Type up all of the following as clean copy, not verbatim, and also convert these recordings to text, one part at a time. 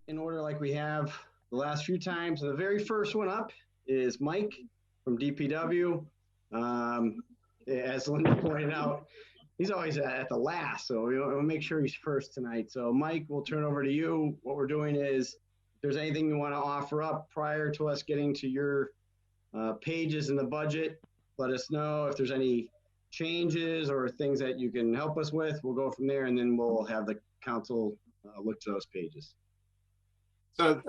in order like we have the last few times. The very first one up is Mike from DPW. As Linda pointed out, he's always at the last, so we'll make sure he's first tonight. So Mike, we'll turn over to you. What we're doing is, if there's anything you want to offer up prior to us getting to your pages in the budget, let us know. If there's any changes or things that you can help us with, we'll go from there, and then we'll have the council look to those pages. So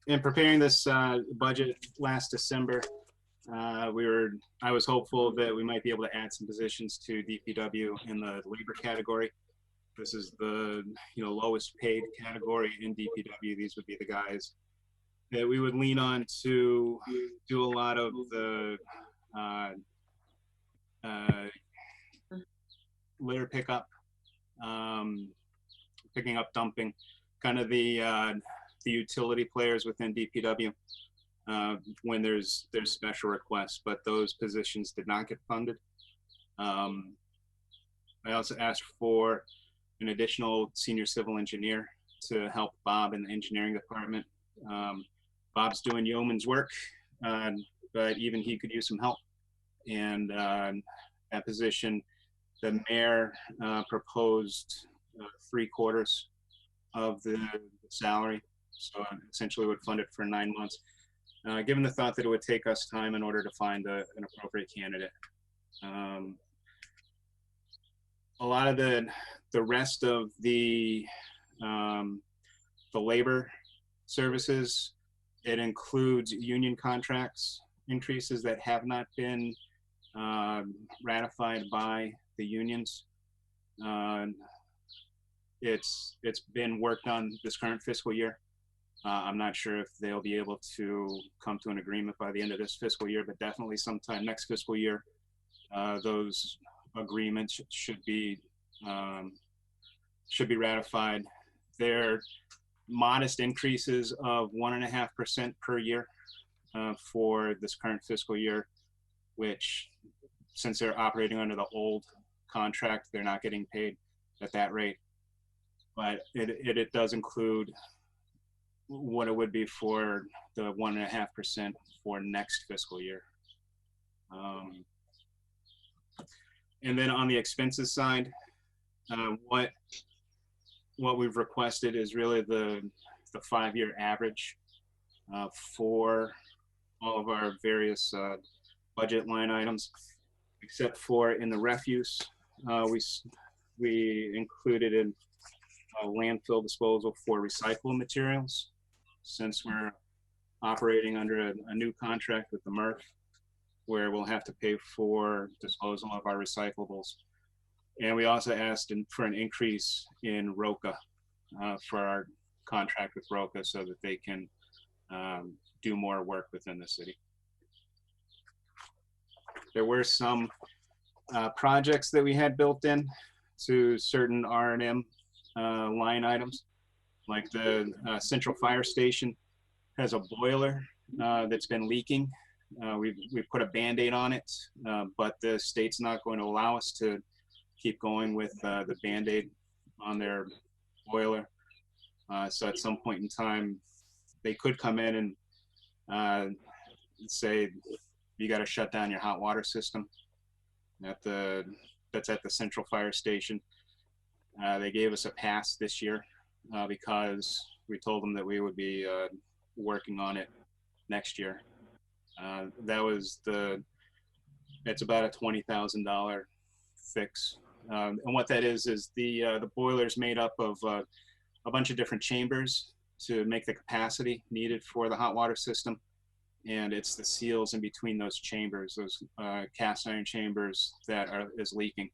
in preparing this budget last December, I was hopeful that we might be able to add some positions to DPW in the labor category. This is the lowest paid category in DPW. These would be the guys that we would lean on to do a lot of the litter pickup, picking up dumping, kind of the utility players within DPW when there's special requests, but those positions did not get funded. I also asked for an additional senior civil engineer to help Bob in the engineering department. Bob's doing yeoman's work, but even he could use some help. And that position, the mayor proposed 3/4 of the salary, so essentially would fund it for 9 months. Given the thought that it would take us time in order to find an appropriate candidate. A lot of the rest of the labor services, it includes union contracts increases that have not been ratified by the unions. It's been worked on this current fiscal year. I'm not sure if they'll be able to come to an agreement by the end of this fiscal year, but definitely sometime next fiscal year, those agreements should be ratified. They're modest increases of 1.5% per year for this current fiscal year, which, since they're operating under the old contract, they're not getting paid at that rate. But it does include what it would be for the 1.5% for next fiscal year. And then on the expenses side, what we've requested is really the 5-year average for all of our various budget line items, except for in the refuse, we included in landfill disposal for recyclable materials, since we're operating under a new contract with the MRF, where we'll have to pay for disposal of our recyclables. And we also asked for an increase in ROCA for our contract with ROCA, so that they can do more work within the city. There were some projects that we had built in to certain R&M line items, like the central fire station has a boiler that's been leaking. We've put a Band-Aid on it, but the state's not going to allow us to keep going with the Band-Aid on their boiler. So at some point in time, they could come in and say, you got to shut down your hot water system. That's at the central fire station. They gave us a pass this year because we told them that we would be working on it next year. It's about a $20,000 fix. And what that is the boiler's made up of a bunch of different chambers to make the capacity needed for the hot water system. And it's the seals in between those chambers, those cast iron chambers that is leaking.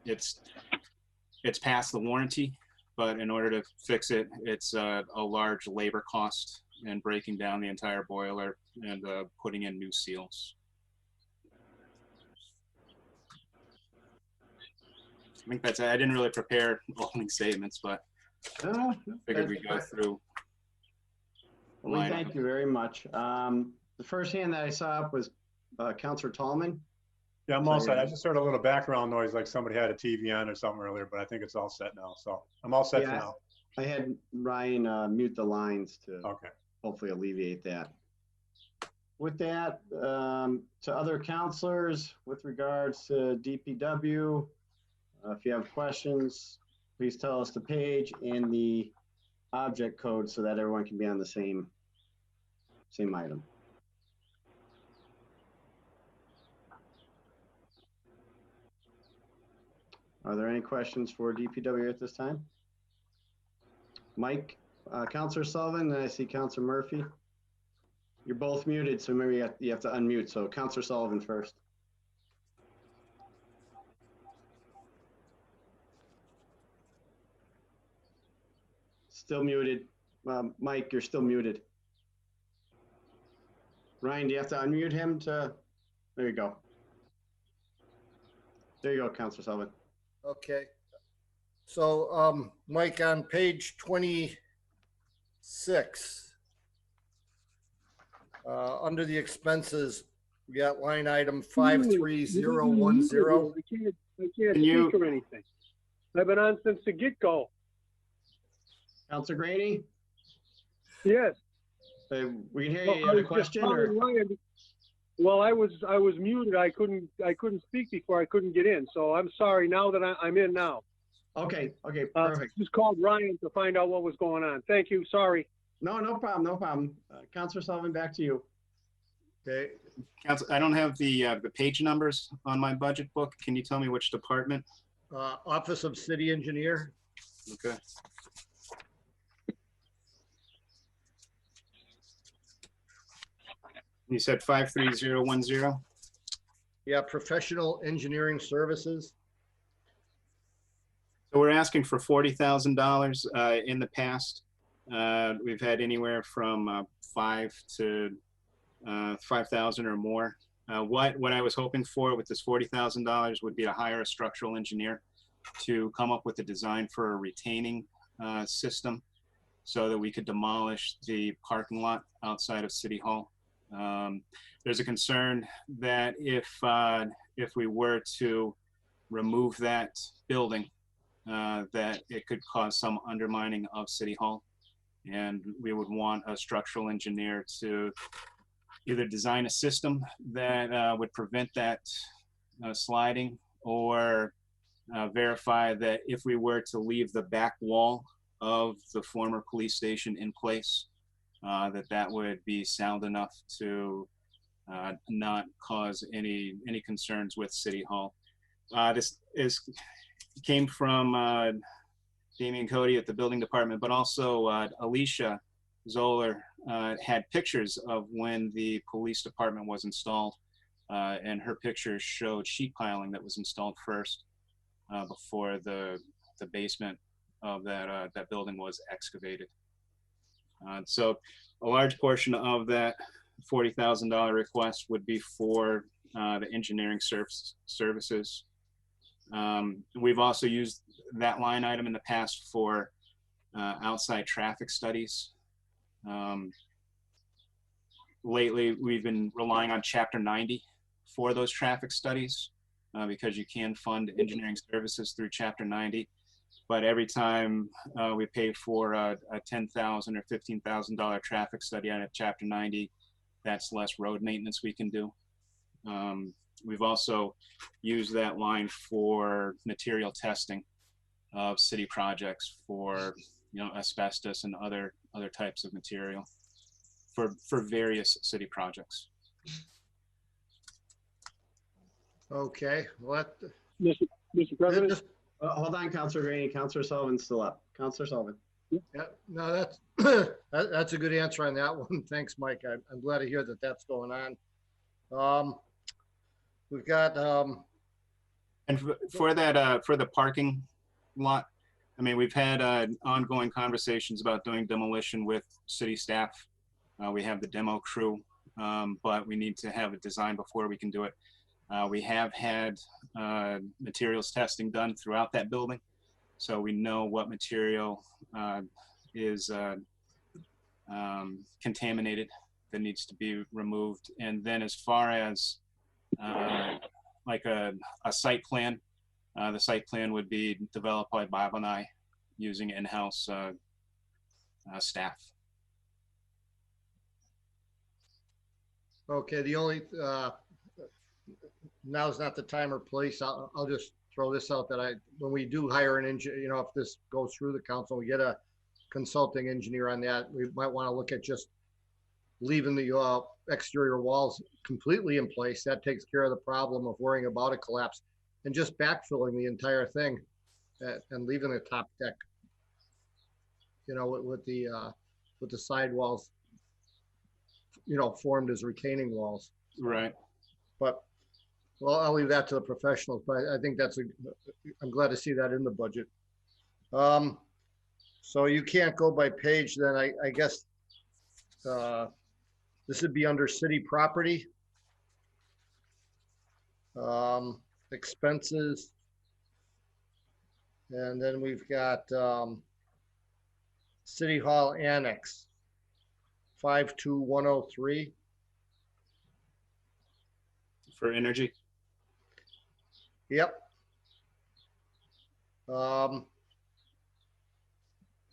It's past the warranty, but in order to fix it, it's a large labor cost and breaking down the entire boiler and putting in new seals. I think that's it. I didn't really prepare opening statements, but figured we'd go through. Well, thank you very much. The first hand that I saw up was Councilor Tallman. Yeah, I'm all set. I just heard a little background noise, like somebody had a TV on or something earlier, but I think it's all set now. So I'm all set for now. I had Ryan mute the lines to Okay. hopefully alleviate that. With that, to other counselors with regards to DPW, if you have questions, please tell us the page and the object code so that everyone can be on the same item. Are there any questions for DPW at this time? Mike, Counselor Sullivan, and I see Counselor Murphy. You're both muted, so maybe you have to unmute. So Counselor Sullivan first. Still muted. Mike, you're still muted. Ryan, do you have to unmute him to? There you go. There you go, Counselor Sullivan. Okay. So, Mike, on page 26, under the expenses, we got line item 53010. I can't Can you- speak or anything. I've been on since the get-go. Counselor Graney, Yes. we can hear you. You have a question or? Well, I was muted. I couldn't speak before. I couldn't get in. So I'm sorry. Now that I'm in now. Okay, perfect. Just called Ryan to find out what was going on. Thank you. Sorry. No problem. Counselor Sullivan, back to you. Okay. Council, I don't have the page numbers on my budget book. Can you tell me which department? Office of City Engineer. Okay. You said 53010? Yeah, Professional Engineering Services. So we're asking for $40,000. In the past, we've had anywhere from 5 to 5,000 or more. What I was hoping for with this $40,000 would be to hire a structural engineer to come up with a design for a retaining system so that we could demolish the parking lot outside of City Hall. There's a concern that if we were to remove that building, that it could cause some undermining of City Hall. And we would want a structural engineer to either design a system that would prevent that sliding, or verify that if we were to leave the back wall of the former police station in place, that would be sound enough to not cause any concerns with City Hall. This came from Damian Cody at the building department, but also Alicia Zoller had pictures of when the police department was installed, and her pictures showed sheet piling that was installed first before the basement of that building was excavated. So a large portion of that $40,000 request would be for the engineering services. We've also used that line item in the past for outside traffic studies. Lately, we've been relying on Chapter 90 for those traffic studies because you can fund engineering services through Chapter 90. But every time we pay for a $10,000 or $15,000 traffic study out of Chapter 90, that's less road maintenance we can do. We've also used that line for material testing of city projects for, asbestos and other types of material for various city projects. Okay. What? Mr. President. Hold on, Counselor Graney. Counselor Sullivan's still up. Counselor Sullivan. Yeah, no, that's that's a good answer on that one. Thanks, Mike. I'm glad to hear that that's going on. We've got And for that, for the parking lot, I mean, we've had ongoing conversations about doing demolition with city staff. We have the demo crew, but we need to have a design before we can do it. We have had materials testing done throughout that building, so we know what material is contaminated that needs to be removed. And then as far as like a site plan, the site plan would be developed by Bob and I using in-house staff. Okay, the only, now's not the time or place. I'll just throw this out that when we do hire an engineer, you know, if this goes through the council, we get a consulting engineer on that, we might want to look at just leaving the exterior walls completely in place. That takes care of the problem of worrying about a collapse, and just backfilling the entire thing and leaving the top deck, you know, with the side walls, you know, formed as retaining walls. Right. But, well, I'll leave that to the professionals, but I think I'm glad to see that in the budget. So you can't go by page, then I guess this would be under city property. Expenses. And then we've got City Hall Annex, 52103. For energy. Yep.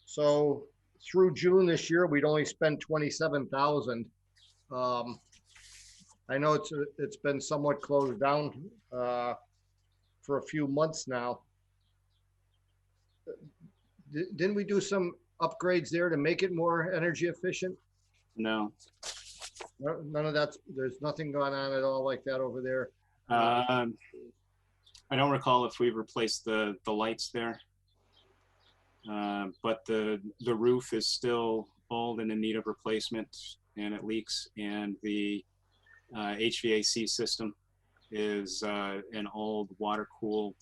So through June this year, we'd only spent 27,000. I know it's been somewhat closed down for a few months now. Didn't we do some upgrades there to make it more energy efficient? No. None of that. There's nothing going on at all like that over there. I don't recall if we replaced the lights there, but the roof is still old and in need of replacement, and it leaks. And the HVAC system is an old water-cooled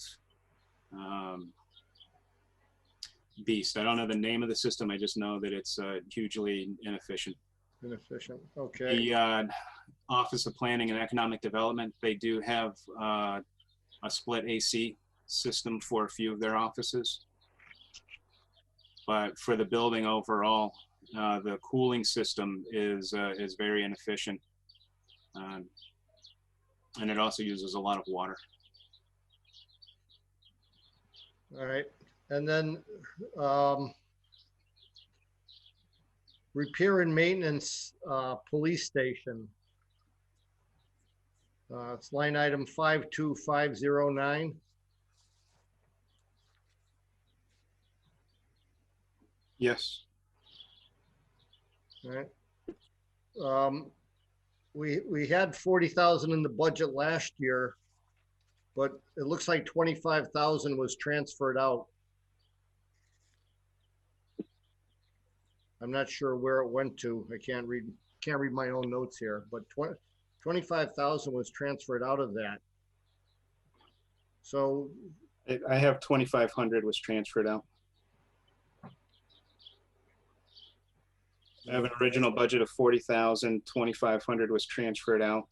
beast. I don't know the name of the system. I just know that it's hugely inefficient. Inefficient. Okay. The Office of Planning and Economic Development, they do have a split AC system for a few of their offices. But for the building overall, the cooling system is very inefficient. And it also uses a lot of water. All right. And then repair and maintenance, police station. It's line item 52509. Yes. All right. We had 40,000 in the budget last year, but it looks like 25,000 was transferred out. I'm not sure where it went to. I can't read my own notes here, but 25,000 was transferred out of that. So I have 2,500 was transferred out. I have an original budget of 40,000, 2,500 was transferred out.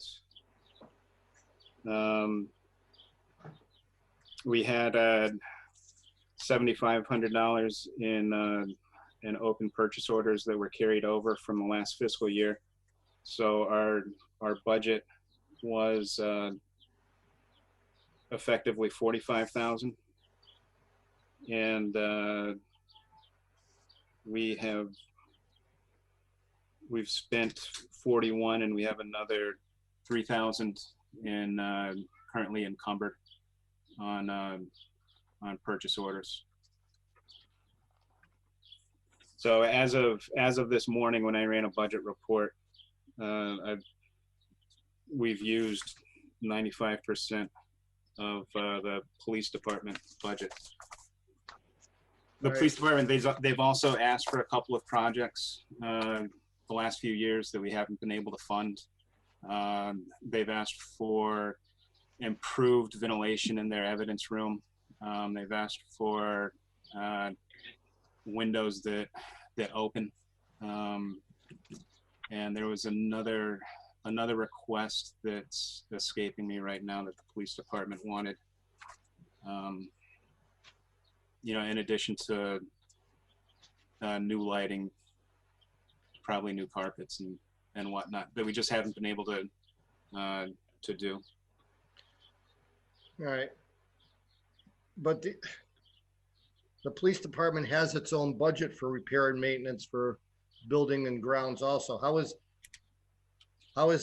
We had $7,500 in open purchase orders that were carried over from the last fiscal year. So our budget was effectively 45,000, and we've spent 41, and we have another 3,000 in currently encumbered on purchase orders. So as of this morning, when I ran a budget report, we've used 95% of the police department budget. The police department, they've also asked for a couple of projects the last few years that we haven't been able to fund. They've asked for improved ventilation in their evidence room. They've asked for windows that open. And there was another request that's escaping me right now that the police department wanted. You know, in addition to new lighting, probably new carpets and whatnot, that we just haven't been able to do. All right. But the police department has its own budget for repair and maintenance for building and grounds also. How is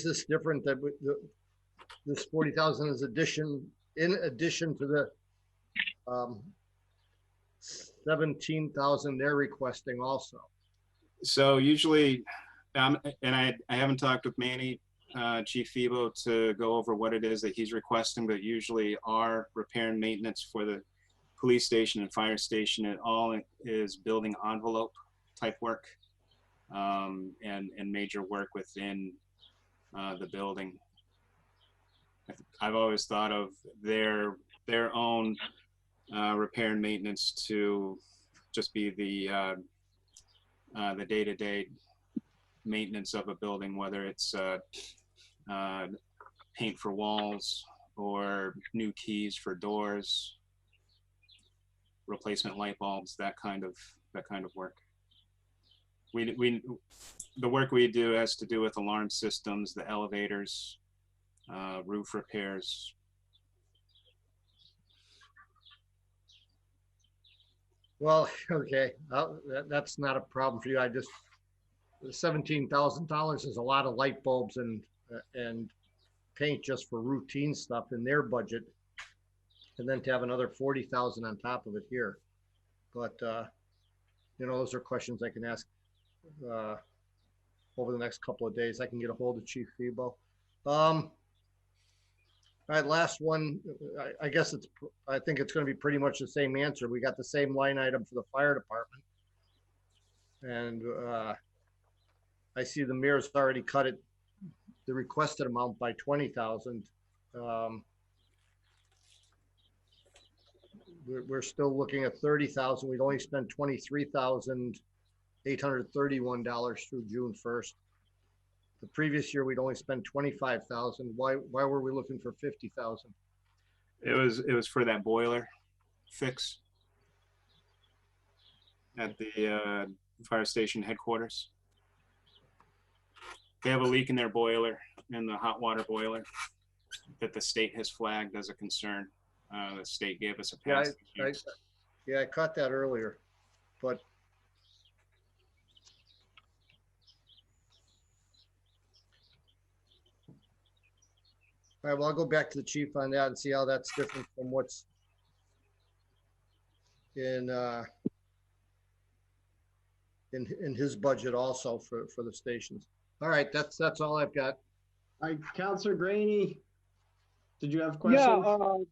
this different that this 40,000 is in addition to the 17,000 they're requesting also? So usually, and I haven't talked with Manny, Chief Febo, to go over what it is that he's requesting, but usually our repair and maintenance for the police station and fire station, it all is building envelope type work, and major work within the building. I've always thought of their own repair and maintenance to just be the day-to-day maintenance of a building, whether it's paint for walls or new keys for doors, replacement light bulbs, that kind of work. The work we do has to do with alarm systems, the elevators, roof repairs. Well, okay, that's not a problem for you. $17,000 is a lot of light bulbs and paint just for routine stuff in their budget, and then to have another 40,000 on top of it here. But those are questions I can ask over the next couple of days. I can get a hold of Chief Febo. All right, last one. I think it's going to be pretty much the same answer. We got the same line item for the fire department, and I see the mayor's already cut it, the requested amount, by 20,000. We're still looking at 30,000. We'd only spent $23,831 through June 1st. The previous year, we'd only spent 25,000. Why were we looking for 50,000? It was for that boiler fix at the fire station headquarters. They have a leak in their boiler, in the hot water boiler, that the state has flagged as a concern. The state gave us a pass. I caught that earlier, but all right, well, I'll go back to the chief on that and see how that's different from what's in his budget also for the stations. All right, that's all I've got. All right, Councilor Graney, did you have a question?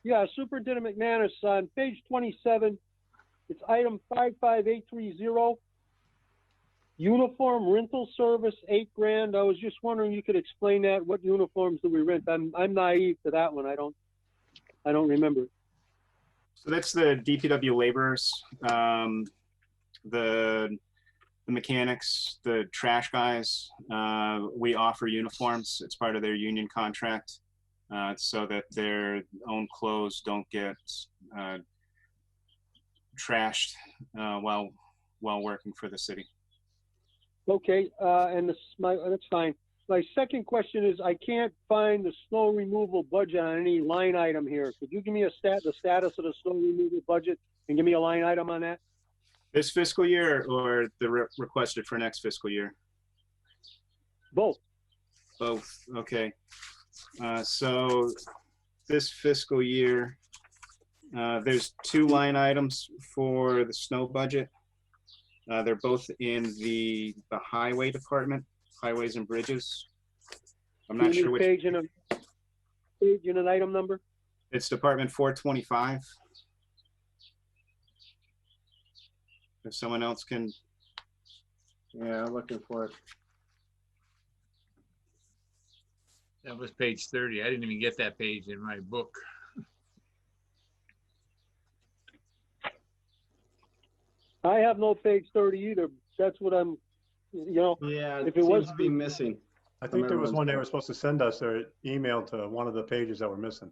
Yeah, Superintendent McManus, on page 27, it's item 55830, uniform rental service, $8,000. I was just wondering, you could explain that. What uniforms do we rent? I'm naive to that one. I don't remember. So that's the DPW laborers, the mechanics, the trash guys. We offer uniforms. It's part of their union contract, so that their own clothes don't get trashed while working for the city. Okay, and that's fine. My second question is, I can't find the snow removal budget on any line item here. Could you give me the status of the snow removal budget and give me a line item on that? This fiscal year or the requested for next fiscal year? Both. Both, okay. So this fiscal year, there's two line items for the snow budget. They're both in the highway department, highways and bridges. I'm not sure which page and an item number. It's Department 425. If someone else can. Yeah, I'm looking for it. That was page 30. I didn't even get that page in my book. I have no page 30 either. That's what I'm, Yeah, if it it was seems to be missing. I think there was one they were supposed to send us or email to one of the pages that were missing.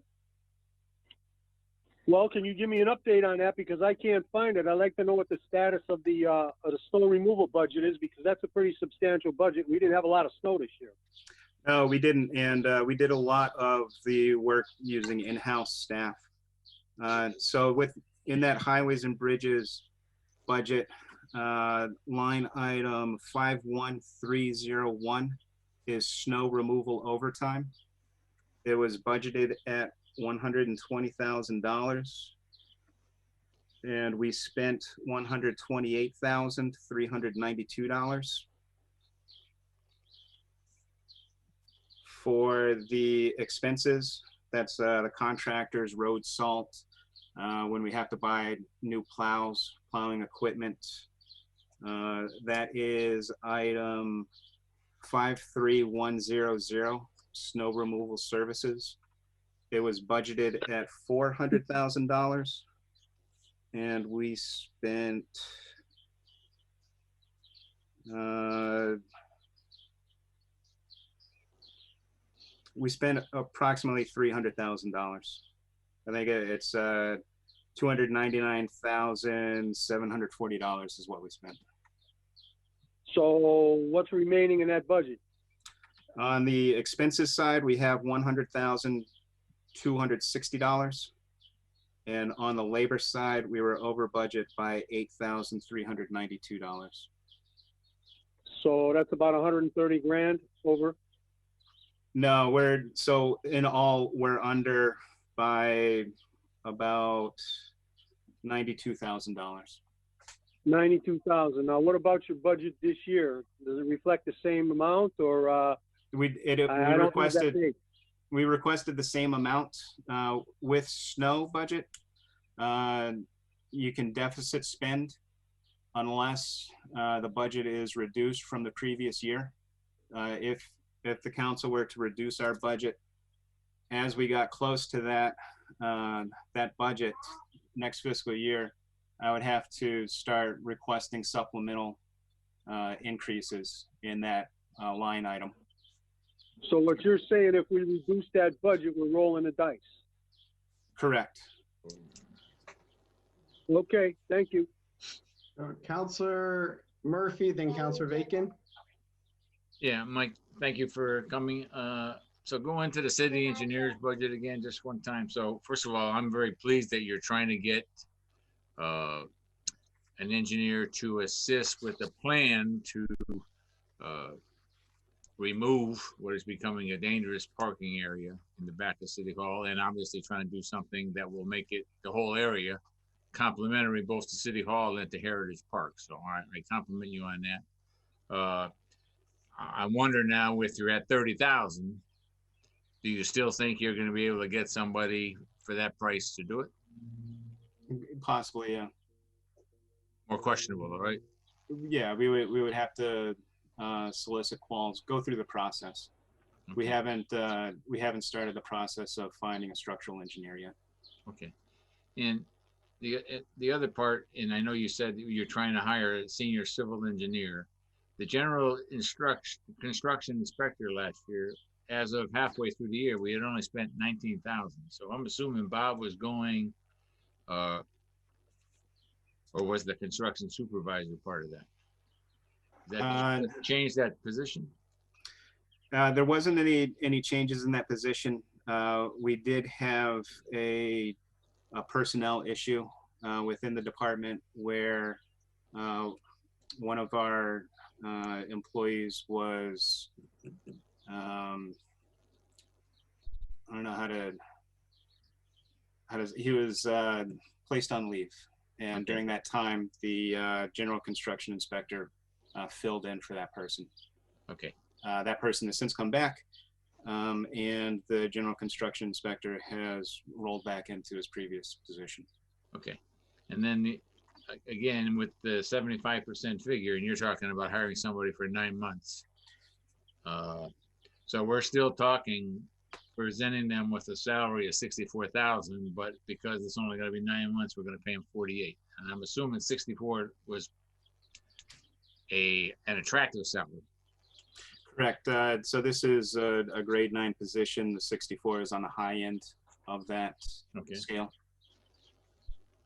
Well, can you give me an update on that, because I can't find it? I'd like to know what the status of the snow removal budget is, because that's a pretty substantial budget. We didn't have a lot of snow this year. No, we didn't, and we did a lot of the work using in-house staff. So in that highways and bridges budget, line item 51301 is snow removal overtime. It was budgeted at $120,000, and we spent $128,392. For the expenses, that's the contractors, road salt, when we have to buy new plows, plowing equipment. That is item 53100, snow removal services. It was budgeted at $400,000, and we spent approximately $300,000. I think it's $299,740 is what we spent. So what's remaining in that budget? On the expenses side, we have $100,260. And on the labor side, we were over budget by $8,392. So that's about 130 grand over. No, in all, we're under by about $92,000. 92,000. Now, what about your budget this year? Does it reflect the same amount, or We I don't think that requested big. we requested the same amount with snow budget. You can deficit spend unless the budget is reduced from the previous year. If the council were to reduce our budget as we got close to that budget next fiscal year, I would have to start requesting supplemental increases in that line item. So what you're saying, if we reduce that budget, we're rolling the dice. Correct. Okay, thank you. Counselor Murphy, then Counselor Vacan. Yeah, Mike, thank you for coming. So go into the city engineer's budget again, just one time. So first of all, I'm very pleased that you're trying to get an engineer to assist with the plan to remove what is becoming a dangerous parking area in the back of City Hall, and obviously trying to do something that will make it, the whole area, complimentary both to City Hall and to Heritage Park. So I compliment you on that. I wonder now, with you're at 30,000, do you still think you're going to be able to get somebody for that price to do it? Possibly, yeah. More questionable, all right? Yeah, we would have to solicit quals, go through the process. We haven't started the process of finding a structural engineer yet. Okay. And the other part, and I know you said you're trying to hire a senior civil engineer. The general construction inspector last year, as of halfway through the year, we had only spent 19,000. So I'm assuming Bob was going, or was the construction supervisor part of that? That changed that position? There wasn't any changes in that position. We did have a personnel issue within the department where one of our employees was, I don't know he was placed on leave. And during that time, the general construction inspector filled in for that person. Okay. That person has since come back, and the general construction inspector has rolled back into his previous position. Okay. And then again, with the 75% figure, and you're talking about hiring somebody for 9 months. So we're still talking, presenting them with a salary of 64,000, but because it's only going to be 9 months, we're going to pay them 48. And I'm assuming 64 was an attractive salary. Correct. So this is a grade 9 position. The 64 is on the high end of that scale.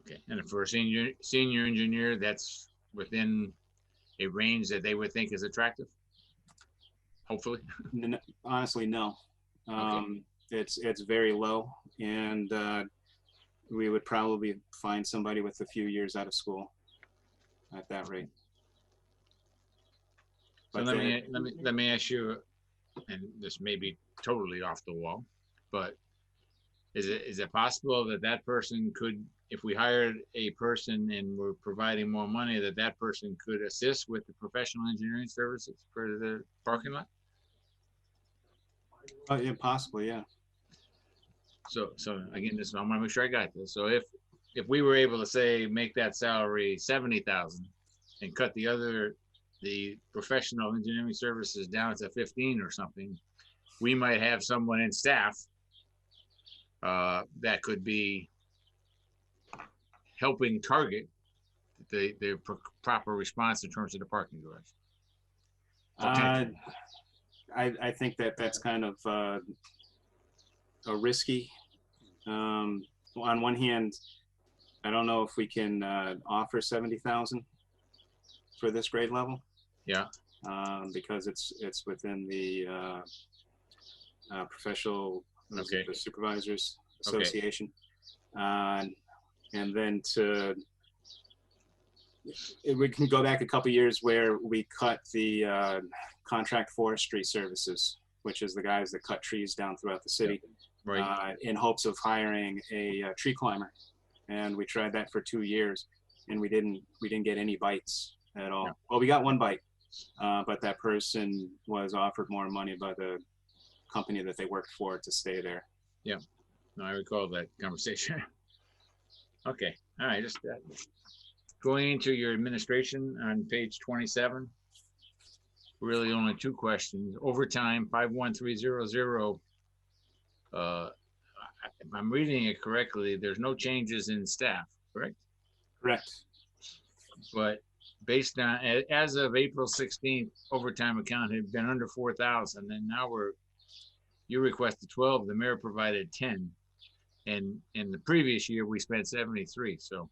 Okay. And for a senior engineer, that's within a range that they would think is attractive? Hopefully. Honestly, no. Okay. It's very low, and we would probably find somebody with a few years out of school at that rate. So But let me ask you, and this may be totally off the wall, but is it possible that that person could, if we hired a person and we're providing more money, that person could assist with the professional engineering services for the parking lot? yeah, possibly, yeah. So again, I want to make sure I got this. So if we were able to say make that salary 70,000 and cut the professional engineering services down to 15 or something, we might have someone in staff that could be helping target the proper response in terms of the parking garage. I think that's kind of a risky. On one hand, I don't know if we can offer 70,000 for this grade level. Yeah. Because it's within the professional Okay. the supervisors association. And then we can go back a couple years where we cut the contract forestry services, which is the guys that cut trees down throughout the city, Right. in hopes of hiring a tree climber. And we tried that for 2 years, and we didn't get any bites at all. Yeah. Well, we got one bite, but that person was offered more money by the company that they worked for to stay there. Yeah. No, I recall that conversation. Okay. All right. Just going into your administration on page 27. Really only 2 questions. Overtime 51300. If I'm reading it correctly, there's no changes in staff, correct? Correct. But based on, as of April 16th, overtime account had been under 4,000, and now you requested 12, the mayor provided 10. And in the previous year, we spent 73. So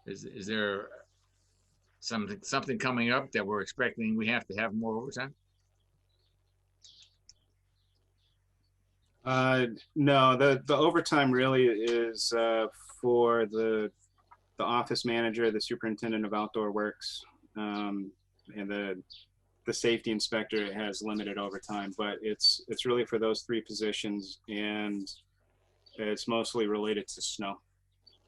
is there something coming up that we're expecting we have to have more overtime? No, the overtime really is for the office manager, the superintendent of outdoor works, and the safety inspector has limited overtime, but it's really for those 3 positions, and it's mostly related to snow.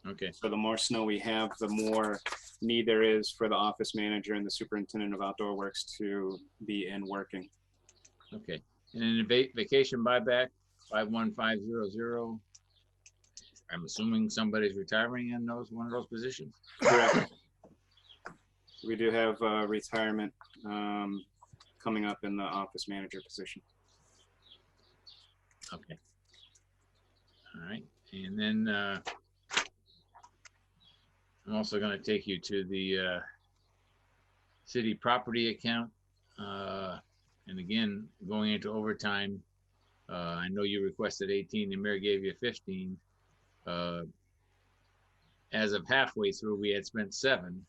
Okay. So the more snow we have, the more need there is for the office manager and the superintendent of outdoor works to be in working. Okay. And then vacation buyback 51500. I'm assuming somebody's retiring in one of those positions. Correct. We do have retirement coming up in the office manager position. Okay. All right. And then I'm also going to take you to the city property account. And again, going into overtime, I know you requested 18, the mayor gave you 15. As of halfway through, we had spent 7.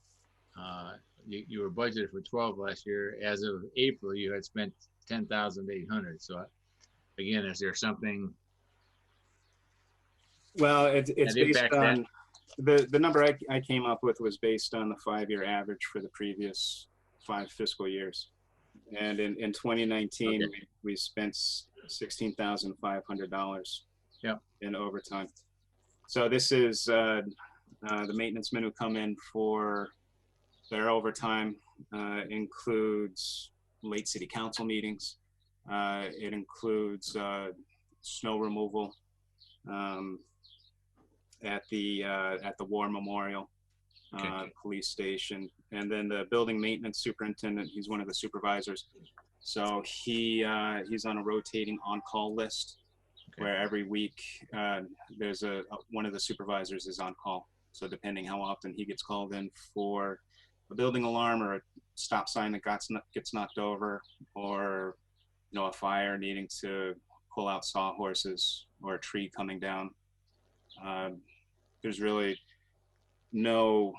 You were budgeted for 12 last year. As of April, you had spent 10,800. So again, is there something? Well, it's based on that? the number I came up with was based on the 5-year average for the previous 5 fiscal years. And in 2019, Okay. we spent $16,500 in overtime. So this is the maintenance men who come in for their overtime. Includes late city council meetings. It includes snow removal at the war memorial, Okay. police station, and then the building maintenance superintendent. He's one of the supervisors, so he's on a rotating on-call list. Okay. Where every week there's one of the supervisors is on call. So depending how often he gets called in for a building alarm or a stop sign that gets knocked over, or a fire needing to pull out sawhorses, or a tree coming down, there's really no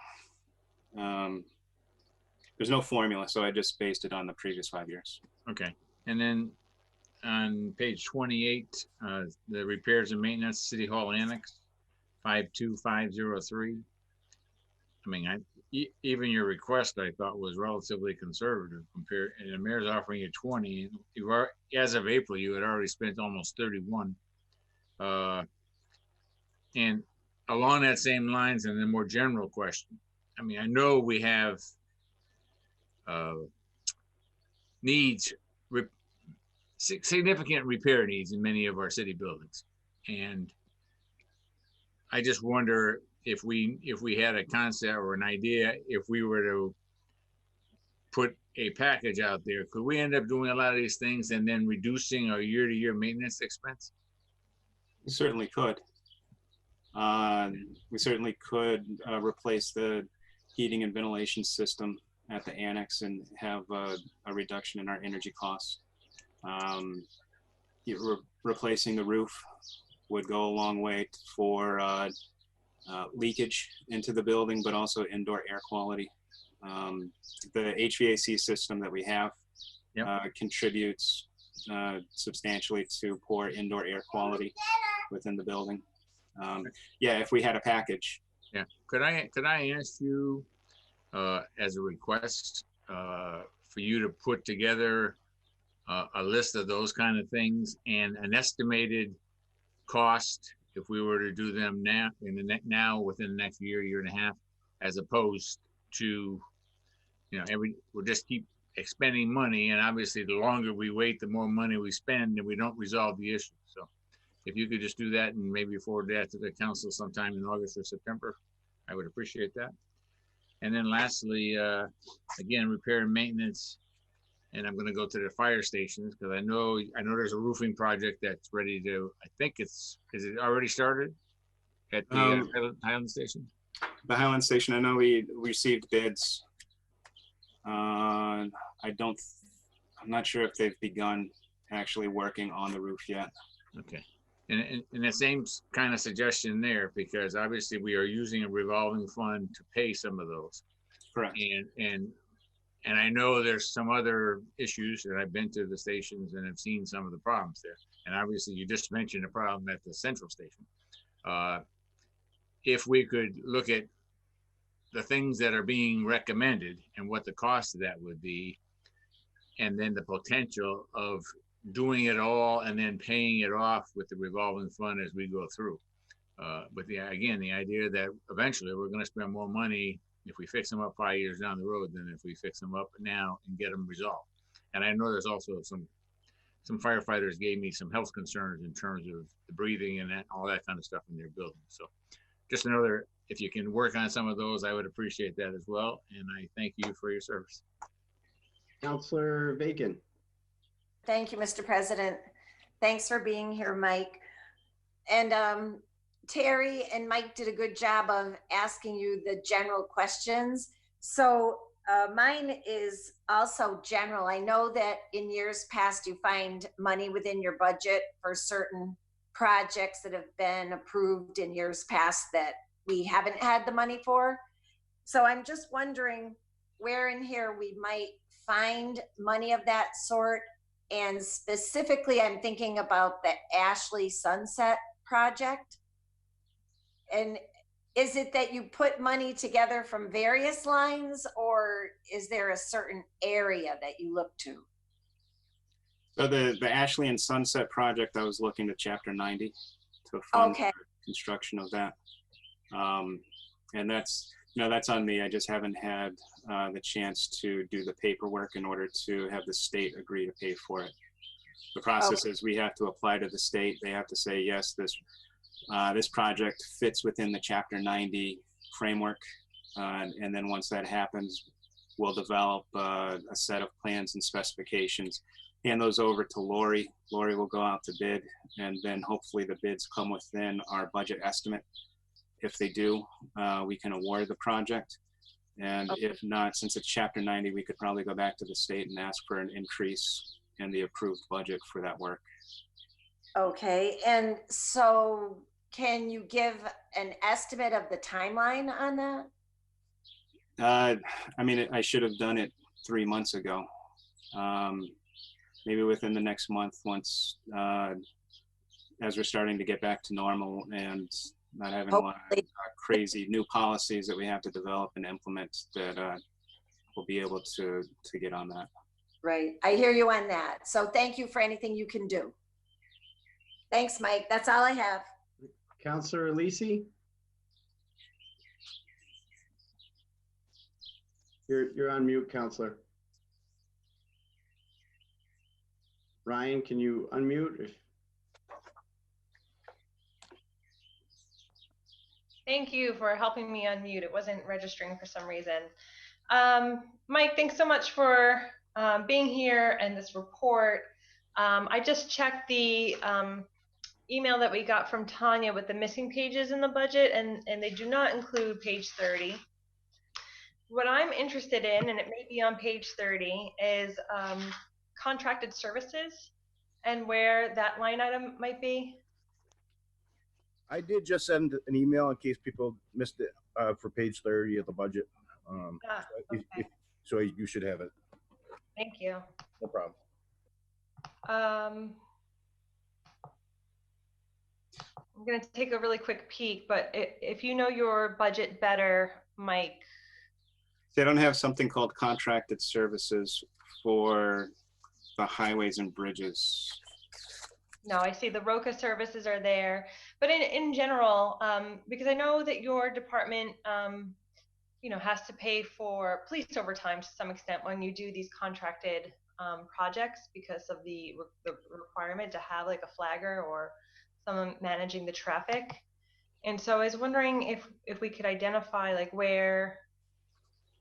formula. So I just based it on the previous 5 years. Okay. And then on page 28, the repairs and maintenance, City Hall Annex, 52503. I mean, even your request I thought was relatively conservative compared, and the mayor's offering you 20. And you are, as of April, you had already spent almost 31. And along that same lines, and the more general question, I mean, I know we have needs, significant repair needs in many of our city buildings, and I just wonder if we had a concept or an idea, if we were to put a package out there, could we end up doing a lot of these things and then reducing our year-to-year maintenance expense? We certainly could. We certainly could replace the heating and ventilation system at the annex and have a reduction in our energy costs. Replacing the roof would go a long way for leakage into the building, but also indoor air quality. The HVAC system that we have contributes substantially to poor indoor air quality within the building. Yeah, if we had a package. Yeah, could I ask you as a request for you to put together a list of those kind of things and an estimated cost if we were to do them now within the next year and a half, as opposed to, you know, we'll just keep expending money, and obviously the longer we wait, the more money we spend, and we don't resolve the issue. So if you could just do that and maybe forward that to the council sometime in August or September, I would appreciate that. And then lastly, again, repair and maintenance. And I'm going to go to the fire stations because I know there's a roofing project that's ready to, I think is it already started at the Highland Station? The Highland Station, I know we received bids. I'm not sure if they've begun actually working on the roof yet. Okay. And the same kind of suggestion there, because obviously we are using a revolving fund to pay some of those. Correct. And I know there's some other issues, and I've been to the stations and have seen some of the problems there. And obviously you just mentioned a problem at the central station. If we could look at the things that are being recommended and what the cost of that would be, and then the potential of doing it all and then paying it off with the revolving fund as we go through. But again, the idea that eventually we're going to spend more money if we fix them up 5 years down the road than if we fix them up now and get them resolved. And I know there's also some firefighters gave me some health concerns in terms of the breathing and all that kind of stuff in their building. So just another, if you can work on some of those, I would appreciate that as well. And I thank you for your service. Councilor Bacon. Thank you, Mr. President. Thanks for being here, Mike. And Terry and Mike did a good job of asking you the general questions. So mine is also general. I know that in years past, you find money within your budget for certain projects that have been approved in years past that we haven't had the money for. So I'm just wondering where in here we might find money of that sort. And specifically, I'm thinking about the Ashley Sunset project. And is it that you put money together from various lines, or is there a certain area that you look to? So the Ashley and Sunset project, I was looking to Chapter 90 to fund the construction of that. And that's on me. I just haven't had the chance to do the paperwork in order to have the state agree to pay for it. The process is we have to apply to the state. They have to say, yes, this project fits within the Chapter 90 framework. And then once that happens, we'll develop a set of plans and specifications, hand those over to Lori. Lori will go out to bid, and then hopefully the bids come within our budget estimate. If they do, we can award the project. And if not, since it's Chapter 90, we could probably go back to the state and ask for an increase in the approved budget for that work. Okay, and so can you give an estimate of the timeline on that? I mean, I should have done it 3 months ago. Maybe within the next month, once as we're starting to get back to normal and not having a lot of crazy new policies that we have to develop and implement that we'll be able to get on that. Right. I hear you on that. So thank you for anything you can do. Thanks, Mike. That's all I have. Counselor Lisi? You're on mute, Counselor. Ryan, can you unmute? Thank you for helping me unmute. It wasn't registering for some reason. Mike, thanks so much for being here and this report. I just checked the email that we got from Tanya with the missing pages in the budget, and they do not include page 30. What I'm interested in, and it may be on page 30, is contracted services and where that line item might be. I did just send an email in case people missed it for page 30 of the budget. Okay. So you should have it. Thank you. No problem. I'm going to take a really quick peek, but if you know your budget better, Mike. They don't have something called contracted services for the highways and bridges. No, I see the ROCA services are there, but in general, because I know that your department, has to pay for police overtime to some extent when you do these contracted projects because of the requirement to have like a flagger or someone managing the traffic. And so I was wondering if we could identify like where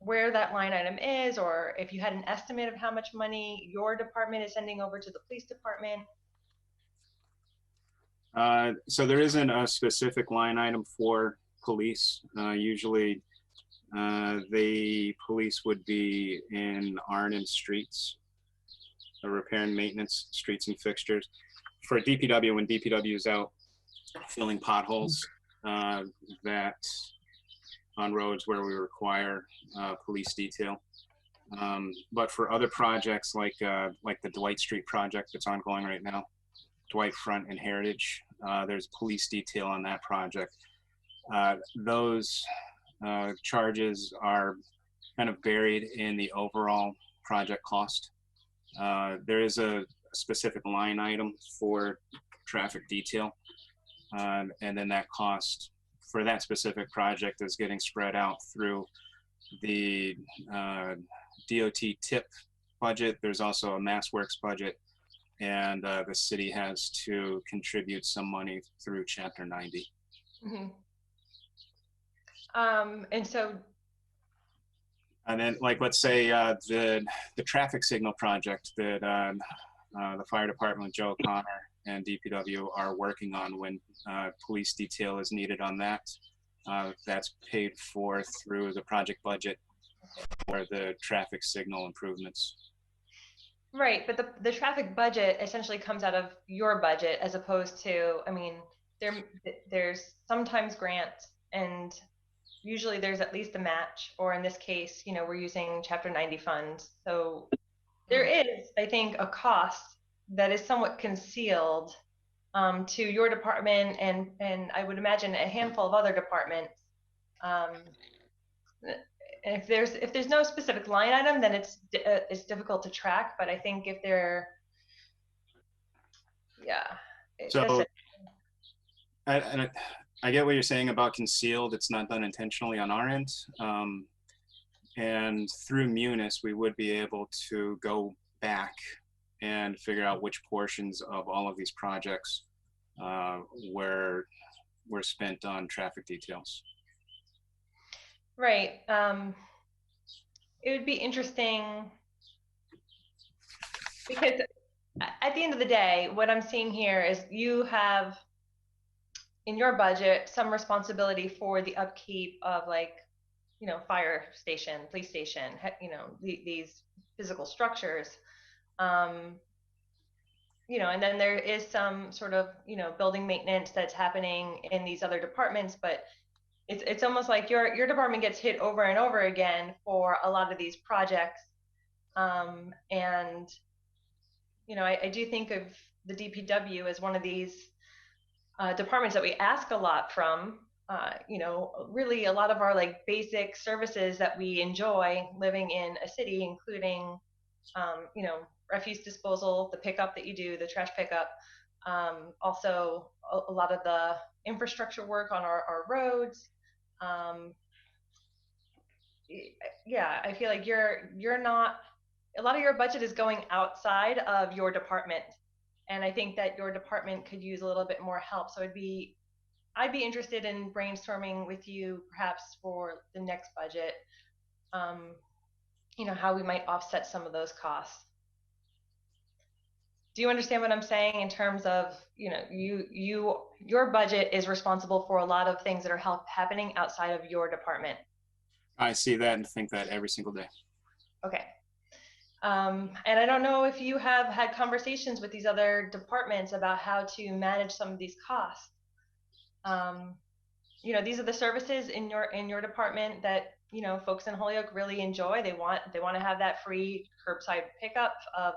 that line item is, or if you had an estimate of how much money your department is sending over to the police department. So there isn't a specific line item for police. Usually the police would be in R&M streets, repair and maintenance, streets and fixtures. For DPW, when DPW is out filling potholes that on roads where we require police detail. But for other projects like the Dwight Street project that's ongoing right now, Dwight Front and Heritage, there's police detail on that project. Those charges are kind of buried in the overall project cost. There is a specific line item for traffic detail, and then that cost for that specific project is getting spread out through the DOT tip budget. There's also a MassWorks budget, and the city has to contribute some money through Chapter 90. Mm-hmm. And then, like, let's say the traffic signal project that the fire department, Joe Connor, and DPW are working on, when police detail is needed on that, that's paid for through the project budget for the traffic signal improvements. Right, but the traffic budget essentially comes out of your budget, as opposed to, I mean, there's sometimes grants, and usually there's at least a match, or in this case, we're using Chapter 90 funds. So there is, I think, a cost that is somewhat concealed to your department, and I would imagine a handful of other departments. If there's no specific line item, then it's difficult to track. But I think if there, So I get what you're saying about concealed. It's not done intentionally on our end. And through Munis, we would be able to go back and figure out which portions of all of these projects were spent on traffic details. Right. It would be interesting because at the end of the day, what I'm seeing here is you have in your budget some responsibility for the upkeep of, like, fire station, police station, these physical structures. And then there is some sort of, building maintenance that's happening in these other departments, but it's almost like your department gets hit over and over again for a lot of these projects. And, I do think of the DPW as one of these departments that we ask a lot from. Really a lot of our like basic services that we enjoy living in a city, including, refuse disposal, the pickup that you do, the trash pickup, also a lot of the infrastructure work on our roads. Yeah, I feel like you're not, a lot of your budget is going outside of your department. And I think that your department could use a little bit more help. So I'd be interested in brainstorming with you perhaps for the next budget, how we might offset some of those costs. Do you understand what I'm saying in terms of, your budget is responsible for a lot of things that are happening outside of your department? I see that and think that every single day. Okay. And I don't know if you have had conversations with these other departments about how to manage some of these costs. These are the services in your department that, folks in Holyoke really enjoy. They want to have that free curbside pickup of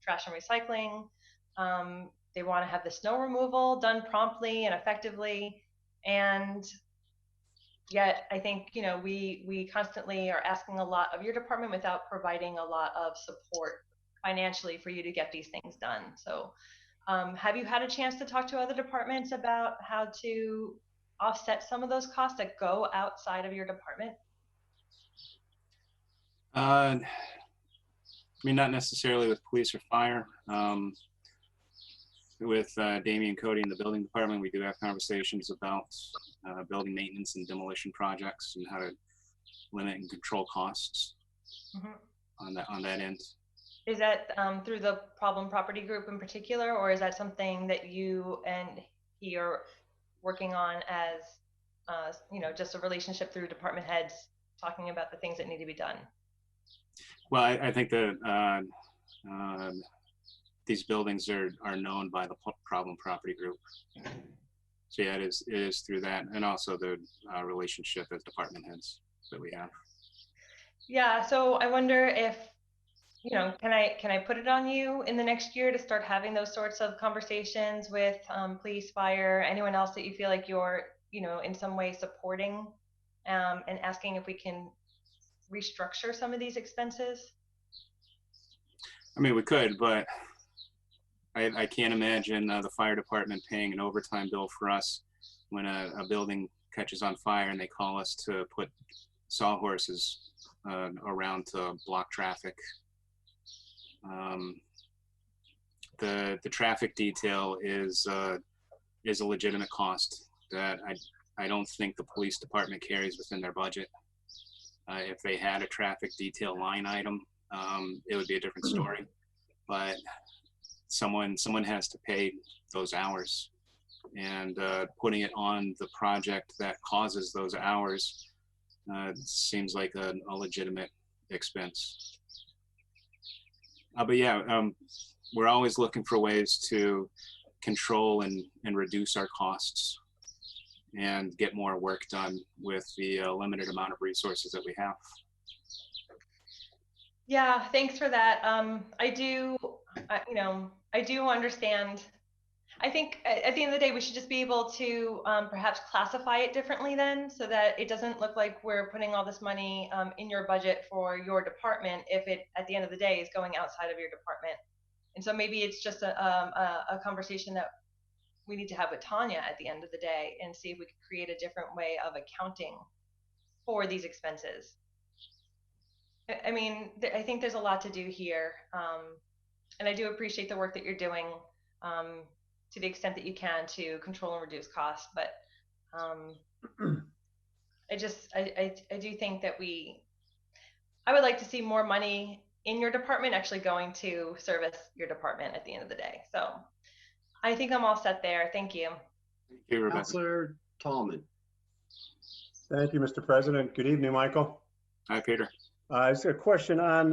trash and recycling. They want to have the snow removal done promptly and effectively. And yet I think, we constantly are asking a lot of your department without providing a lot of support financially for you to get these things done. So have you had a chance to talk to other departments about how to offset some of those costs that go outside of your department? Not necessarily with police or fire. With Damien Cody in the building department, we do have conversations about building maintenance and demolition projects and how to limit and control costs on that end. Is that through the problem property group in particular, or is that something that you and he are working on as, just a relationship through department heads talking about the things that need to be done? Well, I think that these buildings are known by the problem property group. So yeah, it is through that, and also the relationship as department heads that we have. Yeah, so I wonder if, can I put it on you in the next year to start having those sorts of conversations with police, fire, anyone else that you feel like you're, in some way supporting, and asking if we can restructure some of these expenses? We could, but I can't imagine the fire department paying an overtime bill for us when a building catches on fire and they call us to put sawhorses around to block traffic. The traffic detail is a legitimate cost that I don't think the police department carries within their budget. If they had a traffic detail line item, it would be a different story. But someone has to pay those hours, and putting it on the project that causes those hours seems like a legitimate expense. But yeah, we're always looking for ways to control and reduce our costs and get more work done with the limited amount of resources that we have. Yeah, thanks for that. I do understand. I think at the end of the day, we should just be able to perhaps classify it differently then, so that it doesn't look like we're putting all this money in your budget for your department if it, at the end of the day, is going outside of your department. And so maybe it's just a conversation that we need to have with Tanya at the end of the day and see if we could create a different way of accounting for these expenses. I think there's a lot to do here. And I do appreciate the work that you're doing to the extent that you can to control and reduce costs. But I do think that I would like to see more money in your department actually going to service your department at the end of the day. So I think I'm all set there. Thank you. Thank you, Rebecca. Councilor Tallman. Thank you, Mr. President. Good evening, Michael. Hi, Peter. It's a question on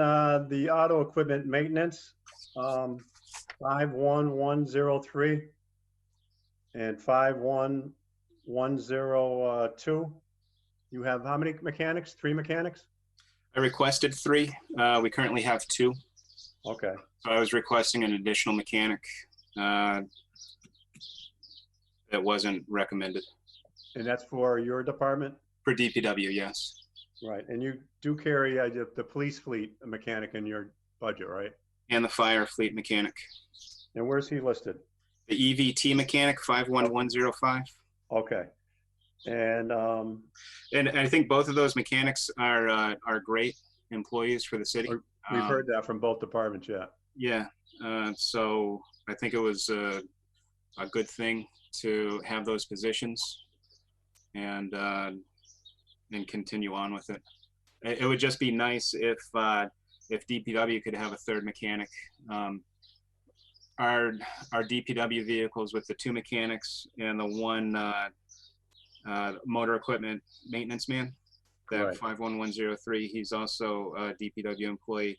the auto equipment maintenance, 51103 and 51102. You have how many mechanics? 3 mechanics? I requested 3. We currently have 2. Okay. So I was requesting an additional mechanic. It wasn't recommended. And that's for your department? For DPW, yes. Right. And you do carry the police fleet mechanic in your budget, right? And the fire fleet mechanic. And where's he listed? The EVT mechanic, 51105. Okay. And I think both of those mechanics are great employees for the city. we've heard that from both departments, yeah. Yeah. So I think it was a good thing to have those positions and continue on with it. It would just be nice if DPW could have a third mechanic. Our DPW vehicles with the 2 mechanics and the 1 motor equipment maintenance man, that Right. 51103, he's also a DPW employee.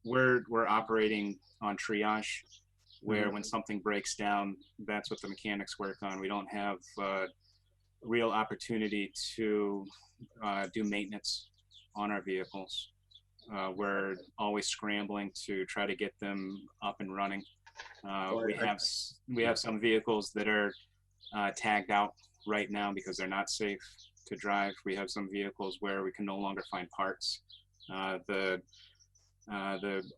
We're operating on triage, where when something breaks down, that's what the mechanics work on. We don't have real opportunity to do maintenance on our vehicles. We're always scrambling to try to get them up and running. We have some vehicles that are tagged out right now because they're not safe to drive. We have some vehicles where we can no longer find parts. The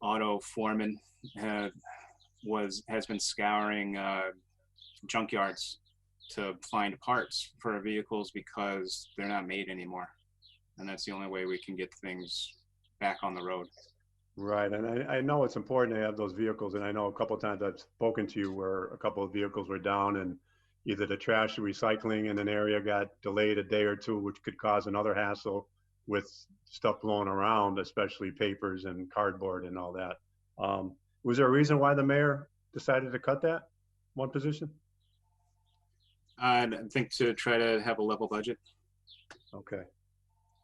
auto foreman has been scouring junkyards to find parts for our vehicles because they're not made anymore, and that's the only way we can get things back on the road. Right. And I know it's important to have those vehicles. And I know a couple of times I've spoken to you where a couple of vehicles were down and either the trash or recycling in an area got delayed a day or two, which could cause another hassle with stuff blowing around, especially papers and cardboard and all that. Was there a reason why the mayor decided to cut that one position? I think to try to have a level budget, Okay.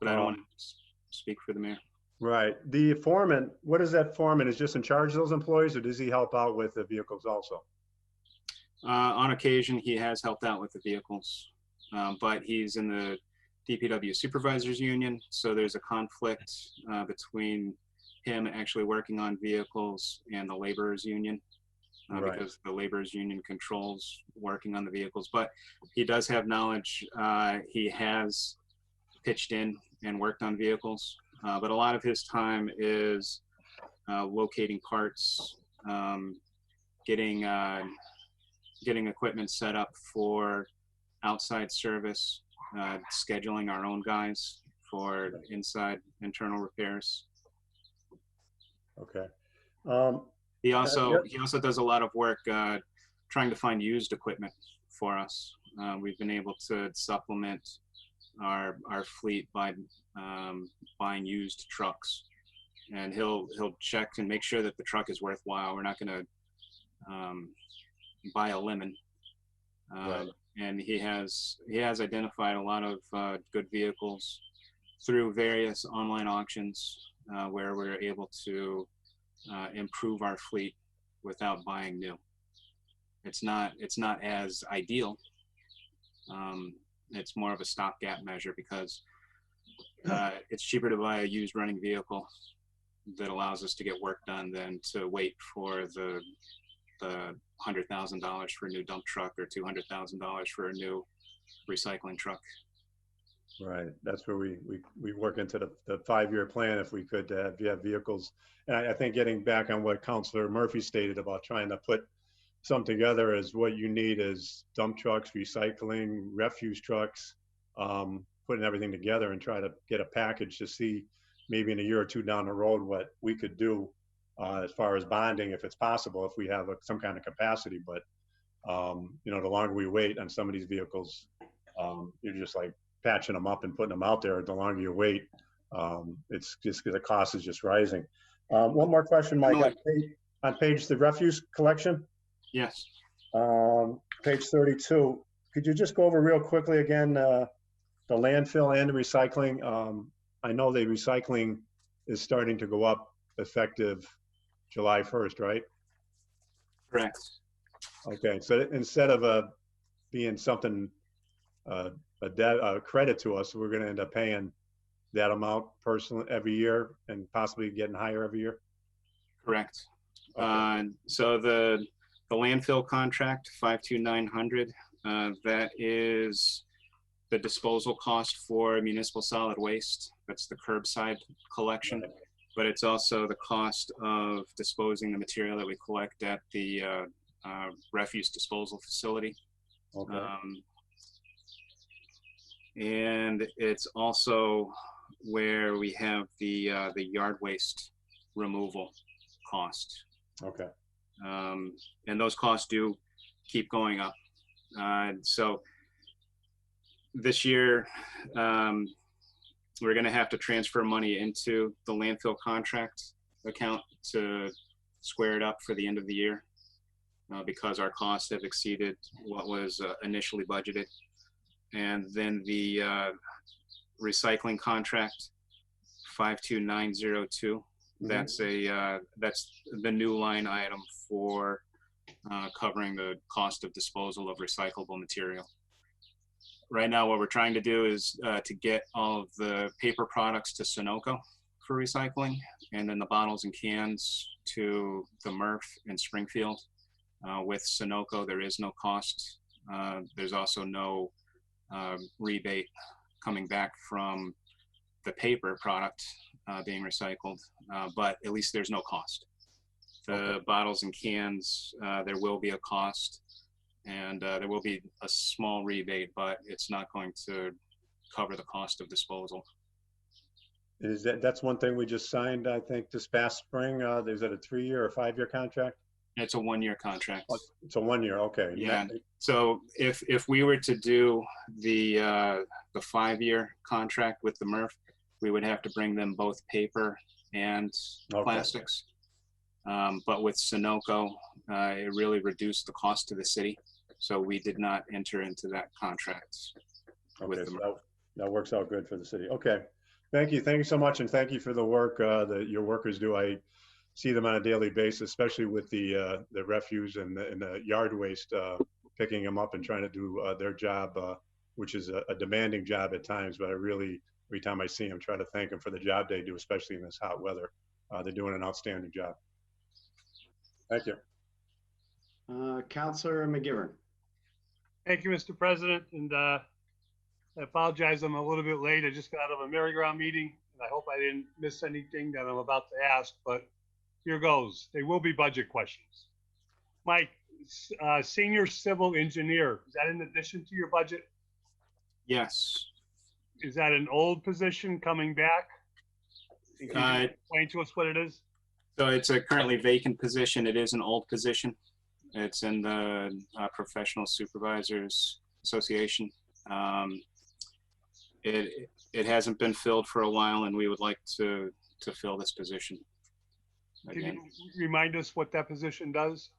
but I don't want to speak for the mayor. Right. The foreman, what is that foreman? Is just in charge of those employees, or does he help out with the vehicles also? On occasion, he has helped out with the vehicles, but he's in the DPW Supervisors Union, so there's a conflict between him actually working on vehicles and the Laborers Union, Right. because the Laborers Union controls working on the vehicles. But he does have knowledge. He has pitched in and worked on vehicles, but a lot of his time is locating parts, getting equipment set up for outside service, scheduling our own guys for internal repairs. Okay. He also does a lot of work trying to find used equipment for us. We've been able to supplement our fleet by buying used trucks, and he'll check and make sure that the truck is worthwhile. We're not going to buy a lemon. Right. And he has identified a lot of good vehicles through various online auctions where we're able to improve our fleet without buying new. It's not as ideal. It's more of a stopgap measure because it's cheaper to buy a used running vehicle that allows us to get work done than to wait for the $100,000 for a new dump truck or $200,000 for a new recycling truck. Right. That's where we work into the 5-year plan if we could have vehicles. And I think getting back on what Councilor Murphy stated about trying to put something together is what you need is dump trucks, recycling, refuse trucks, putting everything together and try to get a package to see maybe in a year or two down the road what we could do as far as bonding, if it's possible, if we have some kind of capacity. But, the longer we wait on some of these vehicles, you're just like patching them up and putting them out there. The longer you wait, it's just the cost is just rising. One more question, Mike. On page the refuse collection. Yes. Page 32. Could you just go over real quickly again the landfill and the recycling? I know the recycling is starting to go up effective July 1st, right? Correct. Okay, so instead of being something a credit to us, we're going to end up paying that amount personally every year and possibly getting higher every year. Correct. Okay. So the The landfill contract, 52900, that is the disposal cost for municipal solid waste. That's the curbside collection, but it's also the cost of disposing the material that we collect at the refuse disposal facility. Okay. And it's also where we have the yard waste removal cost. Okay. And those costs do keep going up. So this year, we're going to have to transfer money into the landfill contract account to square it up for the end of the year, because our costs have exceeded what was initially budgeted. And then the recycling contract, 52902. That's the new line item for covering the cost of disposal of recyclable material. Right now, what we're trying to do is to get all of the paper products to Sunoco for recycling, and then the bottles and cans to the MRF in Springfield. With Sunoco, there is no cost. There's also no rebate coming back from the paper product being recycled, but at least there's no cost. The bottles and cans, there will be a cost, and there will be a small rebate, but it's not going to cover the cost of disposal. Is that's one thing we just signed, I think, this past spring? Is it a 3-year or 5-year contract? It's a 1-year contract. Oh, it's a 1 year, okay. Yeah. So if we were to do the 5-year contract with the MRF, we would have to bring them both paper and plastics. But with Sunoco, it really reduced the cost to the city. So we did not enter into that contract. Okay, so that works out good for the city. Okay, thank you. Thank you so much. And thank you for the work that your workers do. I see them on a daily basis, especially with the refuse and the yard waste, picking them up and trying to do their job, which is a demanding job at times. But I really, every time I see them, try to thank them for the job they do, especially in this hot weather. They're doing an outstanding job. Thank you. Councilor McGivern. Thank you, Mr. President. And I apologize, I'm a little bit late. I just got out of a merry-go-round meeting, and I hope I didn't miss anything that I'm about to ask, but here goes. They will be budget questions. Mike, senior civil engineer, is that in addition to your budget? Yes. Is that an old position coming back? Can you explain to us what it is? So it's a currently vacant position. It is an old position. It's in the Professional Supervisors Association. It hasn't been filled for a while, and we would like to fill this position again. Can you remind us what that position does?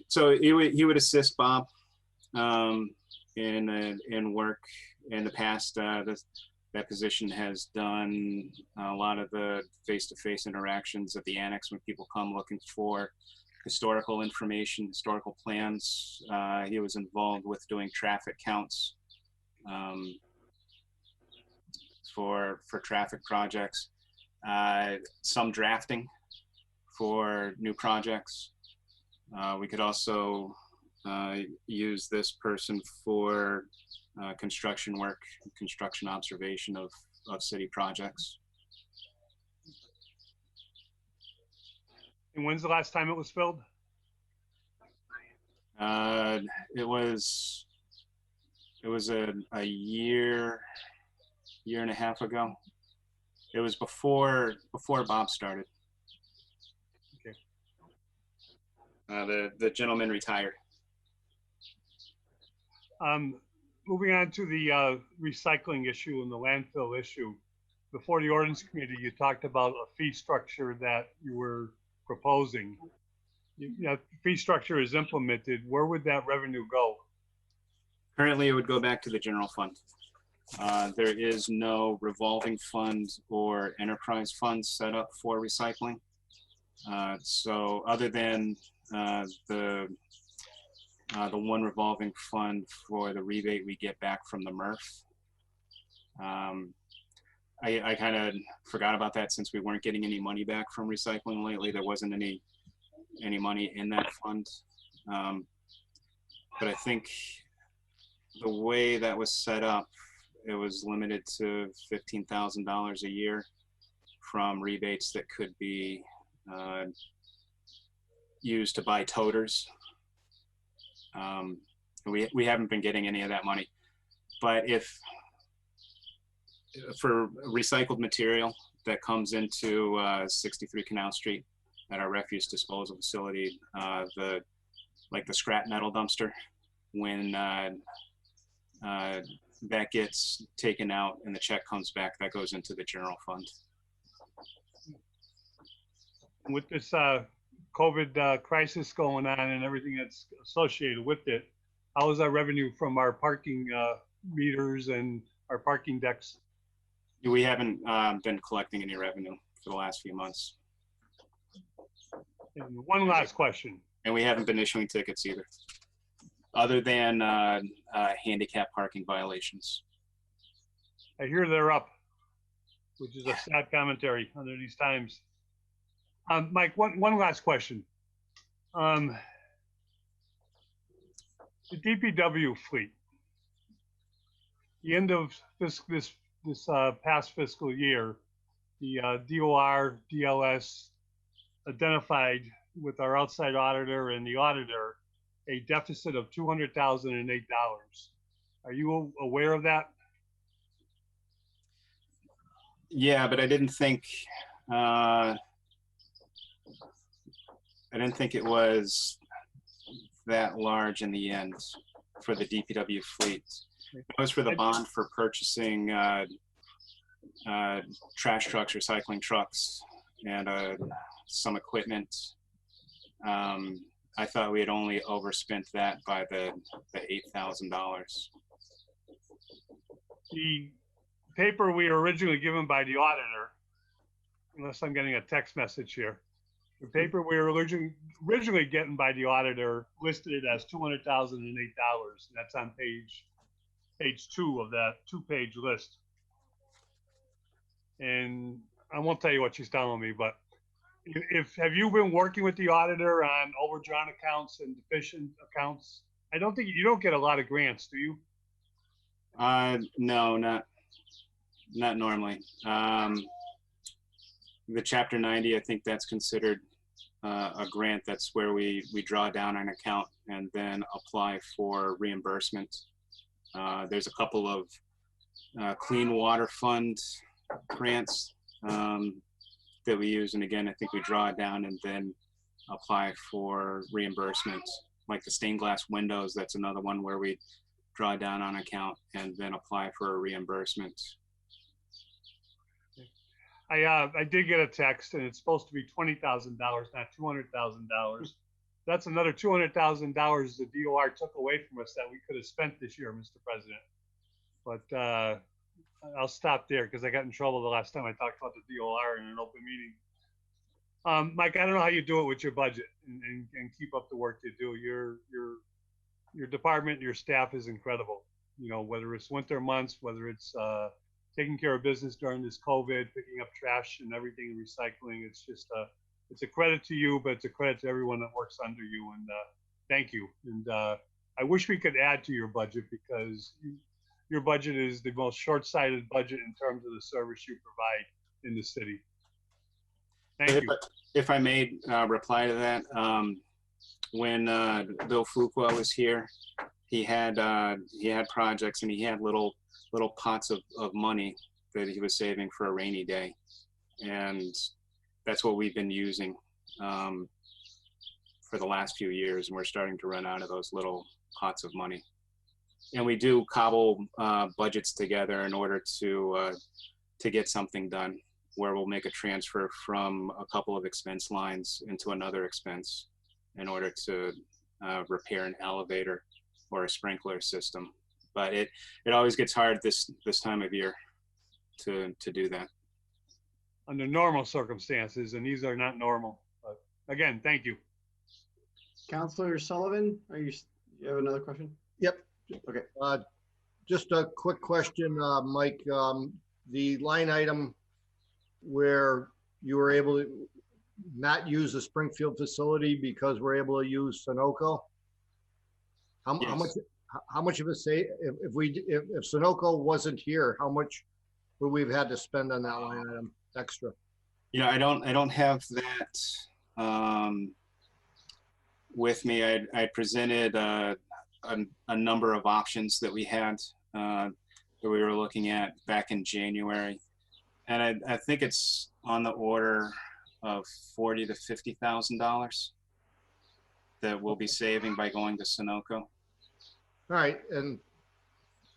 So he would assist Bob in work. In the past, that position has done a lot of the face-to-face interactions at the annex when people come looking for historical information, historical plans. He was involved with doing traffic counts for traffic projects, some drafting for new projects. We could also use this person for construction work, construction observation of city projects. And when's the last time it was filled? It was a year and a half ago. It was before Bob started. Okay. The gentleman retired. Moving on to the recycling issue and the landfill issue. Before the ordinance committee, you talked about a fee structure that you were proposing. Fee structure is implemented. Where would that revenue go? Currently, it would go back to the general fund. There is no revolving fund or enterprise fund set up for recycling. So other than the one revolving fund for the rebate we get back from the MRF. I kind of forgot about that since we weren't getting any money back from recycling lately. There wasn't any any money in that fund. But I think the way that was set up, it was limited to $15,000 a year from rebates that could be used to buy toters. We haven't been getting any of that money, but if for recycled material that comes into 63 Canal Street at our refuse disposal facility, the scrap metal dumpster, when that gets taken out and the check comes back, that goes into the general fund. With this COVID crisis going on and everything that's associated with it, how is our revenue from our parking meters and our parking decks? We haven't been collecting any revenue for the last few months. And one last question. And we haven't been issuing tickets either, other than handicap parking violations. I hear they're up, which is a sad commentary under these times. Mike, one last question. The DPW fleet, the end of this past fiscal year, the DOR, DLS identified with our outside auditor and the auditor a deficit of $200,008. Are you aware of that? Yeah, but I didn't think it was that large in the end for the DPW fleet. It was for the bond for purchasing trash trucks, recycling trucks, and some equipment. I thought we had only overspent that by the $8,000. The paper we were originally given by the auditor, unless I'm getting a text message here, the paper we were originally getting by the auditor listed it as $200,008. That's on page 2 of that 2-page list. And I won't tell you what she's telling me, but have you been working with the auditor on overdrawn accounts and deficient accounts? I don't think you don't get a lot of grants, do you? No, not normally. The Chapter 90, I think that's considered a grant. That's where we draw down an account and then apply for reimbursement. There's a couple of Clean Water Fund grants that we use, and again, I think we draw it down and then apply for reimbursement. Like the stained glass windows, that's another one where we draw down on account and then apply for a reimbursement. I did get a text, and it's supposed to be $20,000, not $200,000. That's another $200,000 the DOR took away from us that we could have spent this year, Mr. President. But I'll stop there because I got in trouble the last time I talked about the DOR in an open meeting. Mike, I don't know how you do it with your budget and keep up the work you do. Your department, your staff is incredible. You know, whether it's winter months, whether it's taking care of business during this COVID, picking up trash and everything, and recycling. It's just it's a credit to you, but it's a credit to everyone that works under you. And thank you. And I wish we could add to your budget because your budget is the most short-sighted budget in terms of the service you provide in the city. Thank you. If I may reply to that, when Bill Fuqua was here, he had projects and he had little pots of money that he was saving for a rainy day, and that's what we've been using for the last few years, and we're starting to run out of those little pots of money. And we do cobble budgets together in order to get something done, where we'll make a transfer from a couple of expense lines into another expense in order to repair an elevator or a sprinkler system. But it always gets hard this time of year to do that. Under normal circumstances, and these are not normal. But again, thank you. Councilor Sullivan, you have another question? Yep. Okay. Just a quick question, Mike. The line item where you were able to not use the Springfield facility because we're able to use Sunoco? How much of a say, if Sunoco wasn't here, how much would we have had to spend on that line item extra? You know, I don't have that with me. I presented a number of options that we had that we were looking at back in January, and I think it's on the order of $40,000 to $50,000 that we'll be saving by going to Sunoco. All right, and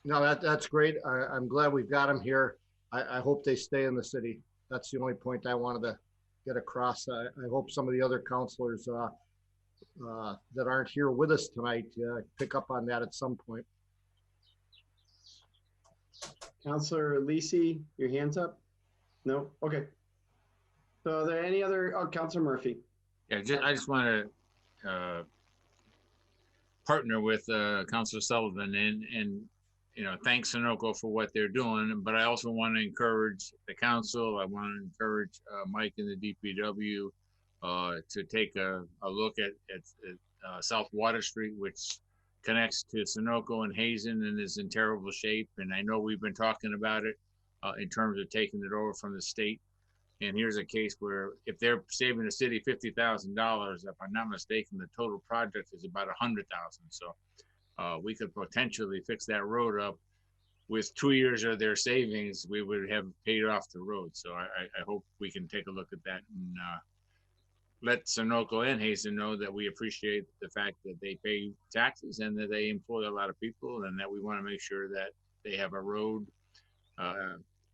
no, that's great. I'm glad we've got them here. I hope they stay in the city. That's the only point I wanted to get across. I hope some of the other counselors that aren't here with us tonight pick up on that at some point. Councilor Lisi, your hands up? No? Okay. So are there any other, Councilor Murphy? Yeah, I just want to partner with Councilor Sullivan and you know, thank Sunoco for what they're doing, but I also want to encourage the council. I want to encourage Mike and the DPW to take a look at South Water Street, which connects to Sunoco and Hazen and is in terrible shape. And I know we've been talking about it in terms of taking it over from the state. And here's a case where if they're saving the city $50,000, if I'm not mistaken, the total project is about $100,000. So we could potentially fix that road up with 2 years of their savings. We would have paid off the road. So I hope we can take a look at that and let Sunoco and Hazen know that we appreciate the fact that they pay taxes and that they employ a lot of people, and that we want to make sure that they have a road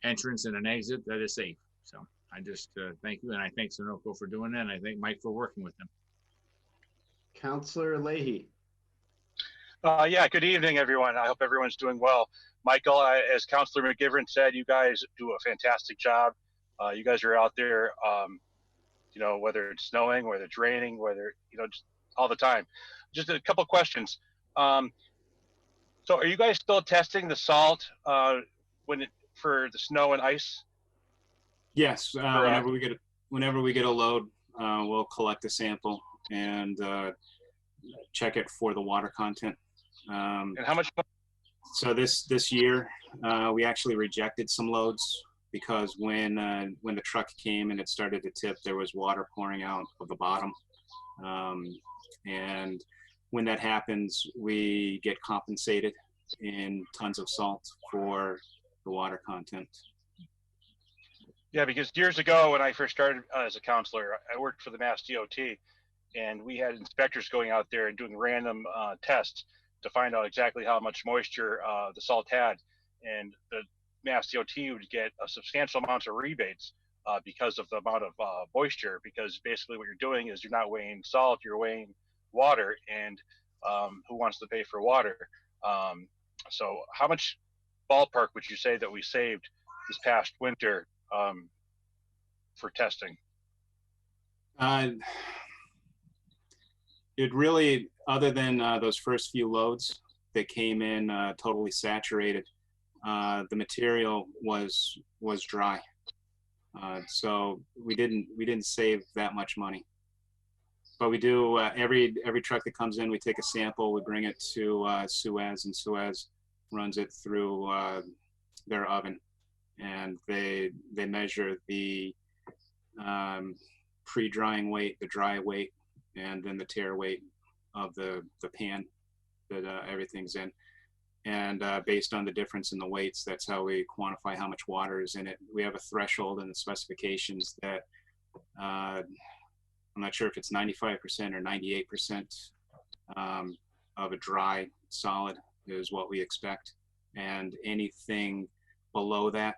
entrance and an exit that is safe. So I just thank you, and I thank Sunoco for doing that, and I thank Mike for working with them. Councilor Leahy. Yeah, good evening, everyone. I hope everyone's doing well. Michael, as Councilor McGivern said, you guys do a fantastic job. You guys are out there, you know, whether it's snowing, whether it's raining, whether, you know, just all the time. Just a couple questions. So are you guys still testing the salt for the snow and ice? Yes, whenever we get a load, we'll collect a sample and check it for the water content. And how much? So this year, we actually rejected some loads because when the truck came and it started to tip, there was water pouring out of the bottom. And when that happens, we get compensated in tons of salt for the water content. Yeah, because years ago when I first started as a counselor, I worked for the Mass DOT, and we had inspectors going out there and doing random tests to find out exactly how much moisture the salt had. And the Mass DOT would get a substantial amount of rebates because of the amount of moisture, because basically what you're doing is you're not weighing salt, you're weighing water, and who wants to pay for water? So how much ballpark would you say that we saved this past winter for testing? It really, other than those first few loads that came in totally saturated, the material was dry, so we didn't save that much money. But we do every truck that comes in, we take a sample, we bring it to Suez, and Suez runs it through their oven, and they measure the pre-drying weight, the dry weight, and then the tear weight of the pan that everything's in. And based on the difference in the weights, that's how we quantify how much water is in it. We have a threshold in the specifications that I'm not sure if it's 95% or 98% of a dry solid is what we expect. And anything below that,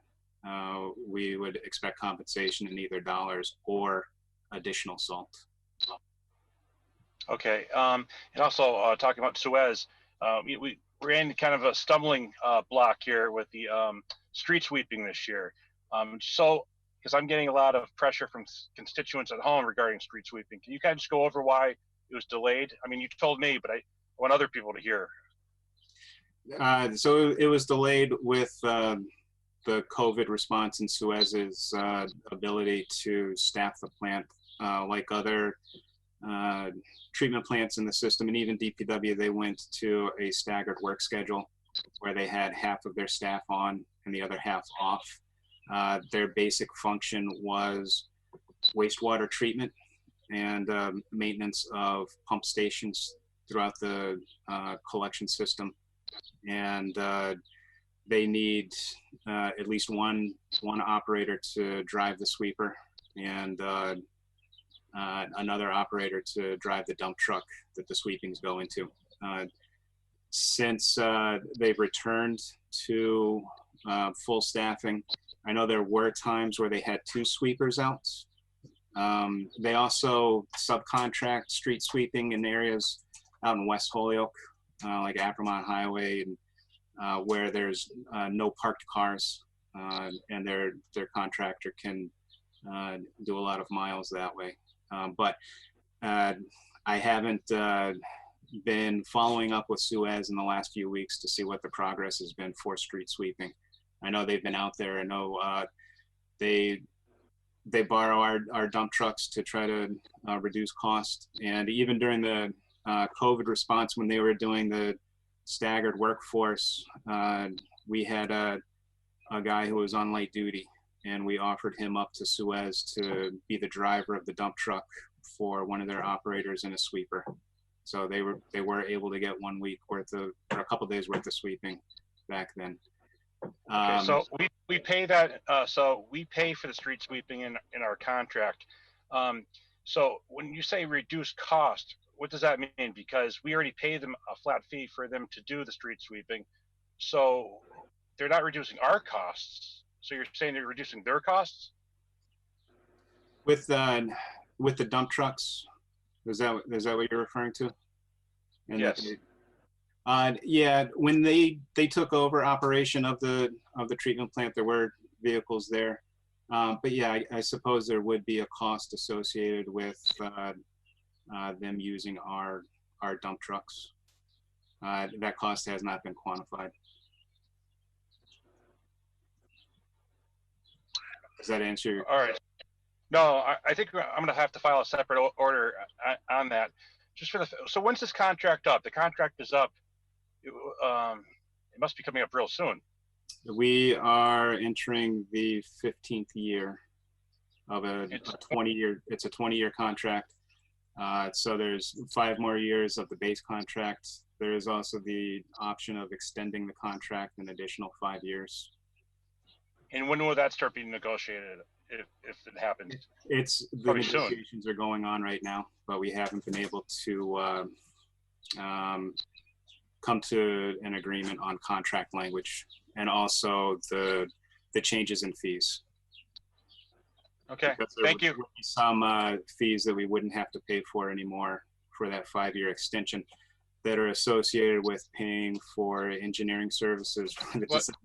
we would expect compensation in either dollars or additional salt. Okay, and also talking about Suez, we're in kind of a stumbling block here with the street sweeping this year. So, because I'm getting a lot of pressure from constituents at home regarding street sweeping, can you kind of just go over why it was delayed? I mean, you told me, but I want other people to hear. So it was delayed with the COVID response and Suez's ability to staff the plant like other treatment plants in the system, and even DPW, they went to a staggered work schedule where they had half of their staff on and the other half off. Their basic function was wastewater treatment and maintenance of pump stations throughout the collection system. And they need at least one operator to drive the sweeper and another operator to drive the dump truck that the sweepings go into. Since they've returned to full staffing, I know there were times where they had 2 sweepers out. They also subcontract street sweeping in areas out in West Holyoke, like Ackermont Highway, and where there's no parked cars, and their contractor can do a lot of miles that way. But I haven't been following up with Suez in the last few weeks to see what the progress has been for street sweeping. I know they've been out there. I know they borrow our dump trucks to try to reduce cost. And even during the COVID response, when they were doing the staggered workforce, we had a guy who was on light duty, and we offered him up to Suez to be the driver of the dump truck for one of their operators and a sweeper. So they were able to get 1 week worth of, or a couple days worth of sweeping back then. Okay, so we pay that. So we pay for the street sweeping in our contract. So when you say reduce cost, what does that mean? Because we already pay them a flat fee for them to do the street sweeping, so they're not reducing our costs. So you're saying they're reducing their costs? With the dump trucks, is that what you're referring to? And yes. Yeah, when they took over operation of the treatment plant, there were vehicles there. But yeah, I suppose there would be a cost associated with them using our dump trucks. That cost has not been quantified. Does that answer your All right. No, I think I'm going to have to file a separate order on that. Just for so when's this contract up? The contract is up. It must be coming up real soon. We are entering the 15th year of a 20-year. It's a 20-year contract. So there's 5 more years of the base contract. There is also the option of extending the contract an additional 5 years. And when will that start being negotiated, if it happens? The probably negotiations soon. are going on right now, but we haven't been able to come to an agreement on contract language and also the changes in fees. Okay, thank you. Some fees that we wouldn't have to pay for anymore for that 5-year extension that are associated with paying for engineering services.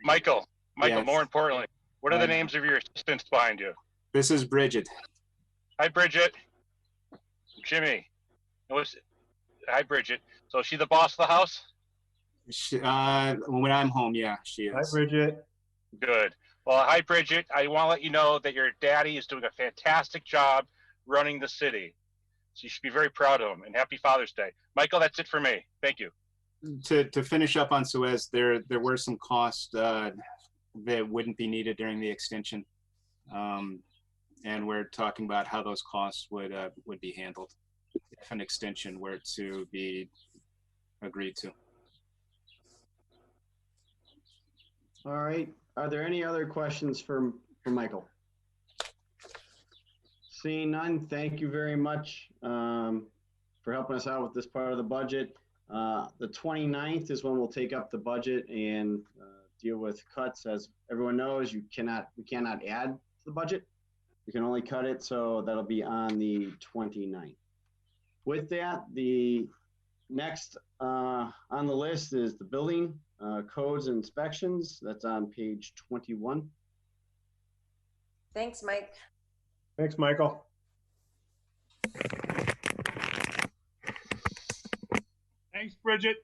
Michael, yes. More importantly, what are the names of your assistants behind you? This is Bridget. Hi, Bridget. Jimmy. Hi, Bridget. So is she the boss of the house? When I'm home, yeah, she is. Hi, Bridget. Good. Well, hi, Bridget. I want to let you know that your daddy is doing a fantastic job running the city. So you should be very proud of him, and happy Father's Day. Michael, that's it for me. Thank you. To finish up on Suez, there were some costs that wouldn't be needed during the extension. And we're talking about how those costs would be handled if an extension were to be agreed to. All right. Are there any other questions for Michael? Seeing none, thank you very much for helping us out with this part of the budget. The 29th is when we'll take up the budget and deal with cuts. As everyone knows, we cannot add to the budget. We can only cut it, so that'll be on the 29th. With that, the next on the list is the building codes and inspections. That's on page 21. Thanks, Mike. Thanks, Michael. Thanks, Bridget.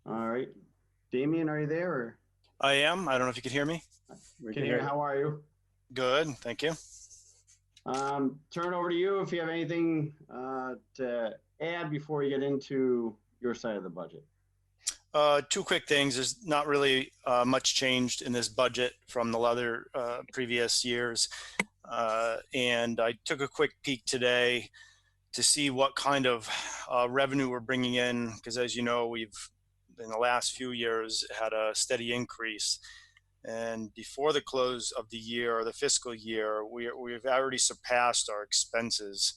All right. Damien, are you there? Or? I am. I don't know if you can hear me. We can hear. How are you? Good, thank you. Turn it over to you if you have anything to add before you get into your side of the budget. Two quick things. There's not really much changed in this budget from the other previous years. And I took a quick peek today to see what kind of revenue we're bringing in, because as you know, we've in the last few years had a steady increase. And before the close of the year or the fiscal year, we've already surpassed our expenses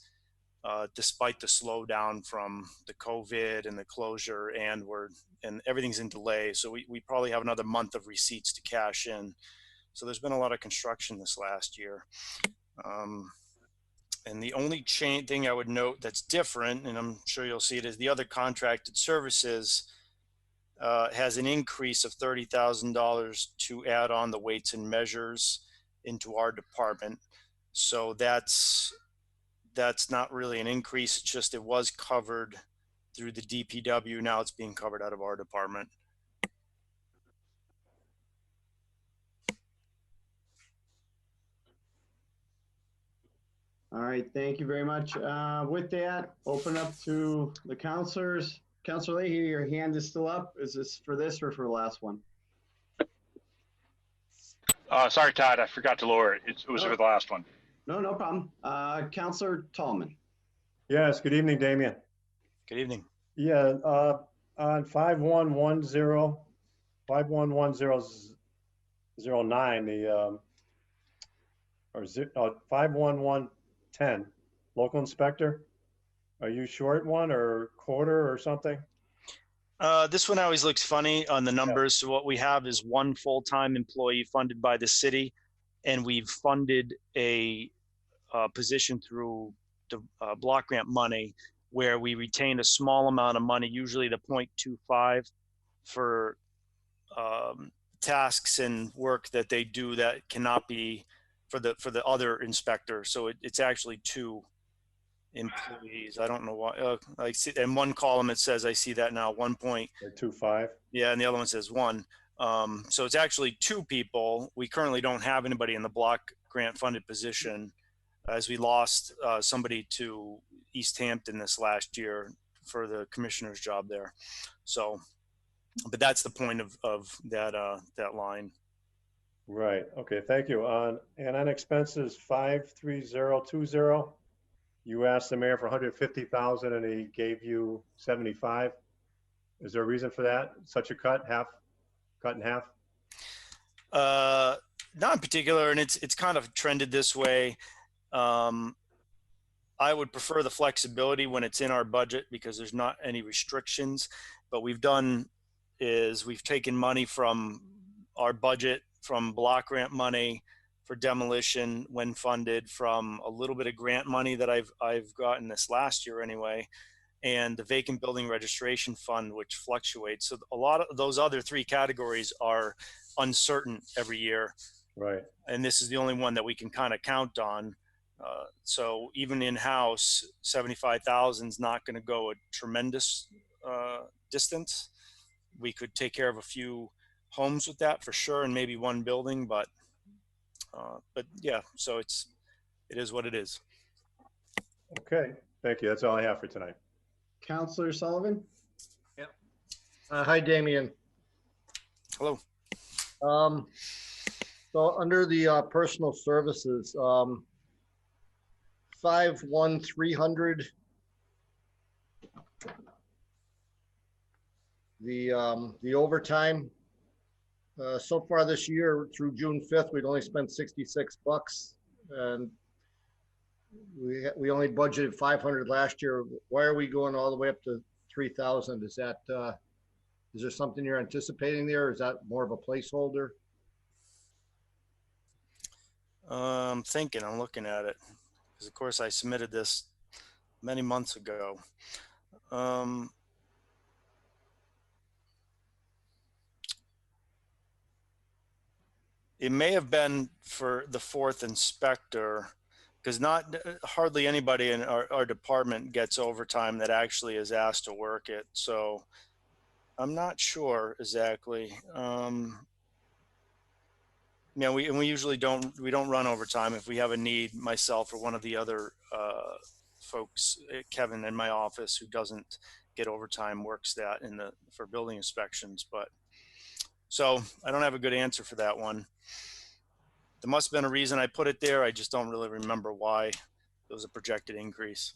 despite the slowdown from the COVID and the closure, and everything's in delay. So we probably have another month of receipts to cash in. So there's been a lot of construction this last year. And the only thing I would note that's different, and I'm sure you'll see it, is the other contracted services has an increase of $30,000 to add on the weights and measures into our department. So that's not really an increase. It's just it was covered through the DPW. Now it's being covered out of our department. All right, thank you very much. With that, open up to the counselors. Counselor Leahy, your hand is still up. Is this for this or for the last one? Sorry, Todd, I forgot to lower it. It was for the last one. No problem. Counselor Tallman. Yes, good evening, Damian. Good evening. Yeah, on 511009, or 51110, local inspector. Are you short one or quarter or something? This one always looks funny on the numbers. So what we have is one full-time employee funded by the city, and we've funded a position through the block grant money where we retain a small amount of money, usually the 0.25 for tasks and work that they do that cannot be for the other inspector. So it's actually two employees. I don't know why. I see in one column it says, I see that now, 1.25. Yeah, and the other one says 1. So it's actually two people. We currently don't have anybody in the block grant funded position, as we lost somebody to East Hampton this last year for the commissioner's job there. So, but that's the point of that line. Right. Okay. Thank you. And on expenses 53020, you asked the mayor for 150,000 and he gave you 75. Is there a reason for that? Such a cut in half? Not in particular, and it's kind of trended this way. I would prefer the flexibility when it's in our budget because there's not any restrictions. But we've done is we've taken money from our budget, from block grant money for demolition when funded, from a little bit of grant money that I've gotten this last year anyway, and the vacant building registration fund, which fluctuates. So a lot of those other three categories are uncertain every year. Right. And this is the only one that we can kind of count on. So even in-house, 75,000 is not going to go a tremendous distance. We could take care of a few homes with that for sure, and maybe one building, but yeah, so it is what it is. Okay, thank you. That's all I have for tonight. Counselor Sullivan. Yep. Hi, Damian. Hello. So under the personal services, 51300, the overtime, so far this year through June 5th, we'd only spent $66, and we only budgeted 500 last year. Why are we going all the way up to 3,000? Is that is there something you're anticipating there, or is that more of a placeholder? I'm thinking, I'm looking at it, because of course I submitted this many months ago. It may have been for the fourth inspector, because hardly anybody in our department gets overtime that actually is asked to work it. So I'm not sure exactly. Yeah, we usually don't run overtime. If we have a need, myself or one of the other folks, Kevin in my office, who doesn't get overtime, works that for building inspections. But so I don't have a good answer for that one. There must have been a reason I put it there. I just don't really remember why there was a projected increase.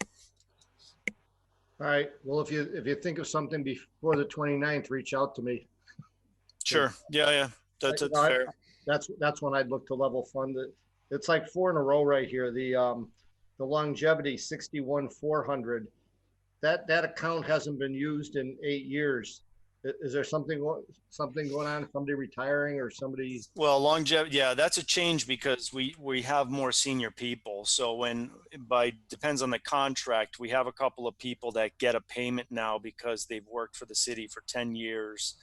All right. Well, if you think of something before the 29th, reach out to me. Sure. Yeah. That's fair. That's when I'd look to level fund it. It's like 4 in a row right here. The longevity 61,400. That account hasn't been used in 8 years. Is there something going on? Somebody retiring or somebody? Well, longevity, yeah, that's a change because we have more senior people. So depends on the contract, we have a couple of people that get a payment now because they've worked for the city for 10 years.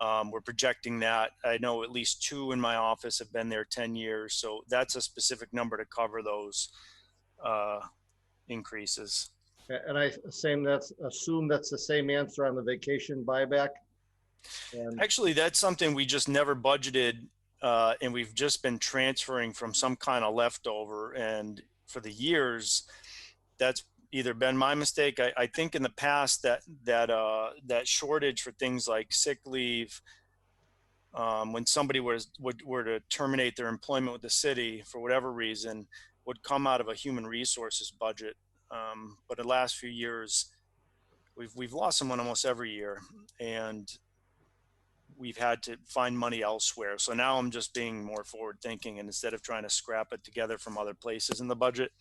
We're projecting that. I know at least 2 in my office have been there 10 years. So that's a specific number to cover those increases. And I assume that's the same answer on the vacation buyback. And actually, that's something we just never budgeted, and we've just been transferring from some kind of leftover. And for the years, that's either been my mistake. I think in the past that shortage for things like sick leave, when somebody were to terminate their employment with the city for whatever reason, would come out of a human resources budget. But the last few years, we've lost someone almost every year, and we've had to find money elsewhere. So now I'm just being more forward thinking, and instead of trying to scrap it together from other places in the budget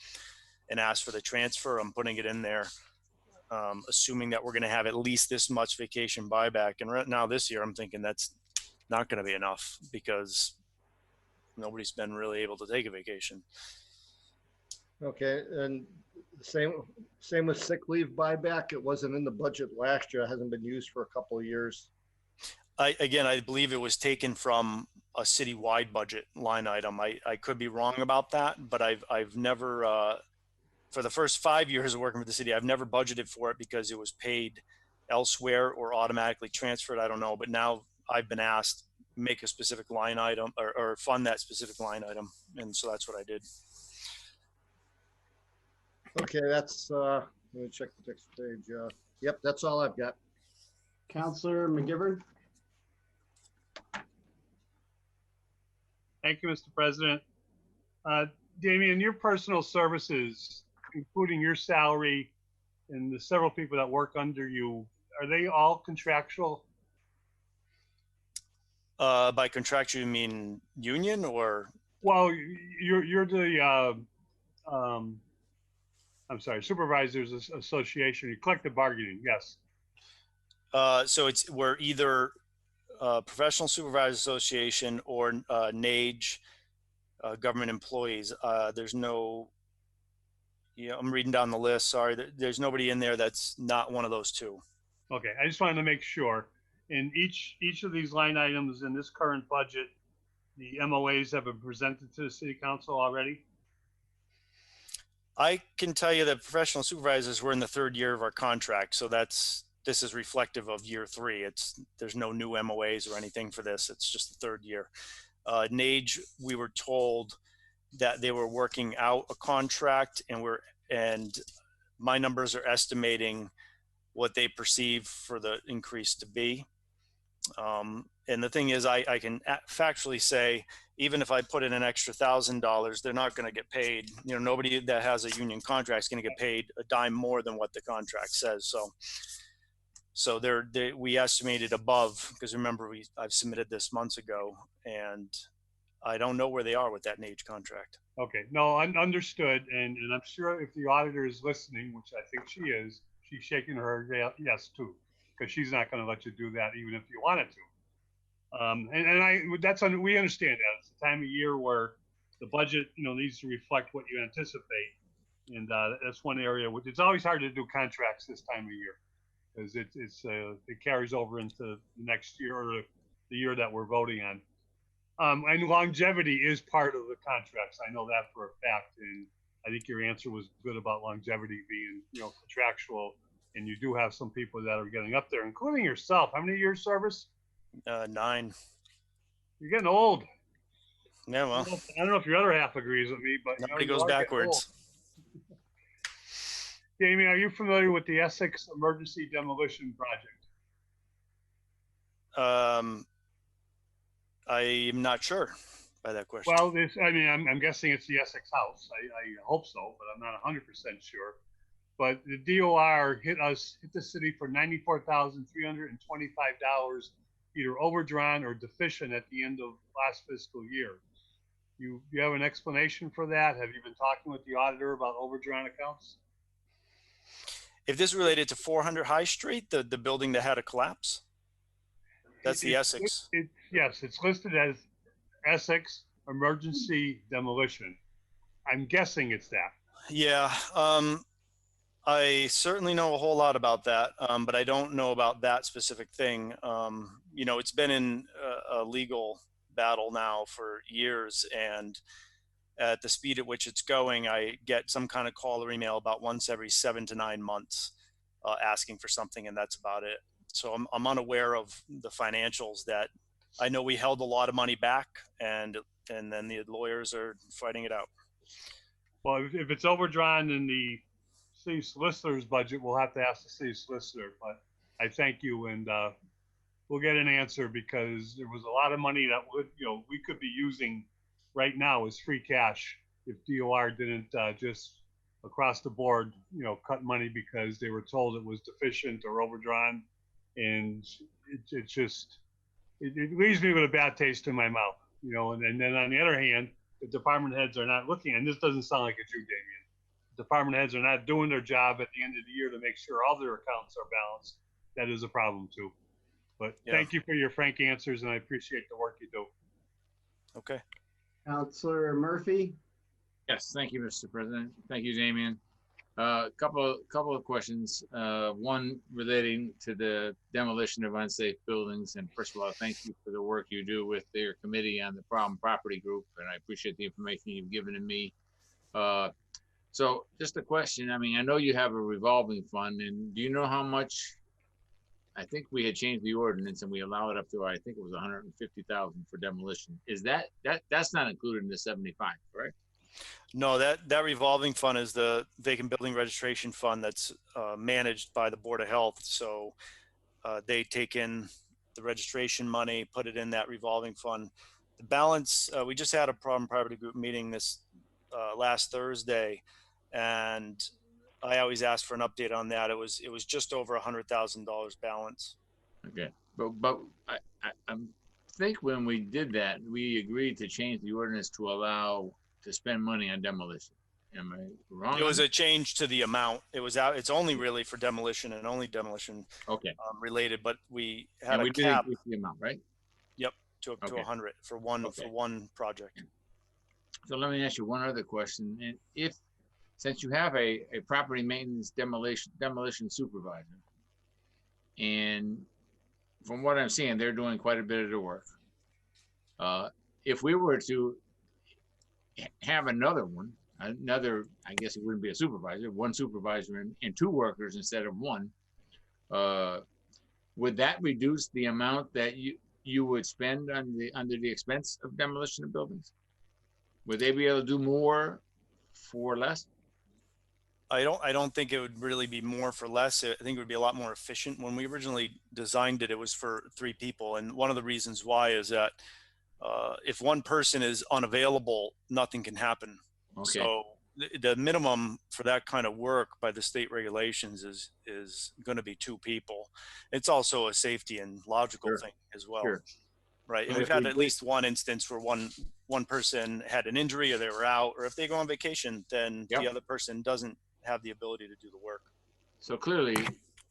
and ask for the transfer, I'm putting it in there, assuming that we're going to have at least this much vacation buyback. And right now this year, I'm thinking that's not going to be enough because nobody's been really able to take a vacation. Okay, and same with sick leave buyback. It wasn't in the budget last year. It hasn't been used for a couple of years. I believe it was taken from a citywide budget line item. I could be wrong about that, but I've never, for the first 5 years of working for the city, I've never budgeted for it because it was paid elsewhere or automatically transferred. I don't know, but now I've been asked make a specific line item or fund that specific line item, and so that's what I did. Okay, that's let me check the next page. Yep, that's all I've got. Councilor McGivern. Thank you, Mr. President. Damian, your personal services, including your salary and the several people that work under you, are they all contractual? By contractual, you mean union or? Well, you're the I'm sorry, Supervisors Association, collective bargaining, yes. So we're either Professional Supervisors Association or NAGE, government employees. There's no, I'm reading down the list, sorry. There's nobody in there that's not one of those two. Okay, I just wanted to make sure. In each of these line items in this current budget, the MOAs have been presented to the City Council already? I can tell you that professional supervisors, we're in the 3rd year of our contract. So this is reflective of year 3. There's no new MOAs or anything for this. It's just the 3rd year. NAGE, we were told that they were working out a contract, and my numbers are estimating what they perceive for the increase to be. And the thing is, I can factually say, even if I put in an extra $1,000, they're not going to get paid. Nobody that has a union contract is going to get paid a dime more than what the contract says. So we estimated above, because remember, I've submitted this months ago, and I don't know where they are with that NAGE contract. Okay, no, understood. And I'm sure if the auditor is listening, which I think she is, she's shaking her yes too, because she's not going to let you do that even if you wanted to. We understand that. It's a time of year where the budget, needs to reflect what you anticipate. And that's one area which it's always hard to do contracts this time of year because it carries over into the next year or the year that we're voting on. And longevity is part of the contracts. I know that for a fact. And I think your answer was good about longevity being, contractual. And you do have some people that are getting up there, including yourself. How many years service? 9. You're getting old. Yeah, well, I don't know if your other half agrees with me, but nobody you goes are getting backwards. old. Jamie, are you familiar with the Essex Emergency Demolition Project? I'm not sure by that question. Well, I'm guessing it's the Essex House. I hope so, but I'm not 100% sure. But the DOR hit the city for $94,325, either overdrawn or deficient at the end of last fiscal year. You have an explanation for that? Have you been talking with the auditor about overdrawn accounts? If this is related to 400 High Street, the building that had a collapse, that's the Essex. Yes, it's listed as Essex Emergency Demolition. I'm guessing it's that. Yeah, I certainly know a whole lot about that, but I don't know about that specific thing. You know, it's been in a legal battle now for years, and at the speed at which it's going, I get some kind of call or email about once every 7 to 9 months asking for something, and that's about it. So I'm unaware of the financials. That I know we held a lot of money back, and then the lawyers are fighting it out. Well, if it's overdrawn in the city solicitor's budget, we'll have to ask the city solicitor. But I thank you, and we'll get an answer, because there was a lot of money that we could be using right now as free cash if DOR didn't just across the board cut money because they were told it was deficient or overdrawn, and it leaves me with a bad taste in my mouth. And then on the other hand, the department heads are not looking, and this doesn't sound like it's you, Damien. Department heads are not doing their job at the end of the year to make sure all their accounts are balanced. That is a problem too. But Thank you for your frank answers, and I appreciate the work you do. Okay. Councilor Murphy? Yes, thank you, Mr. President. Thank you, Damien. Couple of questions. One relating to the demolition of unsafe buildings. And first of all, thank you for the work you do with your committee on the problem property group, and I appreciate the information you've given to me. So just a question. I mean, I know you have a revolving fund, and do you know how much? I think we had changed the ordinance and we allow it up to, I think it was 150,000 for demolition. Is that's not included in the 75, correct? No, that revolving fund is the vacant building registration fund that's managed by the Board of Health. So they take in the registration money, put it in that revolving fund. The balance, we just had a problem property group meeting this last Thursday, and I always ask for an update on that. It was just over $100,000 balance. Okay, but I think when we did that, we agreed to change the ordinance to allow to spend money on demolition. Am I wrong? It was a change to the amount. It's only really for demolition and only demolition. Okay. Related, but we had we a cap. Did the amount, right? Yep, to 100 for one project. So let me ask you one other question. And since you have a property maintenance demolition supervisor, and from what I'm seeing, they're doing quite a bit of the work. If we were to have I guess it wouldn't be a supervisor, one supervisor and two workers instead of one, would that reduce the amount that you would spend under the expense of demolition of buildings? Would they be able to do more for less? I don't think it would really be more for less. I think it would be a lot more efficient. When we originally designed it, it was for 3 people. And one of the reasons why is that if one person is unavailable, nothing can happen. Okay. So the minimum for that kind of work by the state regulations is going to be 2 people. It's also a safety and logical thing as well. Sure. Right. And we've had at least one instance where one person had an injury or they were out, or if they go on vacation, then the other person doesn't have the ability to do the work. So clearly,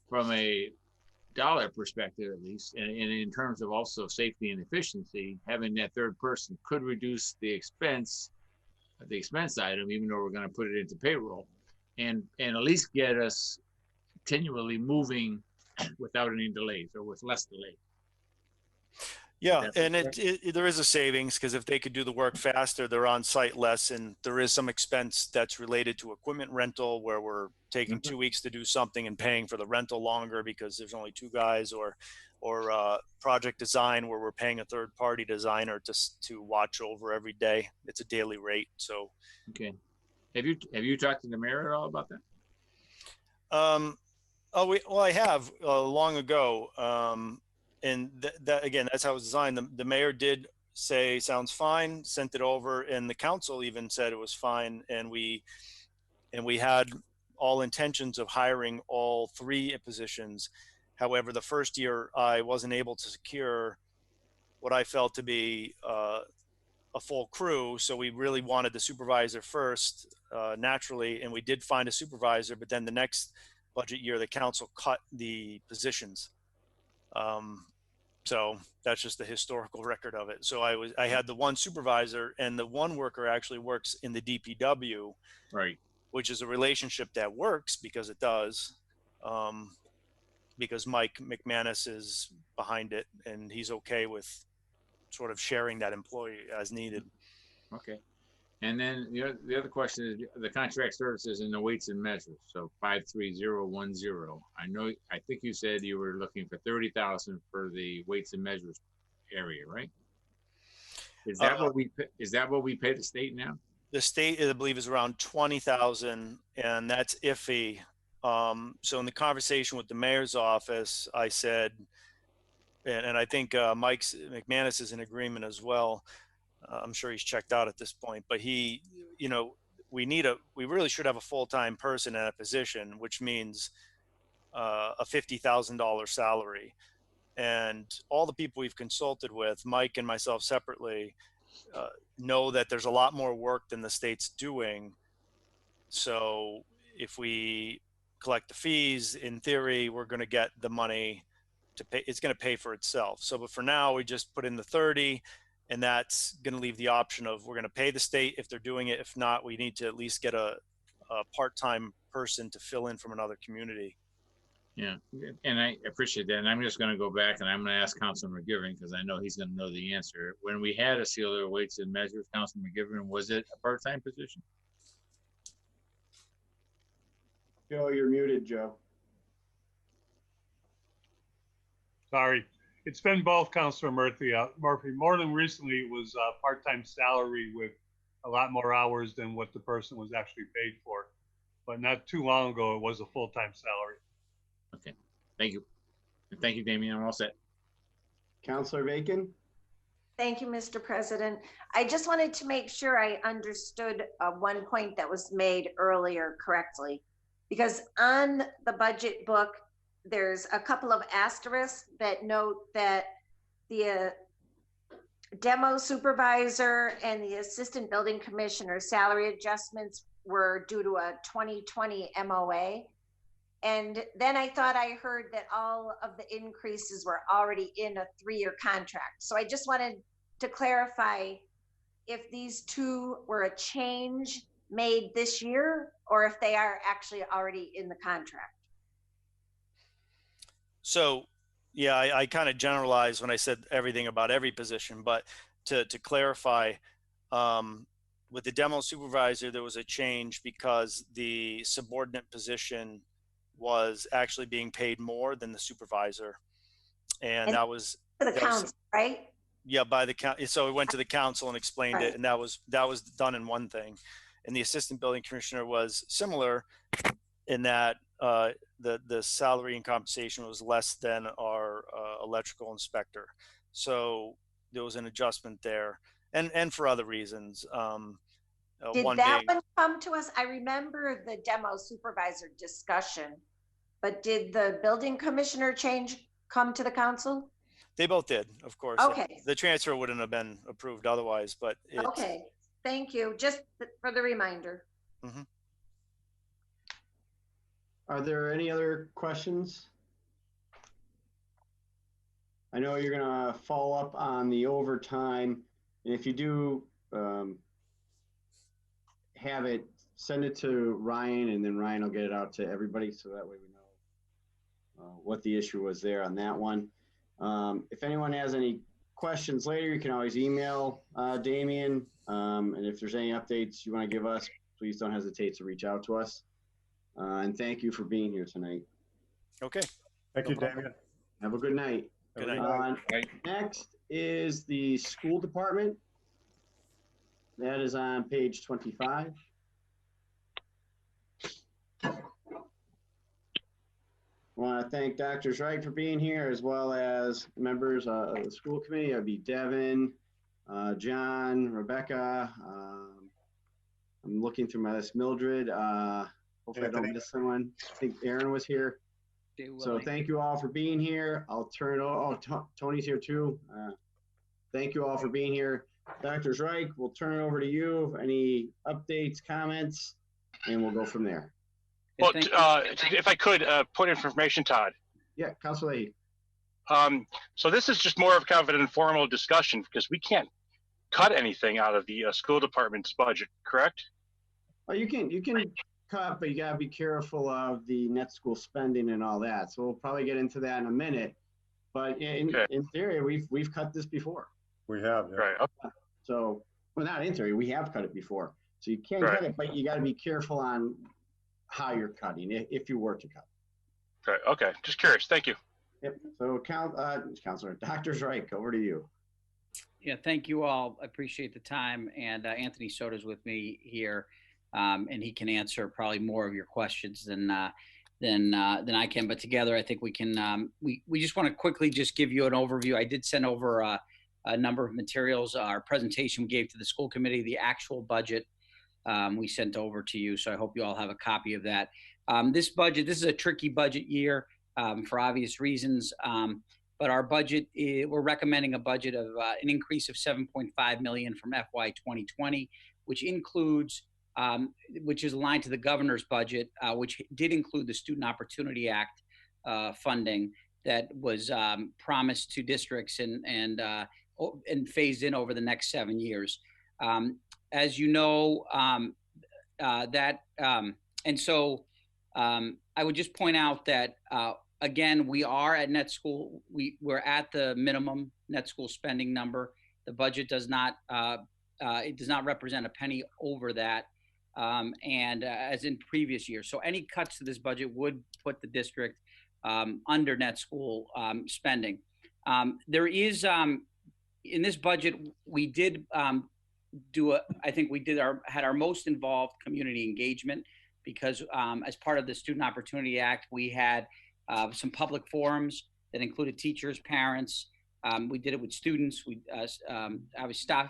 from a dollar perspective, at least, and in terms of also safety and efficiency, having that third person could reduce the expense item, even though we're going to put it into payroll, and at least get us continually moving without any delays or with less delay. Yeah, and there is a savings, because if they could do the work faster, they're on site less, and there is some expense that's related to equipment rental, where we're taking 2 weeks to do something and paying for the rental longer because there's only 2 guys, or project design where we're paying a third party designer to watch over every day. It's a daily rate. So, Okay. Have you talked to the mayor at all about that? I have long ago. And that again, that's how it was designed. The mayor did say, sounds fine, sent it over, and the council even said it was fine. And we had all intentions of hiring all 3 positions. However, the first year I wasn't able to secure what I felt to be a full crew. So we really wanted the supervisor first, naturally, and we did find a supervisor, but then the next budget year, the council cut the positions. So that's just the historical record of it. So I had the 1 supervisor, and the 1 worker actually works in the DPW, right? Which is a relationship that works because it does, because Mike McManus is behind it, and he's okay with sort of sharing that employee as needed. Okay. And then the other question is the contract services and the weights and measures. So 53010. I think you said you were looking for 30,000 for the weights and measures area, right? Is that what we pay the state now? The state, I believe, is around 20,000, and that's iffy. So in the conversation with the mayor's office, I said, and I think Mike McManus is in agreement as well. I'm sure he's checked out at this point, but we really should have a full-time person in a position, which means a $50,000 salary. And all the people we've consulted with, Mike and myself separately, know that there's a lot more work than the state's doing. So if we collect the fees, in theory, we're going to get the money to pay. It's going to pay for itself. So, but for now, we just put in the 30, and that's going to leave the option of we're going to pay the state if they're doing it. If not, we need to at least get a part-time person to fill in from another community. Yeah, and I appreciate that. And I'm just going to go back and I'm going to ask Councilman McGivern, because I know he's going to know the answer. When we had a sealer of weights and measures, Councilman McGivern, was it a part-time position? Joe, you're muted, Joe. Sorry. It's been both, Councilor Murphy. More than recently, it was a part-time salary with a lot more hours than what the person was actually paid for. But not too long ago, it was a full-time salary. Okay, thank you. And thank you, Damien. I'm all set. Councilor Bacon? Thank you, Mr. President. I just wanted to make sure I understood one point that was made earlier correctly, because on the budget book, there's a couple of asterisks that note that the demo supervisor and the assistant building commissioner salary adjustments were due to a 2020 MOA. And then I thought I heard that all of the increases were already in a 3-year contract. So I just wanted to clarify if these 2 were a change made this year or if they are actually already in the contract. So, yeah, I kind of generalized when I said everything about every position, but to clarify, with the demo supervisor, there was a change because the subordinate position was actually being paid more than the supervisor. And that was to the council, right? Yeah, by the council. So we went to the council and explained it, and that was done in one thing. And the assistant building commissioner was similar in that the salary and compensation was less than our electrical inspector. So there was an adjustment there, and for other reasons. Did one come to us? I remember the demo supervisor discussion, but did the building commissioner change come to the council? They both did, of course. Okay. The transfer wouldn't have been approved otherwise, but okay. Thank you. Just for the reminder. Mm-hmm. Are there any other questions? I know you're gonna follow up on the overtime, and if you do have it, send it to Ryan, and then Ryan will get it out to everybody, so that way we know what the issue was there on that one. If anyone has any questions later, you can always email Damien, and if there's any updates you want to give us, please don't hesitate to reach out to us. And thank you for being here tonight. Okay. Thank you, Damien. Have a good night. Good night. Next is the school department. That is on page 25. I want to thank Dr. Wright for being here, as well as members of the school committee. That'd be Devin, John, Rebecca. I'm looking through my list. Mildred. Hopefully I don't miss someone. I think Aaron was here. So thank you all for being here. I'll turn it over. Oh, Tony's here too. Thank you all for being here. Dr. Reich, we'll turn it over to you. Any updates, comments, and we'll go from there. Well, if I could, put information, Todd. Yeah, Councilor Leahy. So this is just more of kind of an informal discussion because we can't cut anything out of the school department's budget, correct? Well, you can cut, but you gotta be careful of the net school spending and all that. So we'll probably get into that in a minute. But in theory, we've cut this before. We have. Yeah. Right. Okay. So, well, not in theory, we have cut it before. So you can cut it, but you got to be careful on how you're cutting if you were to cut. Right. Okay. Just curious. Thank you. Yep. So, Councilor, Dr. Reich, over to you. Yeah, thank you all. I appreciate the time. And Anthony Soda's with me here, and he can answer probably more of your questions than I can. But together, I think we can. We just want to quickly just give you an overview. I did send over a number of materials. Our presentation we gave to the school committee, the actual budget we sent over to you. So I hope you all have a copy of that. This is a tricky budget year for obvious reasons. But our budget, we're recommending a budget of an increase of $7.5 million from FY 2020, which includes, which is aligned to the governor's budget, which did include the Student Opportunity Act funding that was promised to districts and phased in over the next 7 years. As you know, and so I would just point out that again, we are at net school. We're at the minimum net school spending number. The budget does not it does not represent a penny over that, and as in previous years. So any cuts to this budget would put the district under net school spending. There is in this budget we did I think we had our most involved community engagement because as part of the Student Opportunity Act, we had some public forums that included teachers, parents. We did it with students,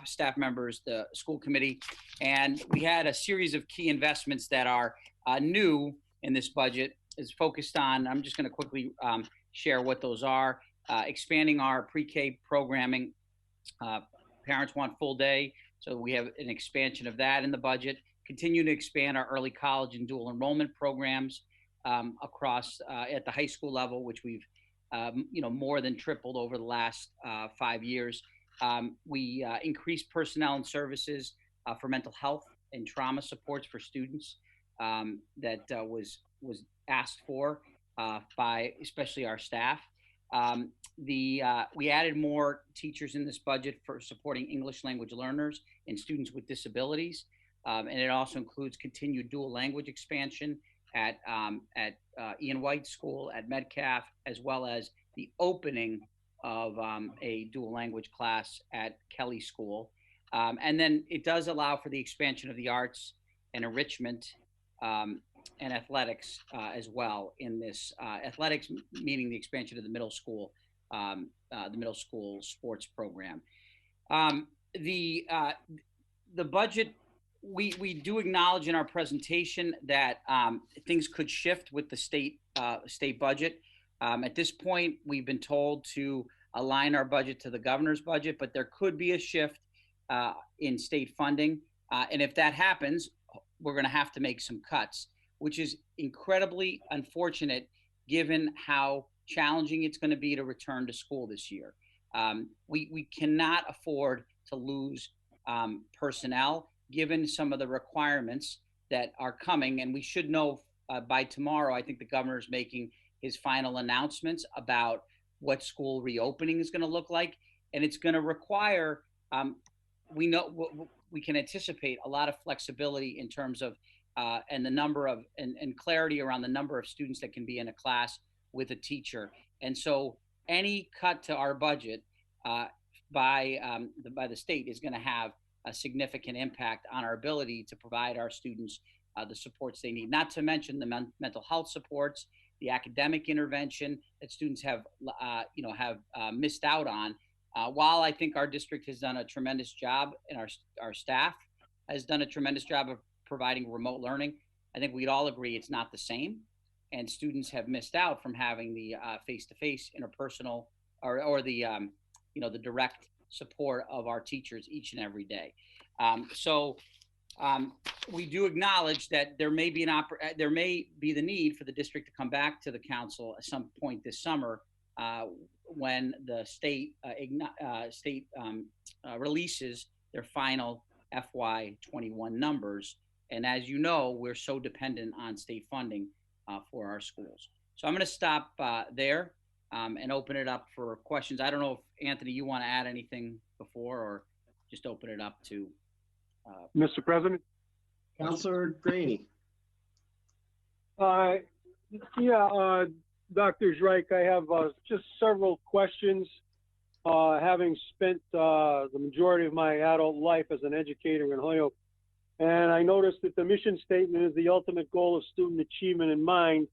staff members, the school committee, and we had a series of key investments that are new in this budget. Is focused on. I'm just going to quickly share what those are. Expanding our pre-K programming. Parents want full day, so we have an expansion of that in the budget. Continue to expand our early college and dual enrollment programs across at the high school level, which we've more than tripled over the last 5 years. We increased personnel and services for mental health and trauma supports for students that was asked for by especially our staff. We added more teachers in this budget for supporting English language learners and students with disabilities. And it also includes continued dual language expansion at Ian White School, at Metcalf, as well as the opening of a dual language class at Kelly School. And then it does allow for the expansion of the arts and enrichment and athletics as well in this. Athletics meaning the expansion of the middle school sports program. The budget, we do acknowledge in our presentation that things could shift with the state budget. At this point, we've been told to align our budget to the governor's budget, but there could be a shift in state funding. And if that happens, we're going to have to make some cuts, which is incredibly unfortunate given how challenging it's going to be to return to school this year. We cannot afford to lose personnel given some of the requirements that are coming. And we should know by tomorrow, I think the governor is making his final announcements about what school reopening is going to look like. And it's going to require, we can anticipate a lot of flexibility in terms of, and the number of, and clarity around the number of students that can be in a class with a teacher. And so any cut to our budget by the state is going to have a significant impact on our ability to provide our students the supports they need. Not to mention the mental health supports, the academic intervention that students have missed out on. While I think our district has done a tremendous job and our staff has done a tremendous job of providing remote learning, I think we'd all agree it's not the same, and students have missed out from having the face-to-face, interpersonal, or the the direct support of our teachers each and every day. We do acknowledge that there may be the need for the district to come back to the council at some point this summer when the state releases their final FY21 numbers. And as you know, we're so dependent on state funding for our schools. So I'm going to stop there and open it up for questions. I don't know if, Anthony, you want to add anything before, or just open it up to Mr. President? Councilor Graney. Dr. Zreich, I have just several questions. Having spent the majority of my adult life as an educator in Holyoke, and I noticed that the mission statement is the ultimate goal of student achievement in mind.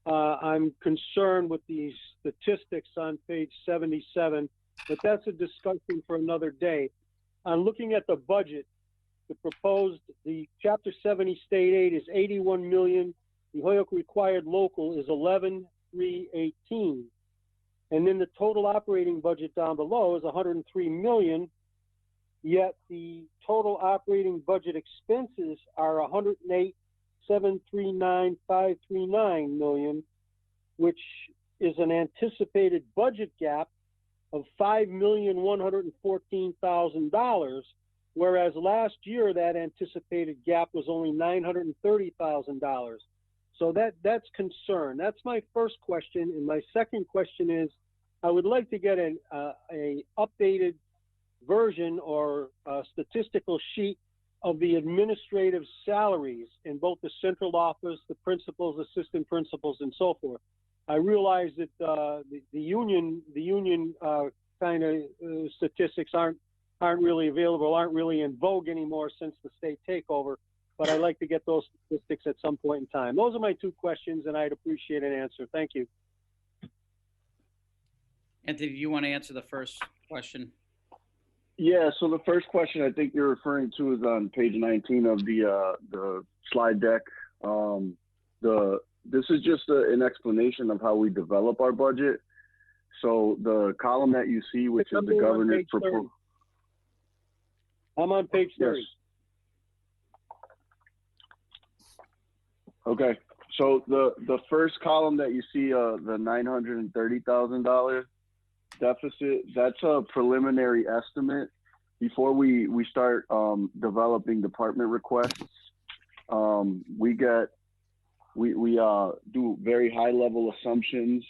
I'm concerned with the statistics on page 77, but that's a discussion for another day. I'm looking at the budget. The Chapter 70 state aid is 81 million. The Holyoke required local is 11,318. And then the total operating budget down below is 103 million. Yet the total operating budget expenses are 108,739,539 million, which is an anticipated budget gap of $5,114,000, whereas last year that anticipated gap was only $930,000. So that's concern. That's my first question, and my second question is, I would like to get a updated version or a statistical sheet of the administrative salaries in both the central office, the principals, assistant principals, and so forth. I realize that the union kind of statistics aren't really available, aren't really in vogue anymore since the state takeover, but I'd like to get those statistics at some point in time. Those are my two questions, and I'd appreciate an answer. Thank you. Anthony, do you want to answer the first question? Yeah, so the first question I think you're referring to is on page 19 of the slide deck. This is just an explanation of how we develop our budget. So the column that you see, which is the governor's proposal. I'm on page 30. Yes. Okay, so the first column that you see, the $930,000 deficit, that's a preliminary estimate before we start developing department requests. We do very high level assumptions.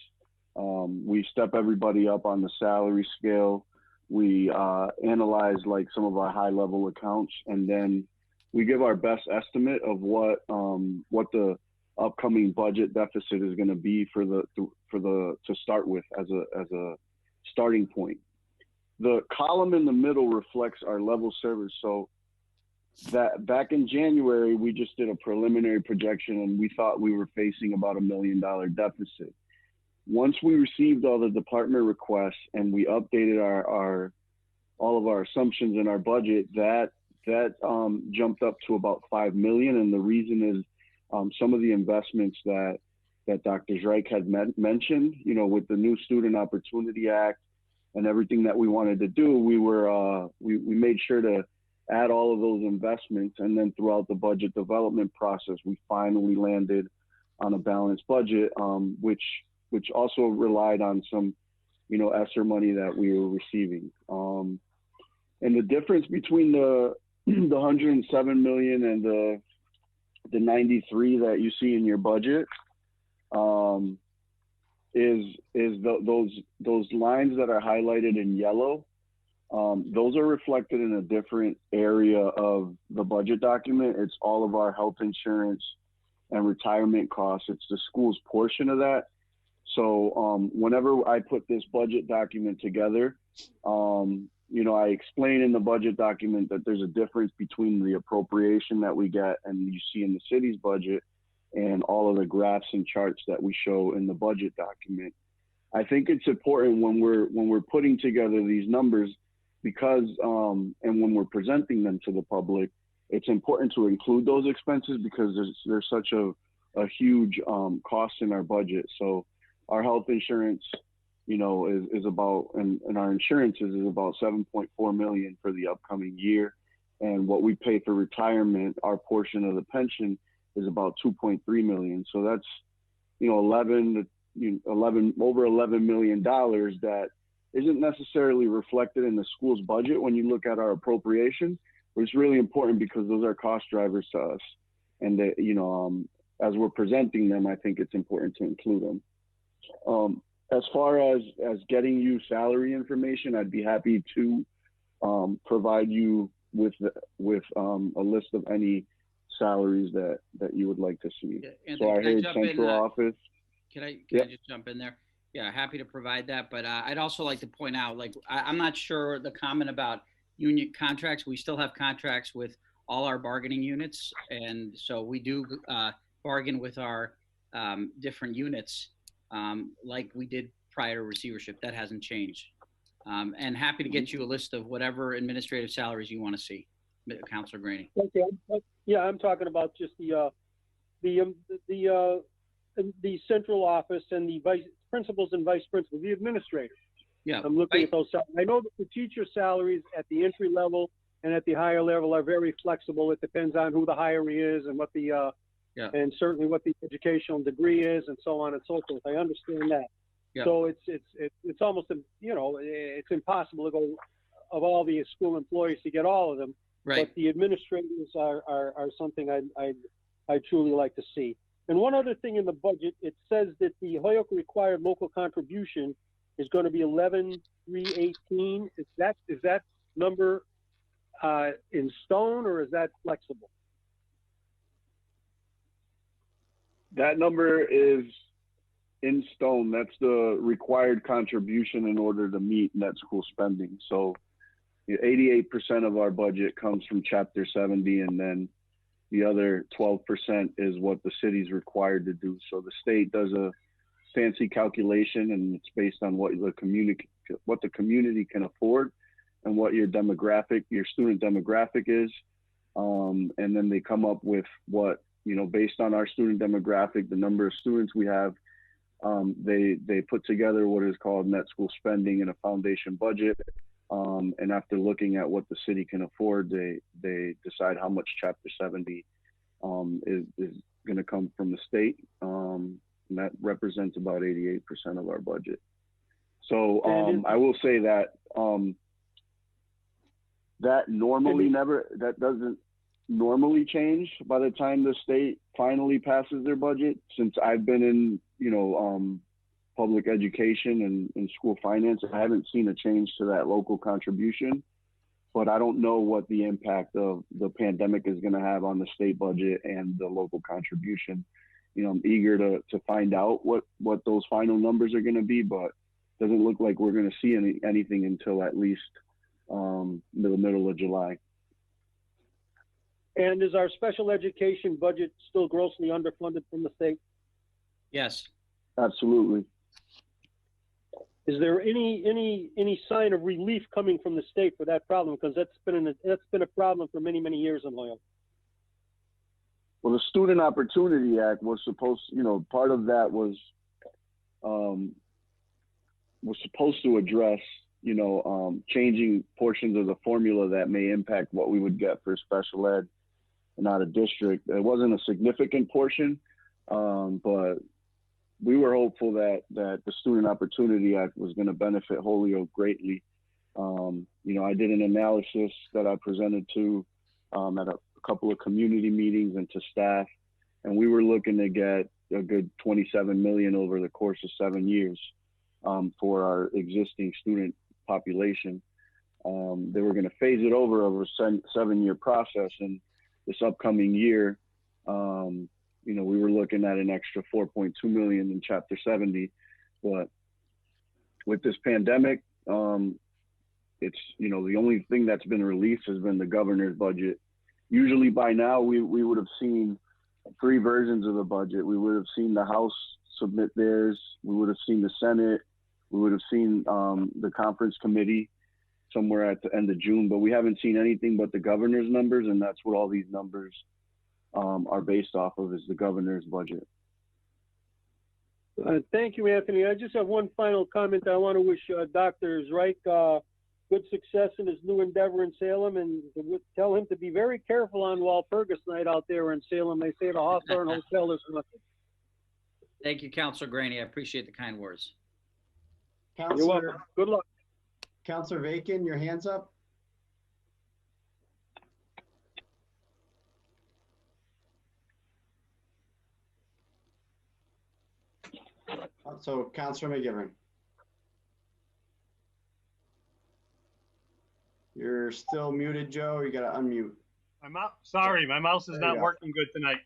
We step everybody up on the salary scale. We analyze like some of our high level accounts, and then we give our best estimate of what the upcoming budget deficit is going to be to start with as a starting point. The column in the middle reflects our level service. So that back in January, we just did a preliminary projection, and we thought we were facing about $1 million deficit. Once we received all the department requests and we updated all of our assumptions in our budget, that jumped up to about 5 million. And the reason is some of the investments that Dr. Zreich had mentioned, with the new Student Opportunity Act and everything that we wanted to do, we made sure to add all of those investments. And then throughout the budget development process, we finally landed on a balanced budget, which also relied on some, ESSER money that we were receiving. And the difference between the 107 million and the 93 that you see in your budget is those lines that are highlighted in yellow. Those are reflected in a different area of the budget document. It's all of our health insurance and retirement costs. It's the school's portion of that. So whenever I put this budget document together, you know, I explain in the budget document that there's a difference between the appropriation that we get and you see in the city's budget and all of the graphs and charts that we show in the budget document. I think it's important when we're putting together these numbers because and when we're presenting them to the public, it's important to include those expenses because there's such a huge cost in our budget. So our health insurance, you know, is about, and our insurances is about 7.4 million for the upcoming year. And what we pay for retirement, our portion of the pension is about 2.3 million. So that's, you know, over $11 million that isn't necessarily reflected in the school's budget when you look at our appropriation, but it's really important because those are cost drivers to us. And that, you know, as we're presenting them, I think it's important to include them. As far as getting you salary information, I'd be happy to provide you with a list of any salaries that you would like to see. Yeah, so I heard central office. Can I just jump in there? Yeah, happy to provide that. But I'd also like to point out, like, I'm not sure the comment about union contracts. We still have contracts with all our bargaining units. And so we do bargain with our different units like we did prior to receivership. That hasn't changed. And happy to get you a list of whatever administrative salaries you want to see, Councilor Graney. Okay. Yeah, I'm talking about just the central office and the vice principals and vice principals, the administrators. Yeah. I'm looking at those. I know that the teacher salaries at the entry level and at the higher level are very flexible. It depends on who the hiree is and what the and certainly what the educational degree is and so on and so forth. I understand that. Yeah. So it's almost, you know, it's impossible to go of all the school employees to get all of them. Right. But the administrators are something I truly like to see. And one other thing in the budget, it says that the Holyoke required local contribution is going to be 11,318. Is that number in stone or is that flexible? That number is in stone. That's the required contribution in order to meet net school spending. So 88% of our budget comes from Chapter 70, and then the other 12% is what the city's required to do. So the state does a fancy calculation, and it's based on what the community can afford and what your student demographic is. And then they come up with what, you know, based on our student demographic, the number of students we have, they put together what is called net school spending in a foundation budget. And after looking at what the city can afford, they decide how much Chapter 70 is going to come from the state. And that represents about 88% of our budget. So I will say that that doesn't normally change by the time the state finally passes their budget. Since I've been in, you know, public education and school finance, I haven't seen a change to that local contribution, but I don't know what the impact of the pandemic is going to have on the state budget and the local contribution. You know, I'm eager to find out what those final numbers are going to be, but it doesn't look like we're going to see anything until at least the middle of July. And is our special education budget still grossly underfunded from the state? Yes. Absolutely. Is there any sign of relief coming from the state for that problem? Because that's been a problem for many years in Holyoke. Well, the Student Opportunity Act was supposed, you know, part of that was supposed to address, you know, changing portions of the formula that may impact what we would get for special ed and out of district. It wasn't a significant portion, but we were hopeful that the Student Opportunity Act was going to benefit Holyoke greatly. You know, I did an analysis that I presented to at a couple of community meetings and to staff, and we were looking to get a good 27 million over the course of 7 years for our existing student population. They were going to phase it over a 7-year process, and this upcoming year, you know, we were looking at an extra 4.2 million in Chapter 70. But with this pandemic, it's, you know, the only thing that's been released has been the governor's budget. Usually by now we would have seen 3 versions of the budget. We would have seen the House submit theirs. We would have seen the Senate. We would have seen the conference committee somewhere at the end of June, but we haven't seen anything but the governor's numbers, and that's what all these numbers are based off of, is the governor's budget. Thank you, Anthony. I just have one final comment. I want to wish Dr. Zreich good success in his new endeavor in Salem, and tell him to be very careful on Walpurgis night out there in Salem. They say the Hawthorne Hotel is nothing. Thank you, Councilor Graney. I appreciate the kind words. You're welcome. Good luck. Councilor Vacan, your hand's up. So Councilor McGivern. You're still muted, Joe. You got to unmute. Sorry, my mouse is not working good tonight.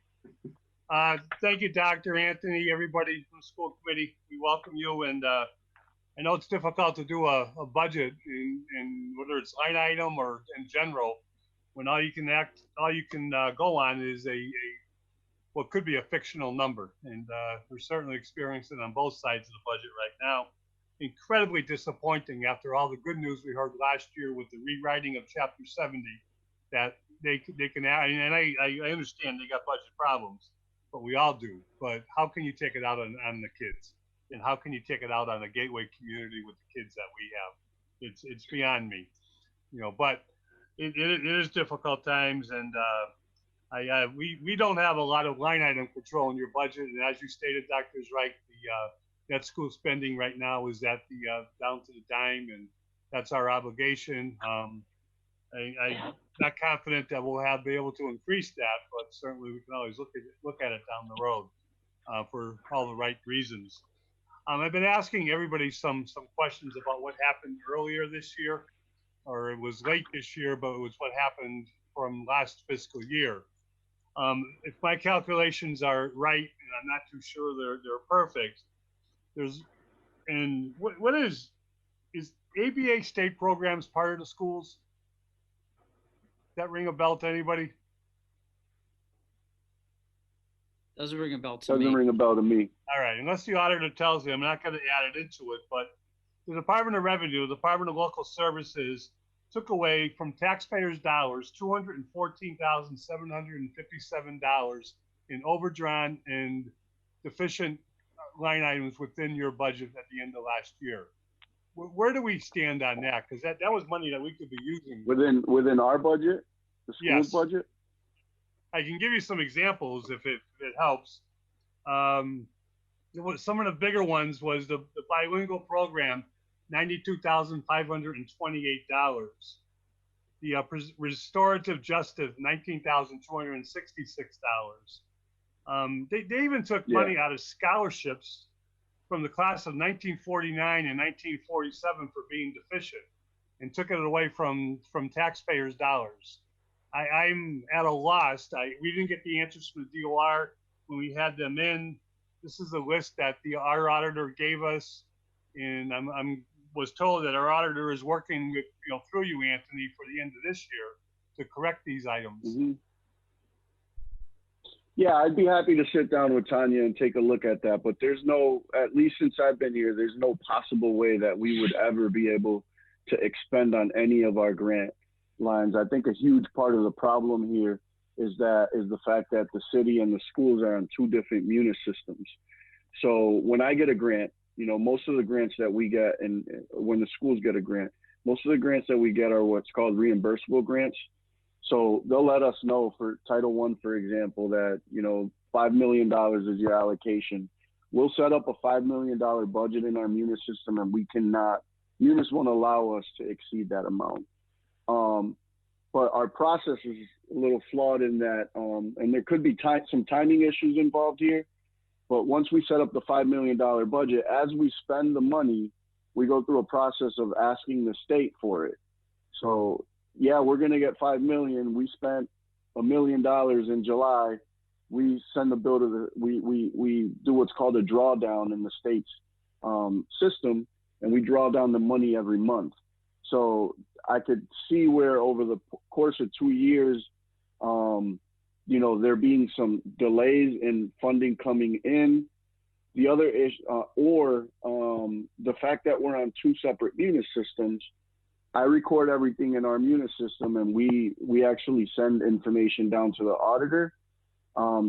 Thank you, Dr. Anthony, everybody from the school committee. We welcome you, and I know it's difficult to do a budget in whether it's line item or in general, when all you can go on is what could be a fictional number, and we're certainly experiencing it on both sides of the budget right now. Incredibly disappointing after all the good news we heard last year with the rewriting of Chapter 70, that they can add, and I understand they got budget problems, but we all do. But how can you take it out on the kids? And how can you take it out on the gateway community with the kids that we have? It's beyond me, you know. But it is difficult times, and we don't have a lot of line item control in your budget. And as you stated, Dr. Zreich, that school spending right now is at the down to the dime, and that's our obligation. I'm not confident that we'll be able to increase that, but certainly we can always look at it down the road for all the right reasons. I've been asking everybody some questions about what happened earlier this year, or it was late this year, but it was what happened from last fiscal year. If my calculations are right, and I'm not too sure they're perfect, what is ABA state programs part of the schools? Does that ring a bell to anybody? Doesn't ring a bell to me. Doesn't ring a bell to me. All right, unless the auditor tells me, I'm not going to add it into it, but the Department of Revenue, the Department of Local Services took away from taxpayers' dollars $214,757 in overdrawn and deficient line items within your budget at the end of last year. Where do we stand on that? Because that was money that we could be using. Within our budget, the school's budget? I can give you some examples if it helps. Some of the bigger ones was the bilingual program, $92,528. The restorative justice, $19,266. They even took money out of scholarships from the class of 1949 and 1947 for being deficient, and took it away from taxpayers' dollars. I'm at a loss. We didn't get the answers from the DOR when we had them in. This is a list that our auditor gave us, and was told that our auditor is working with, through you, Anthony, for the end of this year to correct these items. Mm-hmm. Yeah, I'd be happy to sit down with Tanya and take a look at that, but there's no, at least since I've been here, there's no possible way that we would ever be able to expend on any of our grant lines. I think a huge part of the problem here is the fact that the city and the schools are on 2 different munis systems. So when I get a grant, most of the grants that we get, and when the schools get a grant, most of the grants that we get are what's called reimbursable grants. So they'll let us know for Title I, for example, that, $5 million is your allocation. We'll set up a $5 million budget in our munis system, and munis won't allow us to exceed that amount. But our process is a little flawed in that, and there could be some timing issues involved here. But once we set up the $5 million budget, as we spend the money, we go through a process of asking the state for it. So yeah, we're going to get $5 million. We spent $1 million in July. We send the bill to we do what's called a drawdown, and the states system, and we draw down the money every month. So I could see where over the course of 2 years, you know, there being some delays in funding coming in. The other is, the fact that we're on 2 separate Munis systems. I record everything in our Munis system, and we actually send information down to the auditor,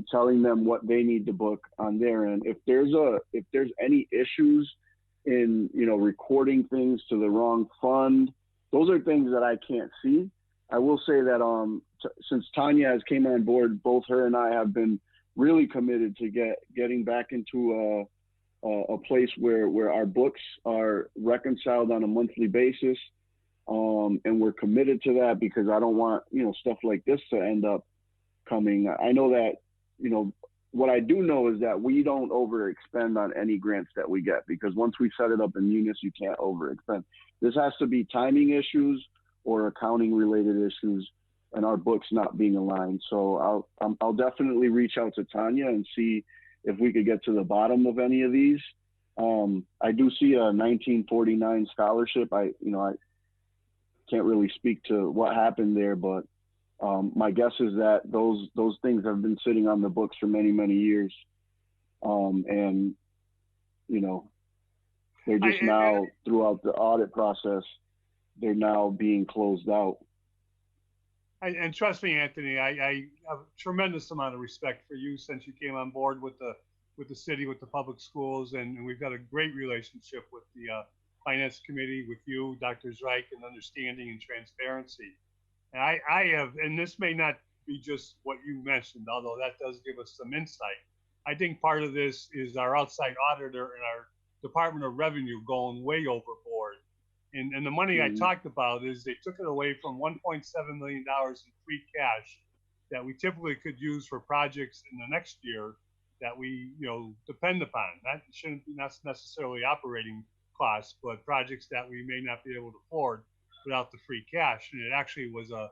telling them what they need to book on their end. If there's any issues in, you know, recording things to the wrong fund, those are things that I can't see. I will say that since Tanya has came on board, both her and I have been really committed to getting back into a place where our books are reconciled on a monthly basis. And we're committed to that because I don't want, you know, stuff like this to end up coming. I know that, you know, what I do know is that we don't overexpend on any grants that we get, because once we set it up in Munis, you can't overexpend. This has to be timing issues or accounting related issues and our books not being aligned. So I'll definitely reach out to Tanya and see if we could get to the bottom of any of these. I do see a 1949 scholarship. I can't really speak to what happened there, but my guess is that those things have been sitting on the books for many, many years. And, you know, they're just now throughout the audit process, they're now being closed out. And trust me, Anthony, I have a tremendous amount of respect for you since you came on board with the city, with the public schools, and we've got a great relationship with the Finance Committee, with you, Dr. Zreich, and understanding and transparency. And I have, and this may not be just what you mentioned, although that does give us some insight. I think part of this is our outside auditor and our Department of Revenue going way overboard. And the money I talked about is they took it away from $1.7 million in free cash that we typically could use for projects in the next year that we, you know, depend upon. That shouldn't be necessarily operating costs, but projects that we may not be able to afford without the free cash. And it actually was a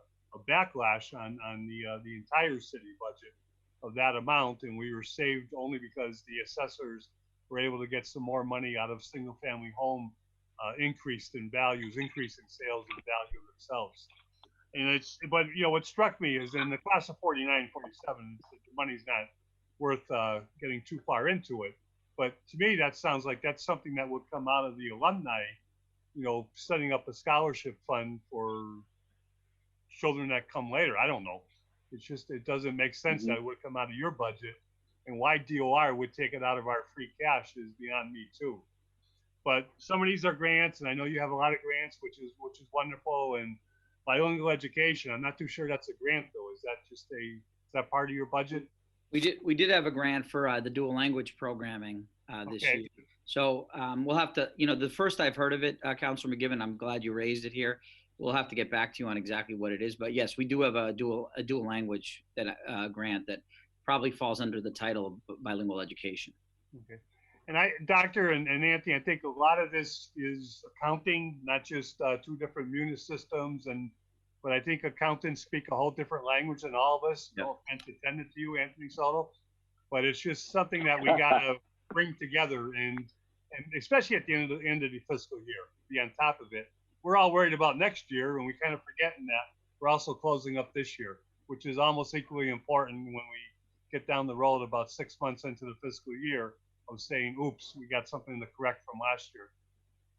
backlash on the entire city budget of that amount. And we were saved only because the assessors were able to get some more money out of single family home increased in values, increase in sales and value themselves. And but you know, what struck me is in the class of 49, 47, the money's not worth getting too far into it. But to me, that sounds like that's something that would come out of the alumni, you know, setting up a scholarship fund for children that come later. I don't know. It's just, it doesn't make sense that it would come out of your budget. And why DOR would take it out of our free cash is beyond me too. But some of these are grants, and I know you have a lot of grants, which is wonderful. And bilingual education, I'm not too sure that's a grant though. Is that part of your budget? We did have a grant for the dual language programming this year. So we'll have to, you know, the first I've heard of it, Councilor McGivern, I'm glad you raised it here. We'll have to get back to you on exactly what it is. But yes, we do have a dual language grant that probably falls under the title of bilingual education. Okay. And Doctor and Anthony, I think a lot of this is accounting, not just 2 different Munis systems. But I think accountants speak a whole different language than all of us. Yep. No offense intended to you, Anthony Soto. But it's just something that we got to bring together, and especially at the end of the fiscal year, be on top of it. We're all worried about next year, and we kind of forgetting that we're also closing up this year, which is almost equally important when we get down the road about 6 months into the fiscal year of saying, oops, we got something to correct from last year.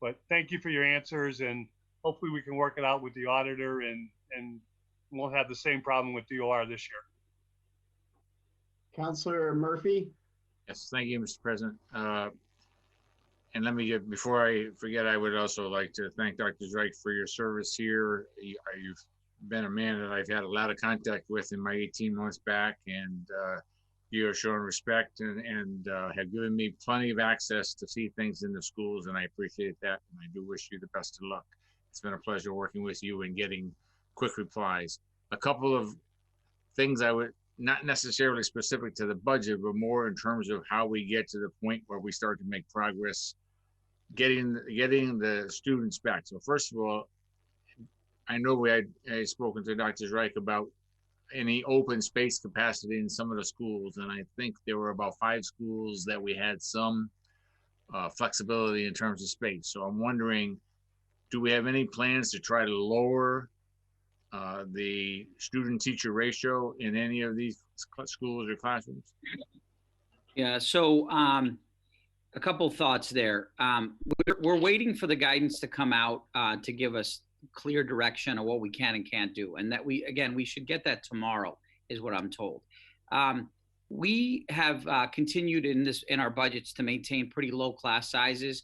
But thank you for your answers, and hopefully we can work it out with the auditor and won't have the same problem with DOR this year. Councilor Murphy? Yes, thank you, Mr. President. And let me get, before I forget, I would also like to thank Dr. Zreich for your service here. You've been a man that I've had a lot of contact with in my 18 months back, and you have shown respect and have given me plenty of access to see things in the schools, and I appreciate that, and I do wish you the best of luck. It's been a pleasure working with you and getting quick replies. A couple of things I would, not necessarily specific to the budget, but more in terms of how we get to the point where we start to make progress getting the students back. So first of all, I know I spoken to Dr. Zreich about any open space capacity in some of the schools, and I think there were about 5 schools that we had some flexibility in terms of space. So I'm wondering, do we have any plans to try to lower the student-teacher ratio in any of these schools or classrooms? Yeah, so a couple thoughts there. We're waiting for the guidance to come out to give us clear direction of what we can and can't do. And that we should get that tomorrow is what I'm told. We have continued in our budgets to maintain pretty low class sizes,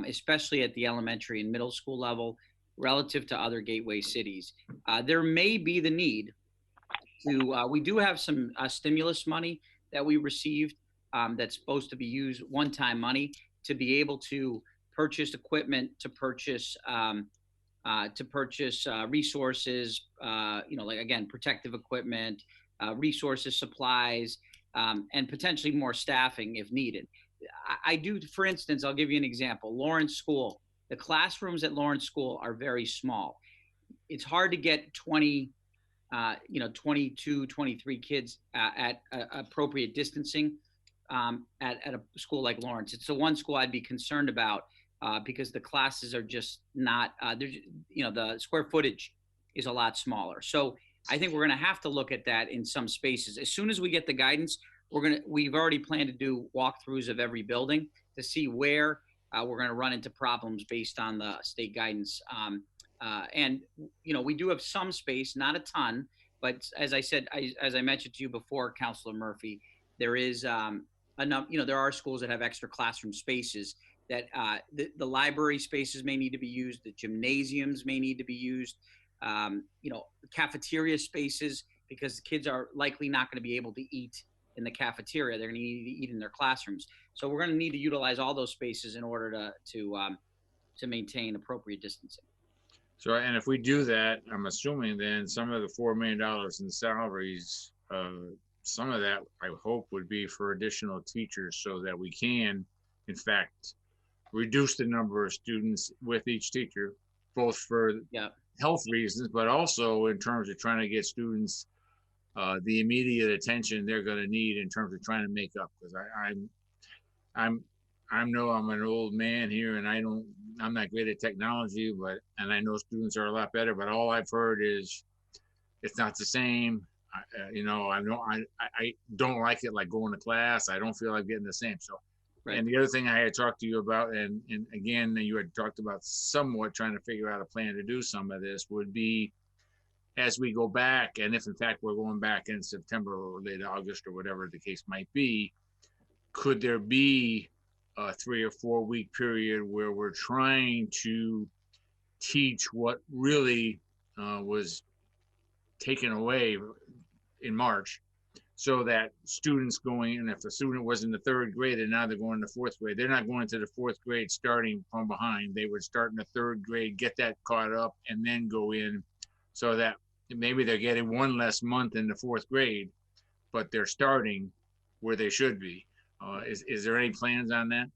especially at the elementary and middle school level relative to other gateway cities. There may be the need to, we do have some stimulus money that we received that's supposed to be used one-time money to be able to purchase equipment, to purchase resources, like again, protective equipment, resources, supplies, and potentially more staffing if needed. I do, for instance, I'll give you an example. Lawrence School, the classrooms at Lawrence School are very small. It's hard to get 22, 23 kids at appropriate distancing at a school like Lawrence. It's the one school I'd be concerned about because the classes are just not, the square footage is a lot smaller. So I think we're going to have to look at that in some spaces. As soon as we get the guidance, we've already planned to do walkthroughs of every building to see where we're going to run into problems based on the state guidance. And we do have some space, not a ton, but as I said, as I mentioned to you before, Councilor Murphy, there is enough. There are schools that have extra classroom spaces that the library spaces may need to be used, the gymnasiums may need to be used, cafeteria spaces, because the kids are likely not going to be able to eat in the cafeteria. They're going to need to eat in their classrooms. So we're going to need to utilize all those spaces in order to maintain appropriate distancing. So, and if we do that, I'm assuming then some of the $4 million in salaries, some of that I hope would be for additional teachers so that we can, in fact, reduce the number of students with each teacher, both for health reasons, but also in terms of trying to get students the immediate attention they're going to need in terms of trying to make up. Because I'm an old man here, and I'm not great at technology, and I know students are a lot better, but all I've heard is it's not the same. I don't like it, like going to class. I don't feel like getting the same. So, right. And the other thing I had talked to you about, and again, you had talked about somewhat trying to figure out a plan to do some of this, would be as we go back, and if in fact we're going back in September or late August or whatever the case might be, could there be a 3 or 4 week period where we're trying to teach what really was taken away in March, so that students going in, if a student was in the 3rd grade and now they're going to 4th grade, they're not going to the 4th grade starting from behind. They would start in the 3rd grade, get that caught up, and then go in, so that maybe they're getting one less month in the 4th grade, but they're starting where they should be. Is there any plans on that?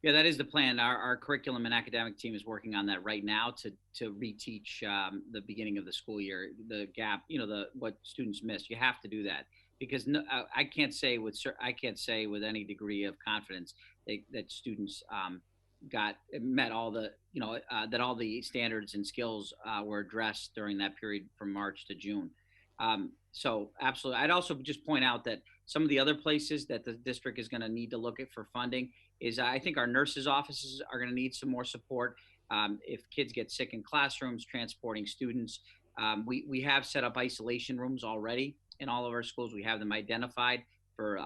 Yeah, that is the plan. Our curriculum and academic team is working on that right now to reteach the beginning of the school year, the gap, what students missed. You have to do that because I can't say with any degree of confidence that students met all the that all the standards and skills were addressed during that period from March to June. So absolutely. I'd also just point out that some of the other places that the district is going to need to look at for funding is I think our nurses' offices are going to need some more support. If kids get sick in classrooms, transporting students, we have set up isolation rooms already in all of our schools. We have them identified for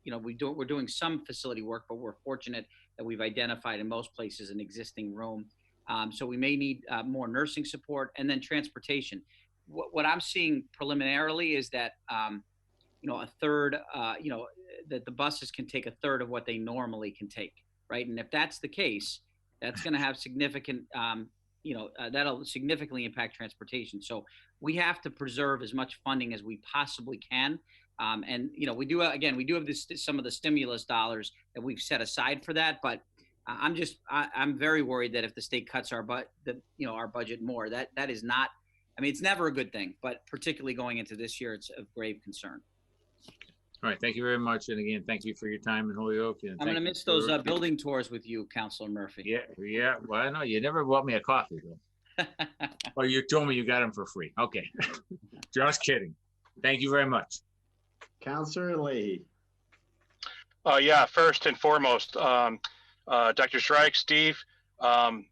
we're doing some facility work, but we're fortunate that we've identified in most places an existing room. So we may need more nursing support, and then transportation. What I'm seeing preliminarily is that a third, that the buses can take a third of what they normally can take, right? And if that's the case, that's going to have significant, that'll significantly impact transportation. So we have to preserve as much funding as we possibly can. We do have some of the stimulus dollars that we've set aside for that, but I'm very worried that if the state cuts our budget more, that is not, it's never a good thing, but particularly going into this year, it's of grave concern. All right, thank you very much. And again, thank you for your time in Holyoke. And I'm going to thank you miss those for- building tours with you, Councilor Murphy. Yeah. Well, I know you never bought me a coffee though. Well, you told me you got them for free. Okay. Just kidding. Thank you very much. Councilor Leahy. Yeah, first and foremost, Dr. Shrike, Steve, I'm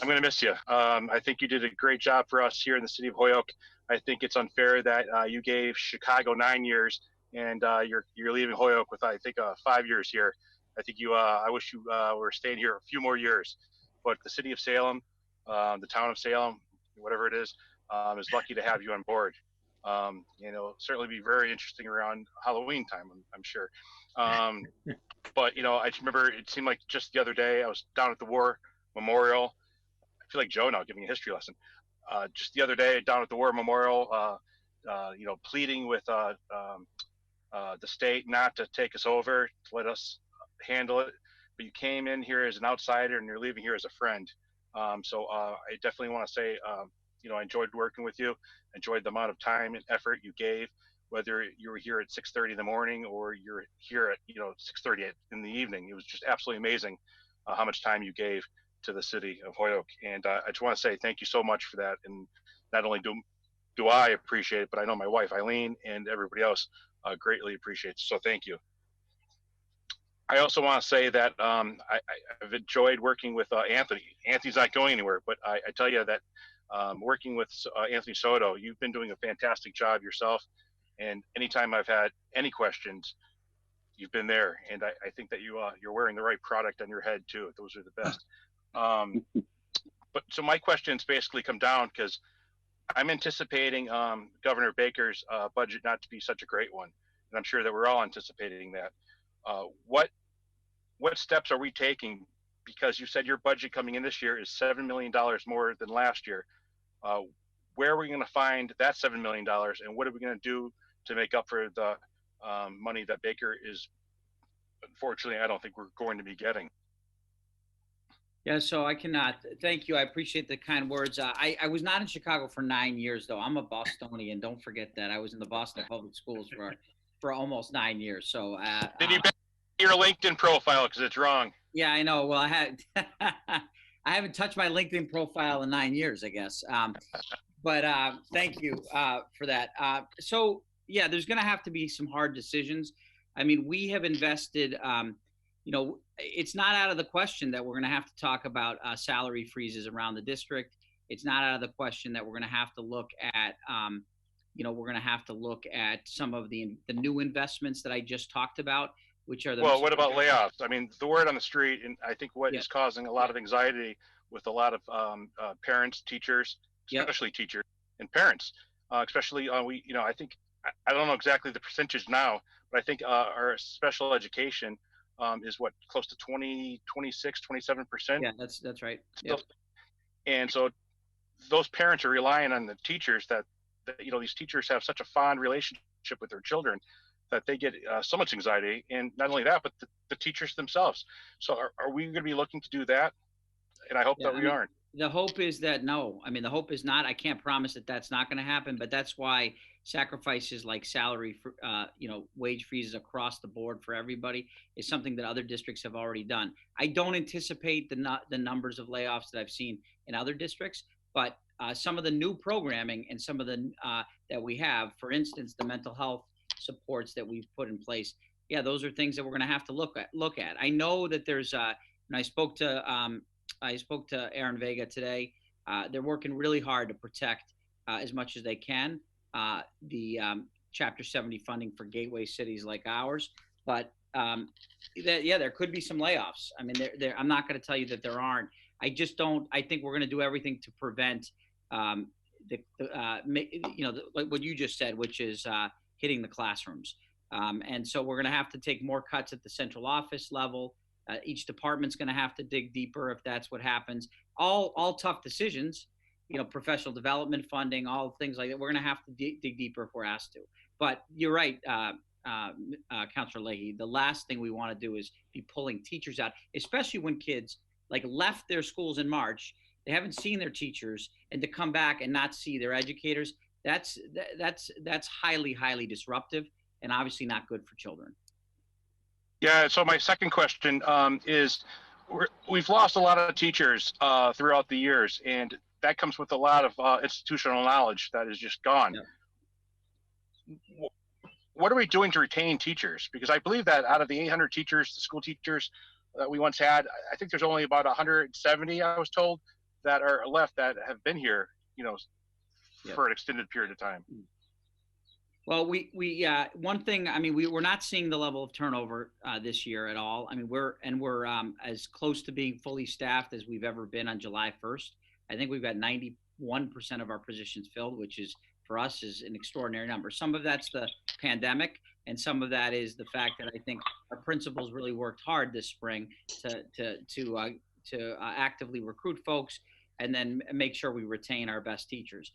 going to miss you. I think you did a great job for us here in the city of Holyoke. I think it's unfair that you gave Chicago 9 years and you're leaving Holyoke with, I think, 5 years here. I think I wish you were staying here a few more years. But the city of Salem, the town of Salem, whatever it is lucky to have you on board. Certainly be very interesting around Halloween time, I'm sure. But, I just remember it seemed like just the other day I was down at the War Memorial. I feel like Joe now giving a history lesson. Just the other day down at the War Memorial, pleading with the state not to take us over, to let us handle it. But you came in here as an outsider and you're leaving here as a friend. So I definitely want to say, I enjoyed working with you, enjoyed the amount of time and effort you gave, whether you were here at 6:30 in the morning or you're here at 6:30 in the evening. It was just absolutely amazing how much time you gave to the city of Holyoke. And I just want to say thank you so much for that. And not only do I appreciate it, but I know my wife Eileen and everybody else greatly appreciates it. So thank you. I also want to say that I've enjoyed working with Anthony. Anthony's not going anywhere, but I tell you that working with Anthony Soto, you've been doing a fantastic job yourself. And anytime I've had any questions, you've been there. And I think that you're wearing the right product on your head too. Those are the best. But so my questions basically come down because I'm anticipating Governor Baker's budget not to be such a great one. And I'm sure that we're all anticipating that. What steps are we taking? Because you said your budget coming in this year is $7 million more than last year. Where are we going to find that $7 million? And what are we going to do to make up for the money that Baker is, unfortunately, I don't think we're going to be getting? Yeah, so I cannot. Thank you. I appreciate the kind words. I was not in Chicago for 9 years, though. I'm a Bostonian. Don't forget that. I was in the Boston Public Schools for almost 9 years. So did you your LinkedIn profile because it's wrong? Yeah, I know. Well, I haven't touched my LinkedIn profile in 9 years, I guess. But thank you for that. So yeah, there's going to have to be some hard decisions. I mean, we have invested. It's not out of the question that we're going to have to talk about salary freezes around the district. It's not out of the question that we're going to have to look at. We're going to have to look at some of the new investments that I just talked about. Which are the well, what about layoffs? I mean, the word on the street, and I think what is causing a lot of anxiety with a lot of parents, teachers, especially teachers and parents, especially I think, I don't know exactly the percentage now, but I think our special education is close to 26, 27%. Yeah, that's right. Yep. And so those parents are relying on the teachers that these teachers have such a fond relationship with their children that they get so much anxiety. And not only that, but the teachers themselves. So are we going to be looking to do that? And I hope that we aren't. The hope is that no. I mean, the hope is not. I can't promise that that's not going to happen, but that's why sacrifices like salary, wage freezes across the board for everybody is something that other districts have already done. I don't anticipate the numbers of layoffs that I've seen in other districts, but some of the new programming and some of the that we have, for instance, the mental health supports that we've put in place. Yeah, those are things that we're going to have to look at. I know that there's. And I spoke to Aaron Vega today. They're working really hard to protect as much as they can the Chapter 70 funding for gateway cities like ours. But there could be some layoffs. I mean, I'm not going to tell you that there aren't. I just don't. I think we're going to do everything to prevent like what you just said, which is hitting the classrooms. And so we're going to have to take more cuts at the central office level. Each department's going to have to dig deeper if that's what happens. All tough decisions, professional development funding, all things like that. We're going to have to dig deeper if we're asked to. But you're right, Councilor Leahy. The last thing we want to do is be pulling teachers out, especially when kids left their schools in March. They haven't seen their teachers, and to come back and not see their educators. That's highly, highly disruptive. and obviously not good for children. Yeah. So my second question is, we've lost a lot of teachers throughout the years, and that comes with a lot of institutional knowledge that is just gone. Yeah. What are we doing to retain teachers? Because I believe that out of the 800 teachers, the school teachers that we once had, I think there's only about 170, I was told, that are left that have been here, for an extended period of time. Well, one thing, I mean, we're not seeing the level of turnover this year at all. I mean, we're as close to being fully staffed as we've ever been on July 1st. I think we've got 91% of our positions filled, which is, for us, is an extraordinary number. Some of that's the pandemic, and some of that is the fact that I think our principals really worked hard this spring to actively recruit folks and then make sure we retain our best teachers.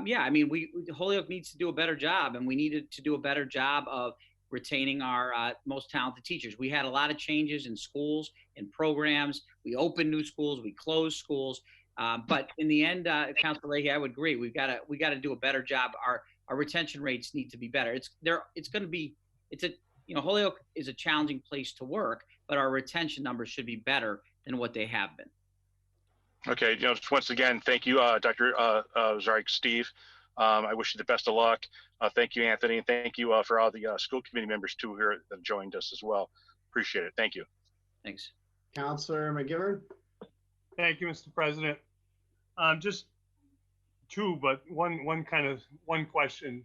Yeah, I mean, Holyoke needs to do a better job, and we needed to do a better job of retaining our most talented teachers. We had a lot of changes in schools and programs. We opened new schools, we closed schools. But in the end, Councilor Leahy, I would agree. We got to do a better job. Our retention rates need to be better. Holyoke is a challenging place to work, but our retention numbers should be better than what they have been. Okay, just once again, thank you, Steve. I wish you the best of luck. Thank you, Anthony, and thank you for all the school committee members too here that have joined us as well. Appreciate it. Thank you. Thanks. Councilor McGivern. Thank you, Mr. President. Just two, but one question.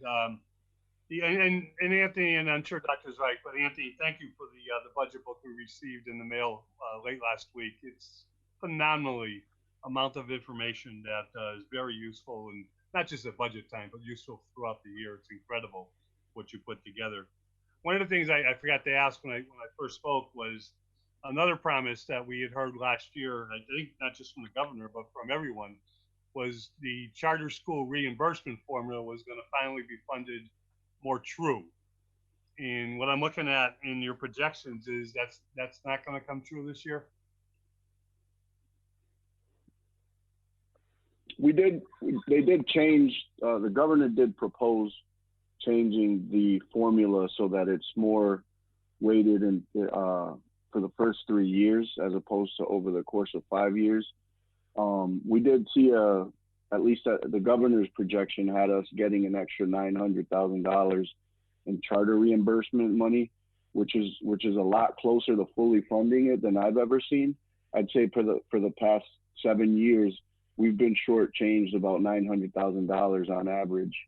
And Anthony, and I'm sure Doctor's right, but Anthony, thank you for the budget book we received in the mail late last week. It's phenomenally amount of information that is very useful, and not just at budget time, but useful throughout the year. It's incredible what you put together. One of the things I forgot to ask when I first spoke was another promise that we had heard last year, I think not just from the governor, but from everyone, was the charter school reimbursement formula was going to finally be funded more true. And what I'm looking at in your projections is that's not going to come true this year. They did change, the governor did propose changing the formula so that it's more weighted in, for the first 3 years as opposed to over the course of 5 years. We did see at least the governor's projection had us getting an extra $900,000 in charter reimbursement money, which is a lot closer to fully funding it than I've ever seen. I'd say for the past 7 years, we've been shortchanged about $900,000 on average,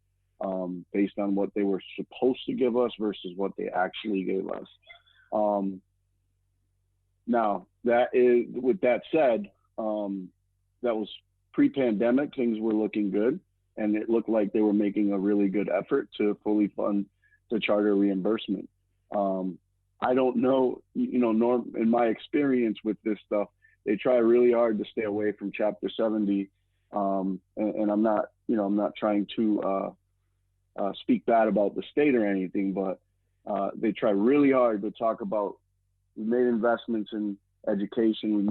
based on what they were supposed to give us versus what they actually gave us. Now, with that said, that was pre-pandemic. Things were looking good, and it looked like they were making a really good effort to fully fund the charter reimbursement. I don't know, Norm, in my experience with this stuff, they try really hard to stay away from Chapter 70, and I'm not trying to speak bad about the state or anything, but they try really hard to talk about, we made investments in education,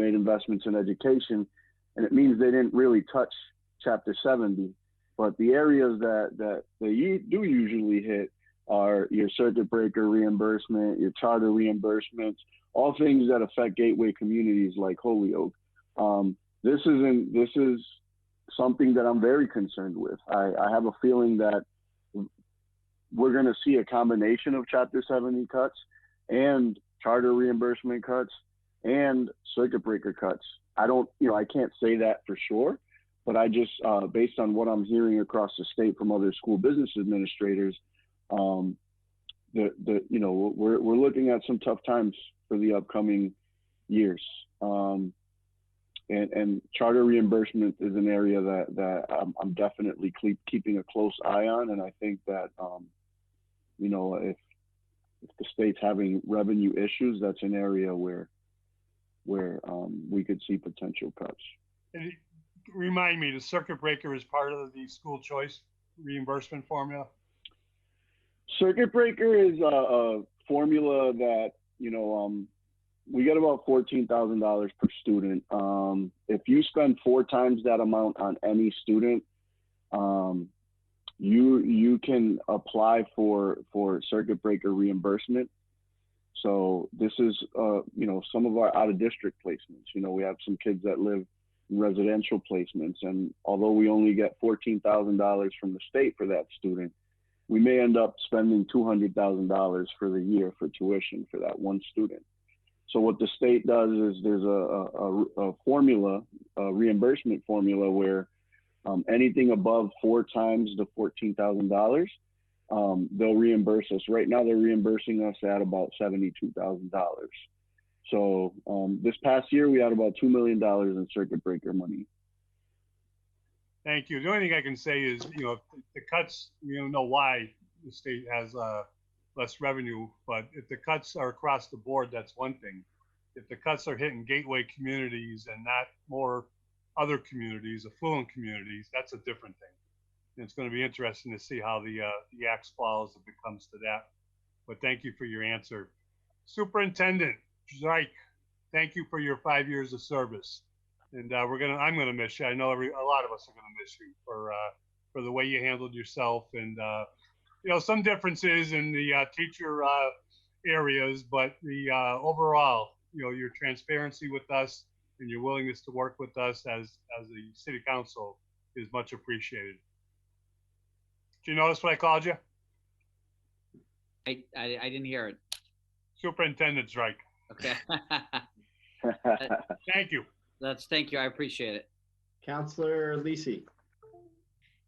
and it means they didn't really touch Chapter 70. But the areas that they do usually hit are your circuit breaker reimbursement, your charter reimbursements, all things that affect gateway communities like Holyoke. This is something that I'm very concerned with. I have a feeling that we're going to see a combination of Chapter 70 cuts and charter reimbursement cuts and circuit breaker cuts. I can't say that for sure, but I just, based on what I'm hearing across the state from other school business administrators, we're looking at some tough times for the upcoming years. And charter reimbursement is an area that I'm definitely keeping a close eye on. And I think that, if the state's having revenue issues, that's an area where we could see potential cuts. And remind me, the circuit breaker is part of the school choice reimbursement formula? Circuit breaker is a formula that, we get about $14,000 per student. If you spend 4 times that amount on any student, you can apply for circuit breaker reimbursement. So this is, you know, some of our out of district placements. You know, we have some kids that live in residential placements, and although we only get $14,000 from the state for that student, we may end up spending $200,000 for the year for tuition for that one student. So what the state does is there's a formula, a reimbursement formula where anything above 4 times the $14,000, they'll reimburse us. Right now, they're reimbursing us at about $72,000. So this past year, we had about $2 million in circuit breaker money. Thank you. The only thing I can say is, you know, if the cuts, you don't know why the state has less revenue, but if the cuts are across the board, that's one thing. If the cuts are hitting gateway communities and not more other communities, affluent communities, that's a different thing. And it's going to be interesting to see how the axe falls if it comes to that. But thank you for your answer. Superintendent Reich, thank you for your 5 years of service. And I'm gonna miss you. I know a lot of us are gonna miss you for the way you handled yourself, and you know, some differences in the teacher areas, but the overall, you know, your transparency with us and your willingness to work with us as the city council is much appreciated. Did you notice what I called you? I didn't hear it. Superintendent Reich. Okay. Thank you. Thank you. I appreciate it. Counselor Lisi.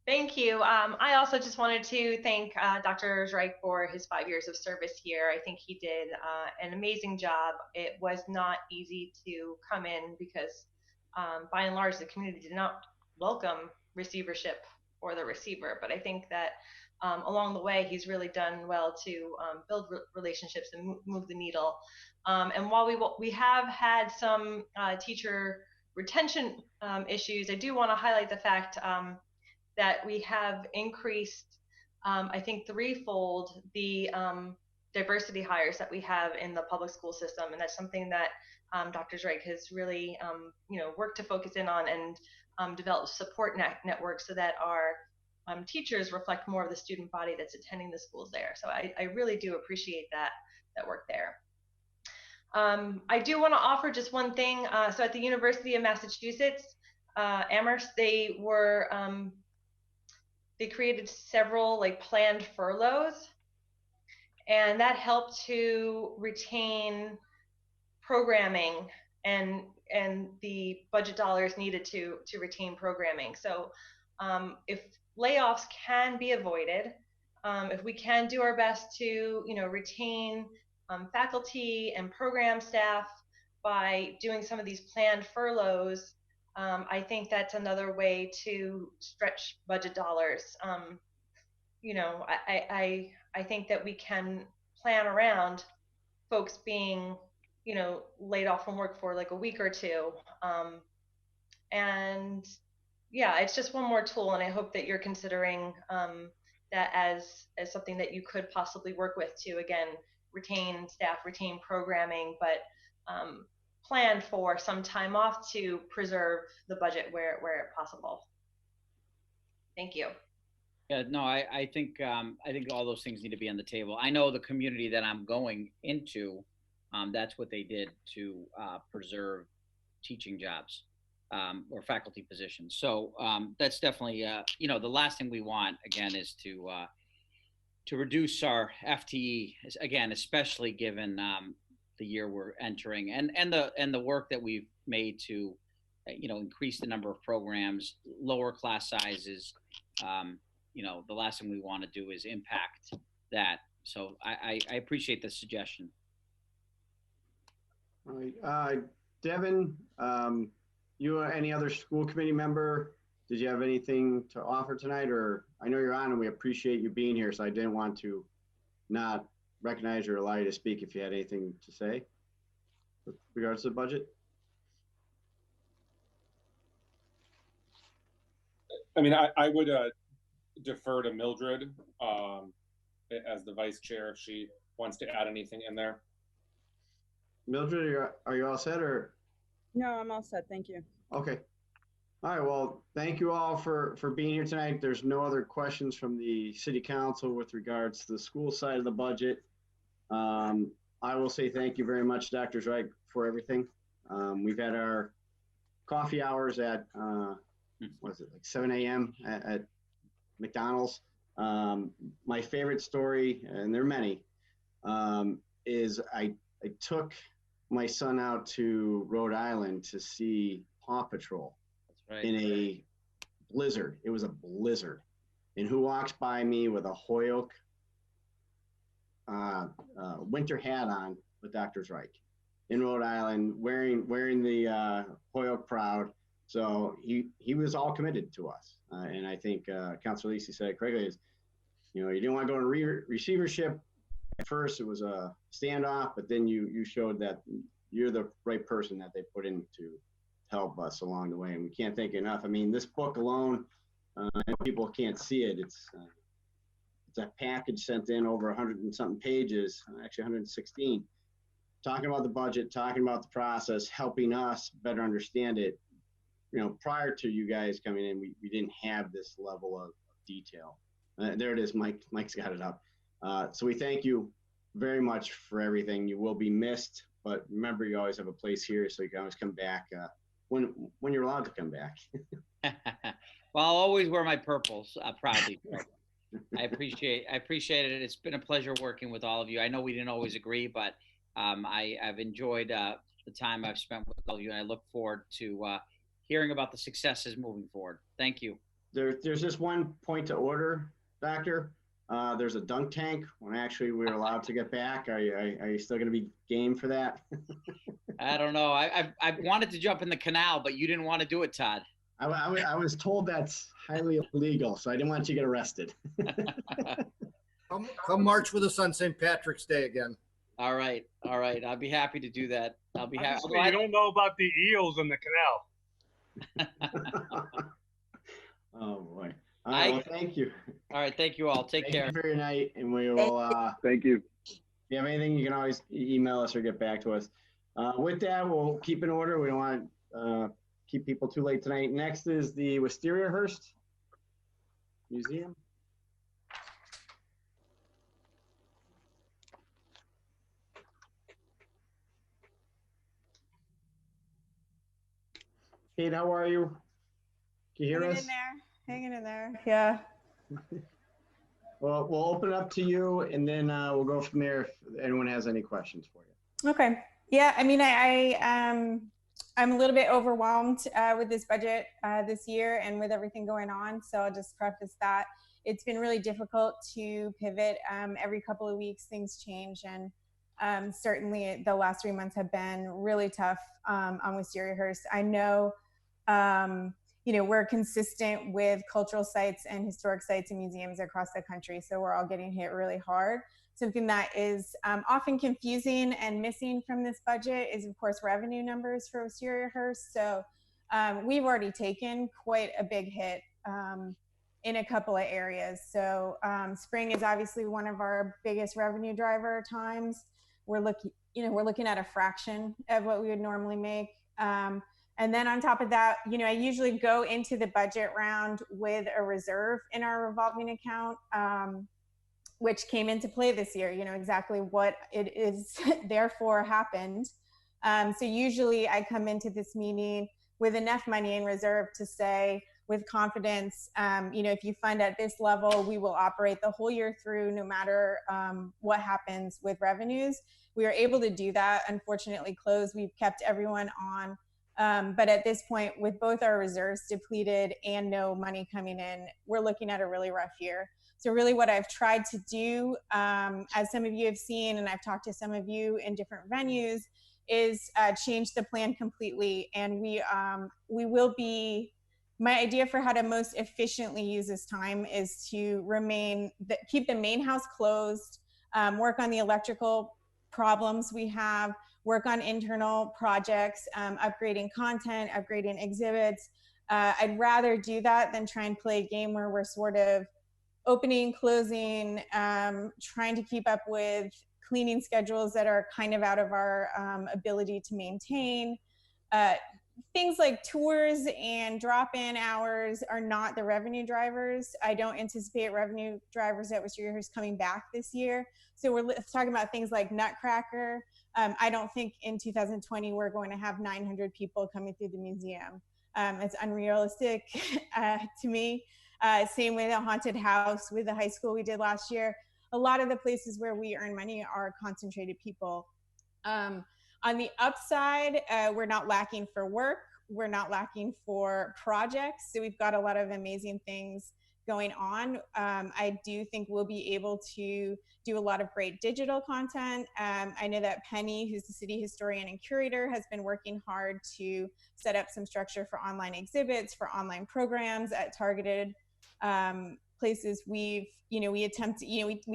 Thank you. I also just wanted to thank Dr. Reich for his 5 years of service here. I think he did an amazing job. It was not easy to come in because by and large, the community did not welcome receivership or the receiver. But I think that along the way, he's really done well to build relationships and move the needle. And while we have had some teacher retention issues, I do want to highlight the fact that we have increased, I think, threefold the diversity hires that we have in the public school system, and that's something that Dr. Drake has really, you know, worked to focus in on and develop support networks so that our teachers reflect more of the student body that's attending the schools there. So I really do appreciate that work there. I do want to offer just one thing. So at the University of Massachusetts, Amherst, they created several like planned furloughs, and that helped to retain programming and the budget dollars needed to retain programming. So if layoffs can be avoided, if we can do our best to, you know, retain faculty and program staff by doing some of these planned furloughs, I think that's another way to stretch budget dollars. You know, I think that we can plan around folks being, you know, laid off from work for like a week or two. And yeah, it's just one more tool, and I hope that you're considering that as something that you could possibly work with to, again, retain staff, retain programming, but plan for some time off to preserve the budget where possible. Thank you. Yeah, no, I think all those things need to be on the table. I know the community that I'm going into, that's what they did to preserve teaching jobs or faculty positions. So that's definitely, you know, the last thing we want again is to reduce our FTE again, especially given the year we're entering and the work that we've made to, you know, increase the number of programs, lower class sizes. You know, the last thing we want to do is impact that. So I appreciate the suggestion. All right, Devin, you or any other school committee member, did you have anything to offer tonight? Or I know you're on and we appreciate you being here, so I didn't want to not recognize or allow you to speak if you had anything to say with regards to the budget. I mean, I would defer to Mildred as the vice chair if she wants to add anything in there. Mildred, are you all set or? No, I'm all set. Thank you. Okay. All right, well, thank you all for being here tonight. There's no other questions from the city council with regards to the school side of the budget. I will say thank you very much, Dr. Zweig, for everything. We've had our coffee hours at, what is it, like 7 a.m. at McDonald's. My favorite story, and there are many, is I took my son out to Rhode Island to see Paw Patrol. Right. In a blizzard. It was a blizzard. And who walks by me with a Hoyok winter hat on with Dr. Reich in Rhode Island, wearing the Hoyok proud. So he was all committed to us. And I think Councilor Lisi said it correctly, is, you didn't want to go into receivership. At first it was a standoff, but then you showed that you're the right person that they put in to help us along the way. And we can't thank you enough. I mean, this book alone, people can't see it. It's a package sent in over 100 and something pages, actually 116, talking about the budget, talking about the process, helping us better understand it. Prior to you guys coming in, we didn't have this level of detail. There it is, Mike. Mike's got it up. So we thank you very much for everything. You will be missed, but remember, you always have a place here, so you can always come back when you're allowed to come back. Well, I'll always wear my purples proudly. I appreciate it. It's been a pleasure working with all of you. I know we didn't always agree, but I've enjoyed the time I've spent with all of you, and I look forward to hearing about the successes moving forward. Thank you. There's just one point to order, Doctor. There's a dunk tank when actually we're allowed to get back. Are you still going to be game for that? I don't know. I wanted to jump in the canal, but you didn't want to do it, Todd. I was told that's highly illegal, so I didn't want you to get arrested. Come march with us on St. Patrick's Day again. All right. I'll be happy to do that. I'll be happy. You don't know about the eels in the canal. Oh boy. All right, well, thank you. All right, thank you all. Take care. Thank you for your night, and we will. Thank you. If you have anything, you can always email us or get back to us. With that, we'll keep in order. We don't want to keep people too late tonight. Next is the Wistariahurst Museum. Kate, how are you? Can you hear us? Hanging in there. Yeah. Well, we'll open it up to you, and then we'll go from there if anyone has any questions for you. Okay. Yeah. I mean, I'm a little bit overwhelmed with this budget this year and with everything going on. So I'll just preface that. It's been really difficult to pivot. Every couple of weeks, things change. And certainly the last 3 months have been really tough on Wistariahurst. I know, we're consistent with cultural sites and historic sites and museums across the country. So we're all getting hit really hard. Something that is often confusing and missing from this budget is, of course, revenue numbers for Wistariahurst. So we've already taken quite a big hit in a couple of areas. So spring is obviously one of our biggest revenue driver times. We're looking at a fraction of what we would normally make. And then on top of that, I usually go into the budget round with a reserve in our revolving account, which came into play this year, exactly what it is therefore happened. So usually I come into this meeting with enough money in reserve to say with confidence, if you fund at this level, we will operate the whole year through no matter what happens with revenues. We are able to do that. Unfortunately, closed, we've kept everyone on. But at this point, with both our reserves depleted and no money coming in, we're looking at a really rough year. So really what I've tried to do, as some of you have seen, and I've talked to some of you in different venues, is change the plan completely. And we will be, my idea for how to most efficiently use this time is to keep the main house closed, work on the electrical problems we have, work on internal projects, upgrading content, upgrading exhibits. I'd rather do that than try and play a game where we're sort of opening, closing, trying to keep up with cleaning schedules that are kind of out of our ability to maintain. things like tours and drop-in hours are not the revenue drivers. I don't anticipate revenue drivers at Wistariahurst coming back this year. So we're talking about things like Nutcracker. I don't think in 2020 we're going to have 900 people coming through the museum. It's unrealistic to me. Same with a haunted house with the high school we did last year. A lot of the places where we earn money are concentrated people. On the upside, we're not lacking for work. We're not lacking for projects. So we've got a lot of amazing things going on. I do think we'll be able to do a lot of great digital content. I know that Penny, who's the city historian and curator, has been working hard to set up some structure for online exhibits, for online programs at targeted places. We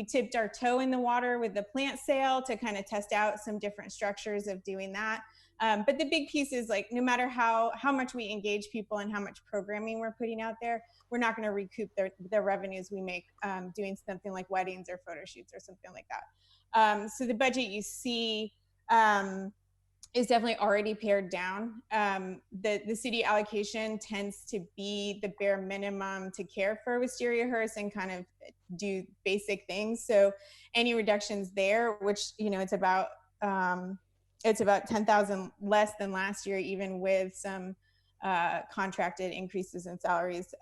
tipped our toe in the water with the plant sale to kind of test out some different structures of doing that. But the big piece is, like, no matter how much we engage people and how much programming we're putting out there, we're not going to recoup the revenues we make doing something like weddings or photo shoots or something like that. So the budget you see is definitely already pared down. The city allocation tends to be the bare minimum to care for Wistariahurst and kind of do basic things. So any reductions there, which, it's about 10,000 less than last year, even with some contracted increases in salaries.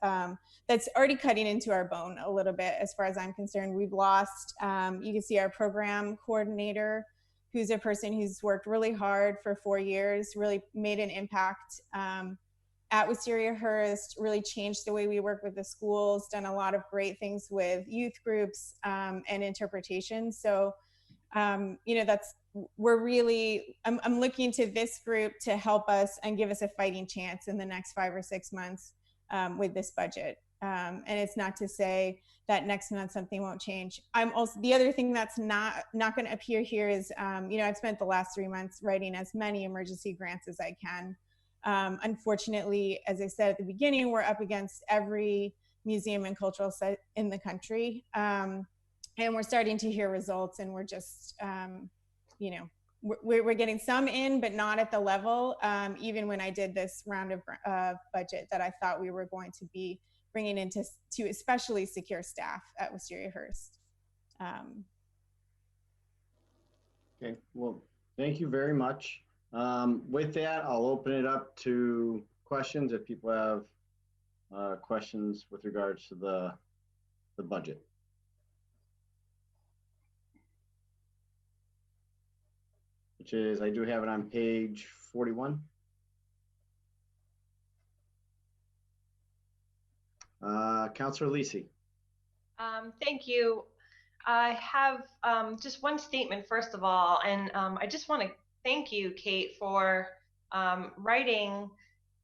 That's already cutting into our bone a little bit, as far as I'm concerned. We've lost, you can see our program coordinator, who's a person who's worked really hard for 4 years, really made an impact at Wistariahurst, really changed the way we work with the schools, done a lot of great things with youth groups and interpretation. So, I'm looking to this group to help us and give us a fighting chance in the next 5 or 6 months with this budget. And it's not to say that next month something won't change. The other thing that's not going to appear here is, I've spent the last 3 months writing as many emergency grants as I can. Unfortunately, as I said at the beginning, we're up against every museum and cultural site in the country. And we're starting to hear results, and we're just, we're getting some in, but not at the level, even when I did this round of budget, that I thought we were going to be bringing in to especially secure staff at Wistariahurst. Okay, well, thank you very much. With that, I'll open it up to questions if people have questions with regards to the budget. Which is, I do have it on page 41. Councilor Lisi. Thank you. I have just one statement, first of all, and I just want to thank you, Kate, for writing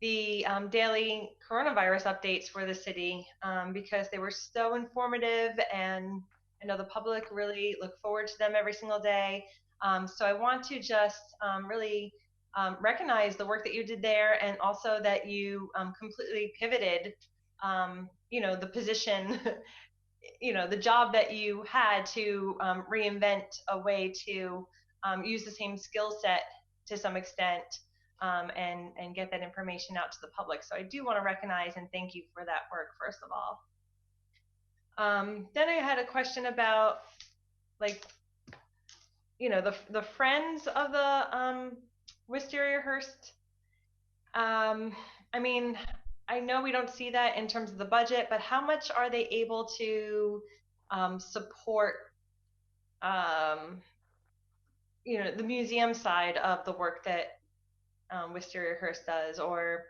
the daily coronavirus updates for the city, because they were so informative, and I know the public really look forward to them every single day. So I want to just really recognize the work that you did there, and also that you completely pivoted, the position, the job that you had to reinvent a way to use the same skill set to some extent, and get that information out to the public. So I do want to recognize and thank you for that work, first of all. Then I had a question about, like, the friends of the Wistariahurst. I mean, I know we don't see that in terms of the budget, but how much are they able to support, the museum side of the work that Wistariahurst does? Or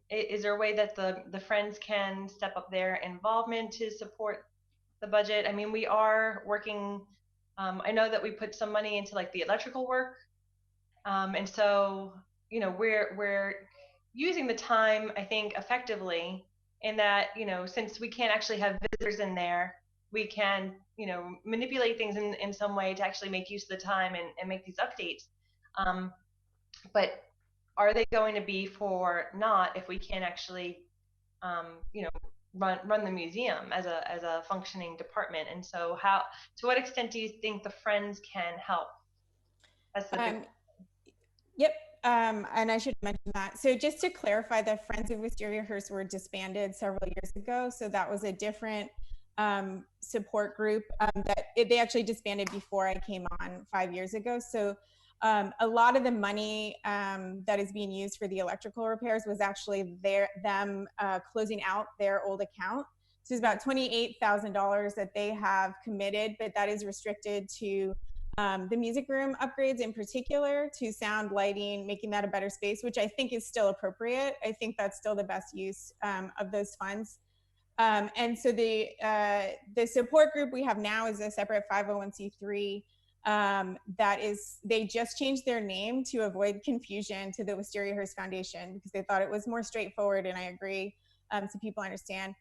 is there a way that the friends can step up their involvement to support the budget? I mean, we are working, I know that we put some money into, like, the electrical work, and so we're using the time, I think, effectively, in that, since we can't actually have visitors in there, we can, manipulate things in some way to actually make use of the time and make these updates. But are they going to be for naught if we can't actually, run the museum as a functioning department? And so to what extent do you think the friends can help? That's the big... Yep. and I should mention that. So just to clarify, the Friends of Wistariahurst were disbanded several years ago. So that was a different support group they actually disbanded before I came on 5 years ago. So a lot of the money that is being used for the electrical repairs was actually them closing out their old account. So it's about $28,000 that they have committed, but that is restricted to the music room upgrades in particular, to sound, lighting, making that a better space, which I think is still appropriate. I think that's still the best use of those funds. And so the support group we have now is a separate 501c3 they just changed their name to avoid confusion to the Wistariahurst Foundation, because they thought it was more straightforward, and I agree, so people understand.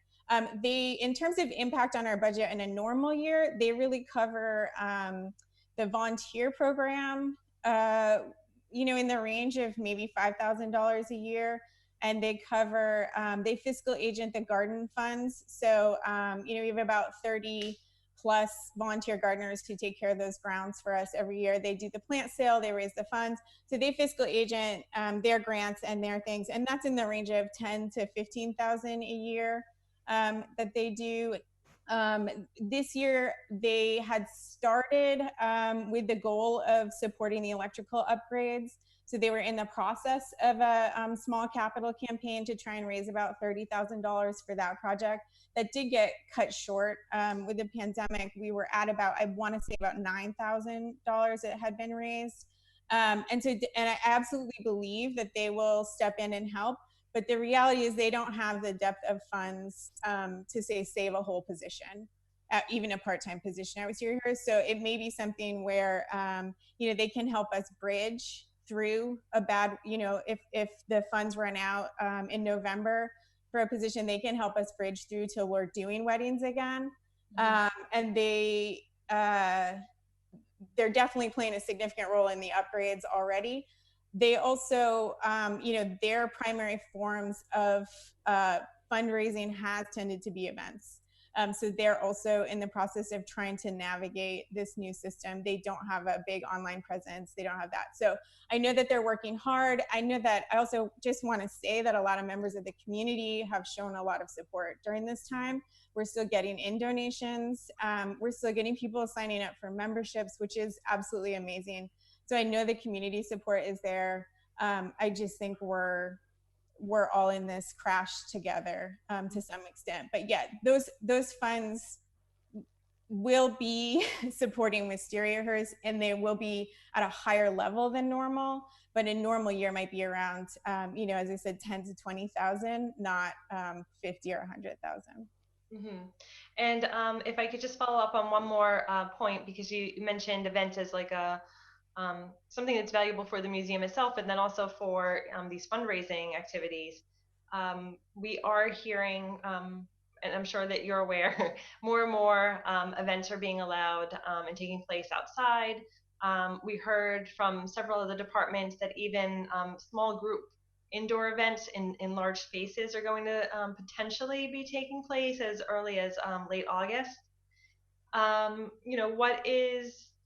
In terms of impact on our budget in a normal year, they really cover the volunteer program, in the range of maybe $5,000 a year. And they cover, they fiscal agent the garden funds. So, we have about 30 plus volunteer gardeners who take care of those grounds for us every year. They do the plant sale, they raise the funds. So they fiscal agent their grants and their things. And that's in the range of 10 to 15,000 a year that they do. This year, they had started with the goal of supporting the electrical upgrades. So they were in the process of a small capital campaign to try and raise about $30,000 for that project. That did get cut short with the pandemic. We were at about, I want to say about $9,000 that had been raised. And I absolutely believe that they will step in and help. But the reality is they don't have the depth of funds to say save a whole position, even a part-time position at Wistariahurst. So it may be something where they can help us bridge through a bad, if the funds run out in November for a position, they can help us bridge through till we're doing weddings again. And they're definitely playing a significant role in the upgrades already. They also, their primary forms of fundraising has tended to be events. So they're also in the process of trying to navigate this new system. They don't have a big online presence. They don't have that. So I know that they're working hard. I know that I also just want to say that a lot of members of the community have shown a lot of support during this time. We're still getting in donations. We're still getting people signing up for memberships, which is absolutely amazing. So I know the community support is there. I just think we're all in this crash together to some extent. But yeah, those funds will be supporting Wistariahurst, and they will be at a higher level than normal. But a normal year might be around, as I said, 10 to 20,000, not 50 or 100,000. Mm-hmm. And if I could just follow up on one more point, because you mentioned events as like a something that's valuable for the museum itself, and then also for these fundraising activities. We are hearing, and I'm sure that you're aware, more and more events are being allowed and taking place outside. We heard from several of the departments that even small group indoor events in large spaces are going to potentially be taking place as early as late August.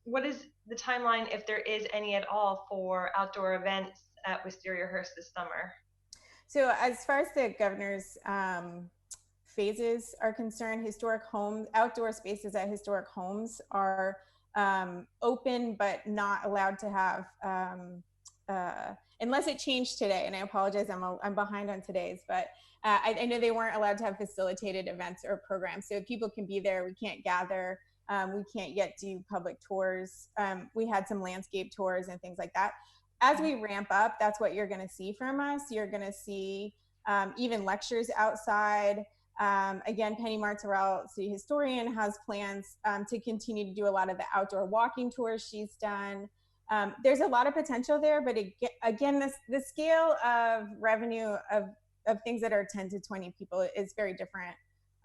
What is the timeline, if there is any at all, for outdoor events at Wistariahurst this summer? So as far as the governor's phases are concerned, historic homes, outdoor spaces at historic homes are open, but not allowed to have, unless it changed today, and I apologize, I'm behind on today's, but I know they weren't allowed to have facilitated events or programs. So people can be there, we can't gather. We can't yet do public tours. We had some landscape tours and things like that. As we ramp up, that's what you're going to see from us. You're going to see even lectures outside. Again, Penny Martorell, city historian, has plans to continue to do a lot of the outdoor walking tours she's done. There's a lot of potential there, but again, the scale of revenue of things that are 10 to 20 people is very different.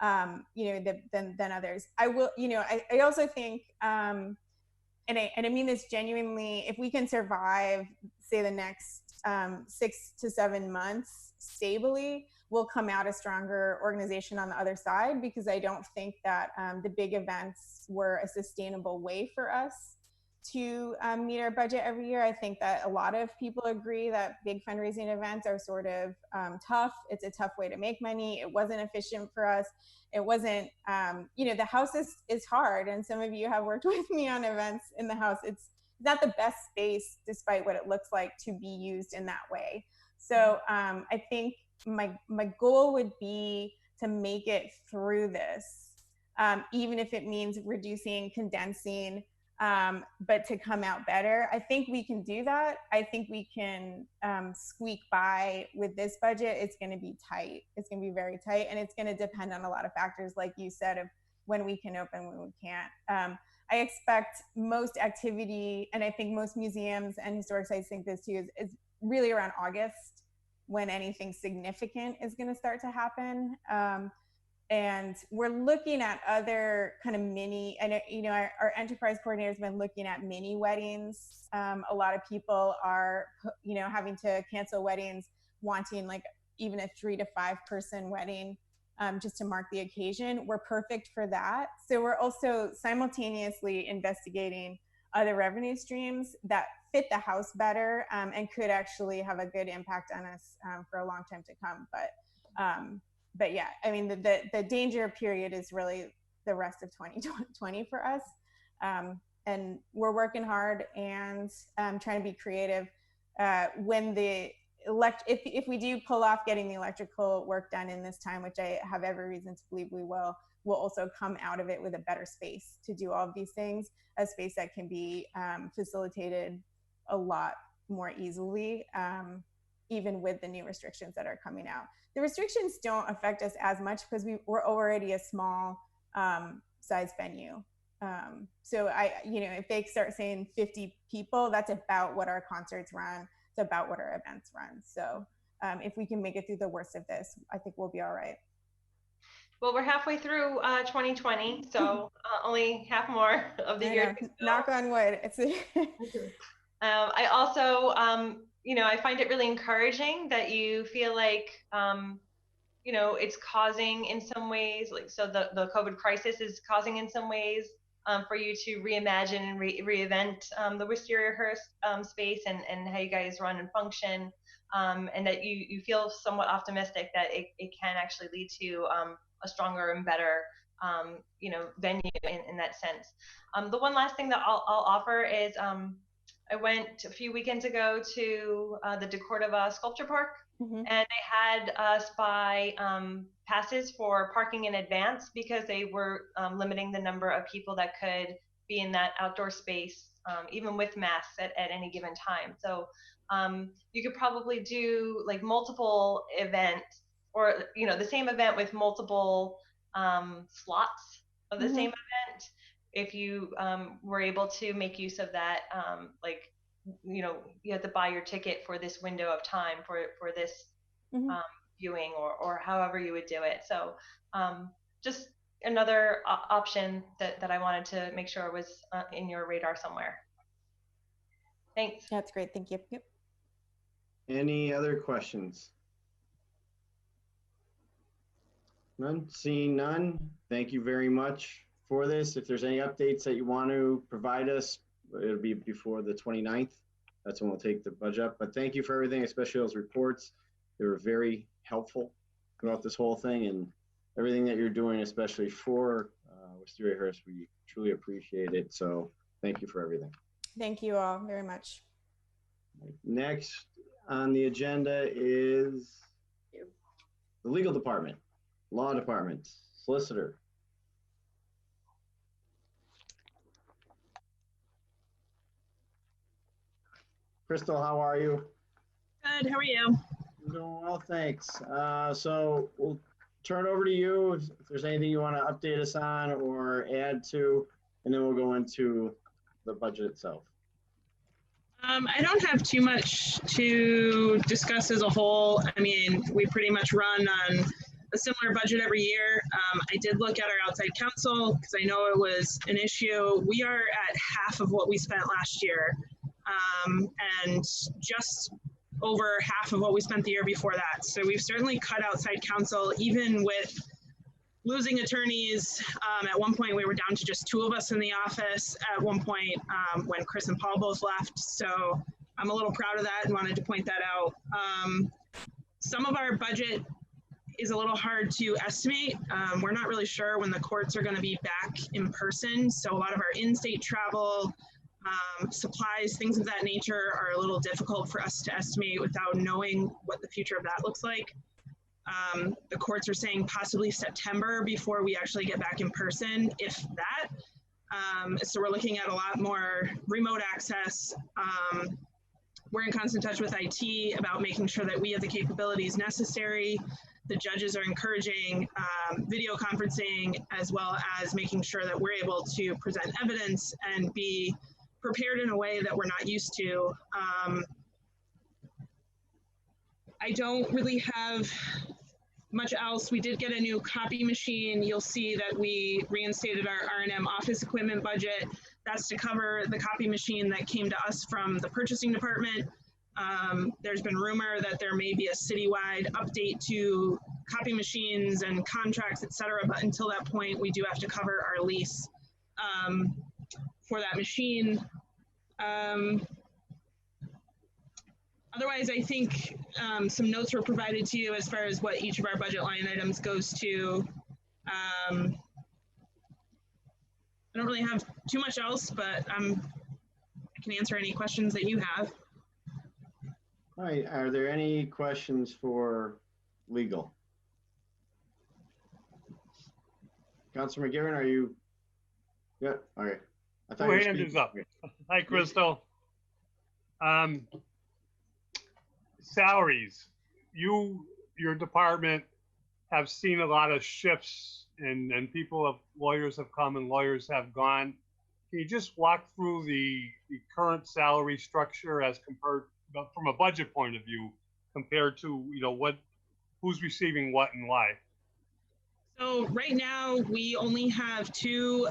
Than others. I will, I also think, and I mean this genuinely, if we can survive, say, the next 6 to 7 months stably, we'll come out a stronger organization on the other side, because I don't think that the big events were a sustainable way for us to meet our budget every year. I think that a lot of people agree that big fundraising events are sort of tough. It's a tough way to make money. It wasn't efficient for us. It wasn't, the house is hard. And some of you have worked with me on events in the house. It's not the best space, despite what it looks like, to be used in that way. So I think my goal would be to make it through this, even if it means reducing, condensing, but to come out better. I think we can do that. I think we can squeak by with this budget. It's going to be tight. It's going to be very tight, and it's going to depend on a lot of factors, like you said, of when we can open, when we can't. I expect most activity, and I think most museums and historic sites think this too, is really around August when anything significant is going to start to happen. And we're looking at other kind of mini, and our enterprise coordinator has been looking at mini weddings. A lot of people are, having to cancel weddings, wanting like even a 3 to 5 person wedding, just to mark the occasion. We're perfect for that. So we're also simultaneously investigating other revenue streams that fit the house better, and could actually have a good impact on us for a long time to come. But yeah, I mean, the danger period is really the rest of 2020 for us. And we're working hard and trying to be creative. When if we do pull off getting the electrical work done in this time, which I have every reason to believe we will, we'll also come out of it with a better space to do all of these things, a space that can be facilitated a lot more easily, even with the new restrictions that are coming out. The restrictions don't affect us as much because we're already a small size venue. So if they start saying 50 people, that's about what our concerts run. It's about what our events run. So if we can make it through the worst of this, I think we'll be all right. Well, we're halfway through 2020, so only half more of the year. Knock on wood. I also, I find it really encouraging that you feel like, it's causing in some ways, like, so the COVID crisis is causing in some ways for you to reimagine and reinvent the Wistariahurst space and how you guys run and function, and that you feel somewhat optimistic that it can actually lead to a stronger and better venue in that sense. The one last thing that I'll offer is I went a few weekends ago to the DeCordova Sculpture Park, and they had us buy passes for parking in advance because they were limiting the number of people that could be in that outdoor space, even with masks at any given time. So you could probably do like multiple events, or the same event with multiple slots of the same event, if you were able to make use of that, you have to buy your ticket for this window of time for this viewing, or however you would do it. So just another option that I wanted to make sure was in your radar somewhere. Thanks. That's great. Thank you. Yep. Any other questions? None? Seeing none, thank you very much for this. If there's any updates that you want to provide us, it'll be before the 29th. That's when we'll take the budget up. But thank you for everything, especially those reports. They were very helpful throughout this whole thing, and everything that you're doing, especially for Wistariahurst, we truly appreciate it. So thank you for everything. Thank you all very much. Next on the agenda is the legal department, law department, solicitor. Crystal, how are you? Good, how are you? I'm doing well, thanks. So we'll turn it over to you if there's anything you want to update us on or add to, and then we'll go into the budget itself. I don't have too much to discuss as a whole. I mean, we pretty much run on a similar budget every year. I did look at our outside counsel because I know it was an issue. We are at half of what we spent last year, and just over half of what we spent the year before that. So we've certainly cut outside counsel, even with losing attorneys. At one point, we were down to just 2 of us in the office at one point when Chris and Paul both left. So I'm a little proud of that and wanted to point that out. Some of our budget is a little hard to estimate. We're not really sure when the courts are going to be back in person. So a lot of our in-state travel, supplies, things of that nature are a little difficult for us to estimate without knowing what the future of that looks like. The courts are saying possibly September before we actually get back in person, if that. So we're looking at a lot more remote access. We're in constant touch with IT about making sure that we have the capabilities necessary. The judges are encouraging video conferencing, as well as making sure that we're able to present evidence and be prepared in a way that we're not used to. I don't really have much else. We did get a new copy machine. You'll see that we reinstated our R&M office equipment budget. That's to cover the copy machine that came to us from the purchasing department. There's been rumor that there may be a citywide update to copy machines and contracts, et cetera, but until that point, we do have to cover our lease for that machine. Otherwise, I think some notes were provided to you as far as what each of our budget line items goes to. I don't really have too much else, but I can answer any questions that you have. All right, are there any questions for legal? Councilor McGivern, are you? Yeah, all right. I thought Your hand is up. Hi, Crystal. Salaries. Your department have seen a lot of shifts and lawyers have come and lawyers have gone. Can you just walk through the current salary structure as compared from a budget point of view compared to, who's receiving what and why? So right now we only have 2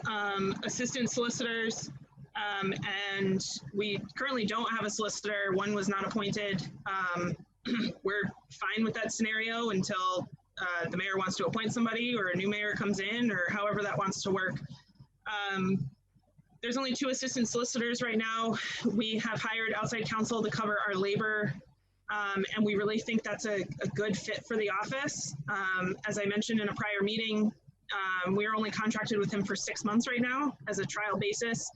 assistant solicitors, and we currently don't have a solicitor. One was not appointed. We're fine with that scenario until the mayor wants to appoint somebody or a new mayor comes in, or however that wants to work. There's only 2 assistant solicitors right now. We have hired outside counsel to cover our labor, and we really think that's a good fit for the office. As I mentioned in a prior meeting, we are only contracted with him for 6 months right now as a trial basis,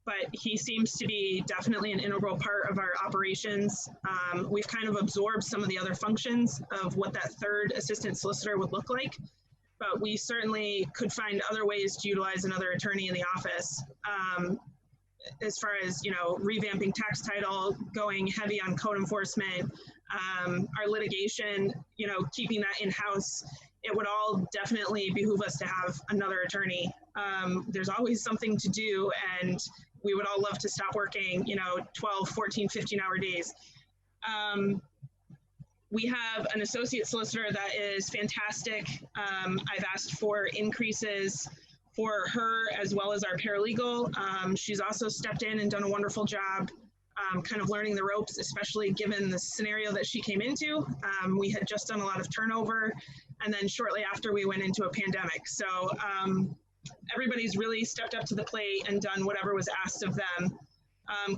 but he seems to be definitely an integral part of our operations. We've kind of absorbed some of the other functions of what that 3rd assistant solicitor would look like, but we certainly could find other ways to utilize another attorney in the office. As far as, revamping tax title, going heavy on code enforcement, our litigation, keeping that in-house, it would all definitely behoove us to have another attorney. There's always something to do, and we would all love to stop working, 12, 14, 15-hour days. We have an associate solicitor that is fantastic. I've asked for increases for her as well as our paralegal. She's also stepped in and done a wonderful job kind of learning the ropes, especially given the scenario that she came into. We had just done a lot of turnover, and then shortly after we went into a pandemic. So everybody's really stepped up to the plate and done whatever was asked of them.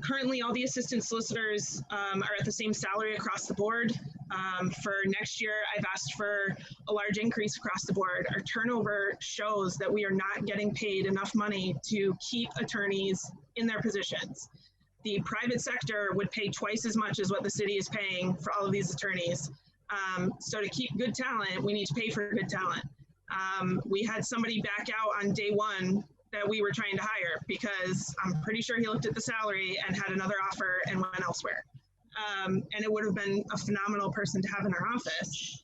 Currently, all the assistant solicitors are at the same salary across the board. For next year, I've asked for a large increase across the board. Our turnover shows that we are not getting paid enough money to keep attorneys in their positions. The private sector would pay twice as much as what the city is paying for all of these attorneys. So to keep good talent, we need to pay for good talent. We had somebody back out on day 1 that we were trying to hire because I'm pretty sure he looked at the salary and had another offer and went elsewhere. And it would have been a phenomenal person to have in our office.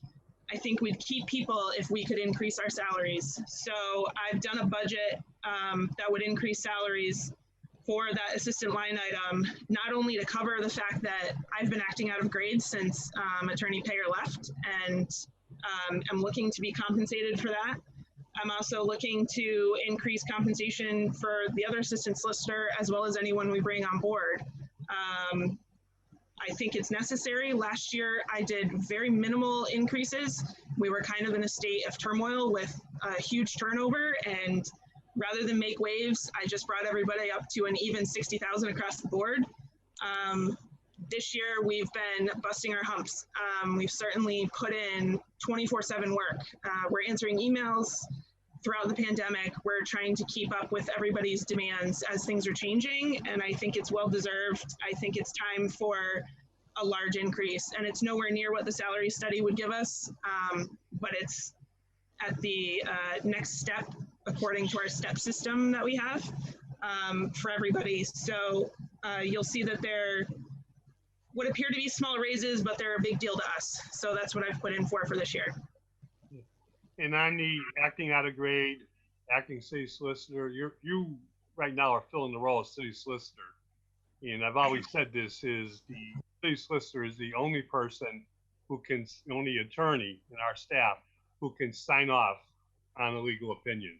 I think we'd keep people if we could increase our salaries. So I've done a budget that would increase salaries for that assistant line item, not only to cover the fact that I've been acting out of grade since Attorney Payer left, and I'm looking to be compensated for that. I'm also looking to increase compensation for the other assistant solicitor as well as anyone we bring on board. I think it's necessary. Last year, I did very minimal increases We were kind of in a state of turmoil with a huge turnover, and rather than make waves, I just brought everybody up to an even 60,000 across the board. This year, we've been busting our humps. We've certainly put in 24/7 work. We're answering emails throughout the pandemic. We're trying to keep up with everybody's demands as things are changing, and I think it's well deserved. I think it's time for a large increase, and it's nowhere near what the salary study would give us, but it's at the next step according to our step system that we have for everybody. So you'll see that there would appear to be small raises, but they're a big deal to us. So that's what I've put in for this year. And on the acting out of grade, acting city solicitor, you right now are filling the role of city solicitor. And I've always said this is the city solicitor is the only person who can, the only attorney in our staff who can sign off on a legal opinion.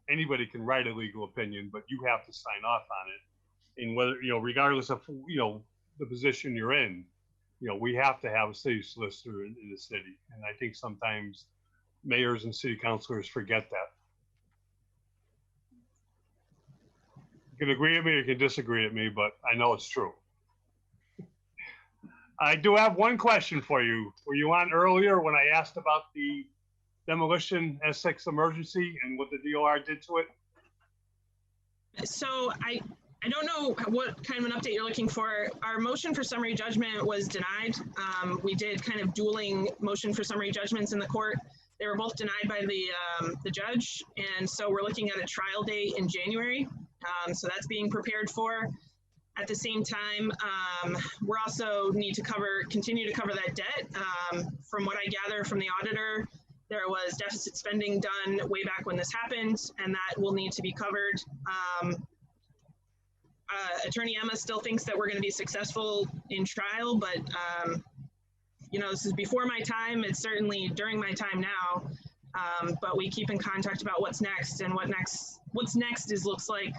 Anybody can write a legal opinion, but you have to sign off on it. And whether, regardless of, the position you're in, we have to have a city solicitor in the city. And I think sometimes mayors and city councilors forget that. You can agree with me or you can disagree with me, but I know it's true. I do have one question for you. Were you on earlier when I asked about the demolition Essex emergency and what the DOR did to it? So I don't know what kind of an update you're looking for. Our motion for summary judgment was denied. We did kind of dueling motion for summary judgments in the court. They were both denied by the judge, and so we're looking at a trial date in January. So that's being prepared for. At the same time, we're also need to continue to cover that debt. From what I gather from the auditor, there was deficit spending done way back when this happened, and that will need to be covered. Attorney Emma still thinks that we're going to be successful in trial, but this is before my time. It's certainly during my time now, but we keep in contact about what's next, and what's next looks like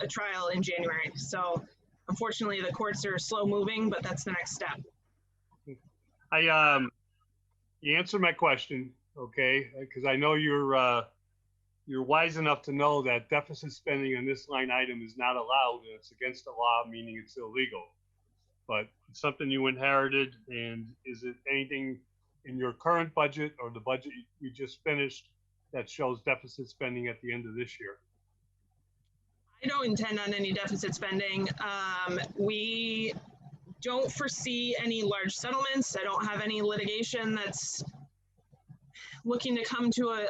a trial in January. So unfortunately, the courts are slow moving, but that's the next step. You answered my question, okay? Because I know you're wise enough to know that deficit spending on this line item is not allowed, and it's against the law, meaning it's illegal. But it's something you inherited, and is it anything in your current budget or the budget you just finished that shows deficit spending at the end of this year? I don't intend on any deficit spending. We don't foresee any large settlements. I don't have any litigation that's looking to come to a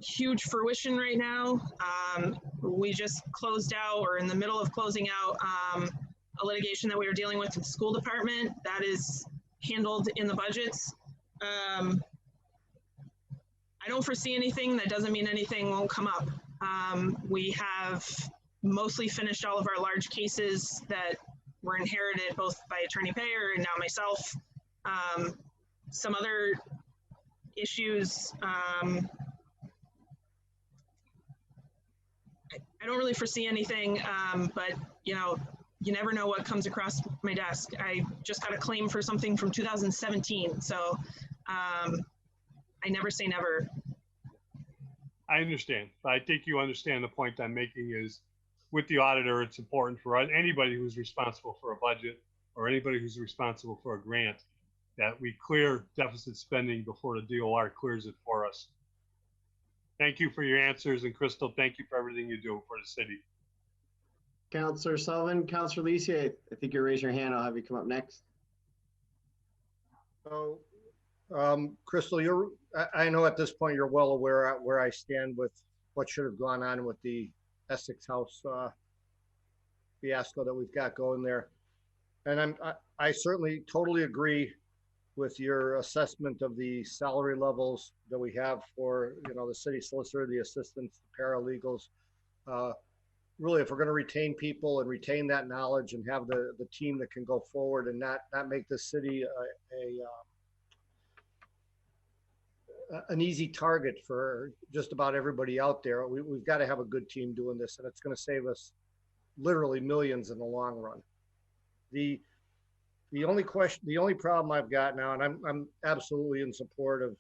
huge fruition right now. We just closed out, or in the middle of closing out, a litigation that we were dealing with the school department that is handled in the budgets. I don't foresee anything. That doesn't mean anything won't come up. We have mostly finished all of our large cases that were inherited both by Attorney Payer and now myself. Some other issues, I don't really foresee anything, but you never know what comes across my desk. I just got a claim for something from 2017, so I never say never. I understand, but I think you understand the point I'm making is with the auditor, it's important for anybody who's responsible for a budget or anybody who's responsible for a grant that we clear deficit spending before the DOR clears it for us. Thank you for your answers, and Crystal, thank you for everything you do for the city. Councilor Sullivan, Councilor Lisi, I think you raise your hand. I'll have you come up next. So, Crystal, I know at this point you're well aware where I stand with what should have gone on with the Essex House fiasco that we've got going there. And I certainly totally agree with your assessment of the salary levels that we have for, the city solicitor, the assistants, the paralegals. Really, if we're going to retain people and retain that knowledge and have the team that can go forward and not make this city an easy target for just about everybody out there, we've got to have a good team doing this, and it's going to save us literally millions in the long run. The only problem I've got now, and I'm absolutely in support of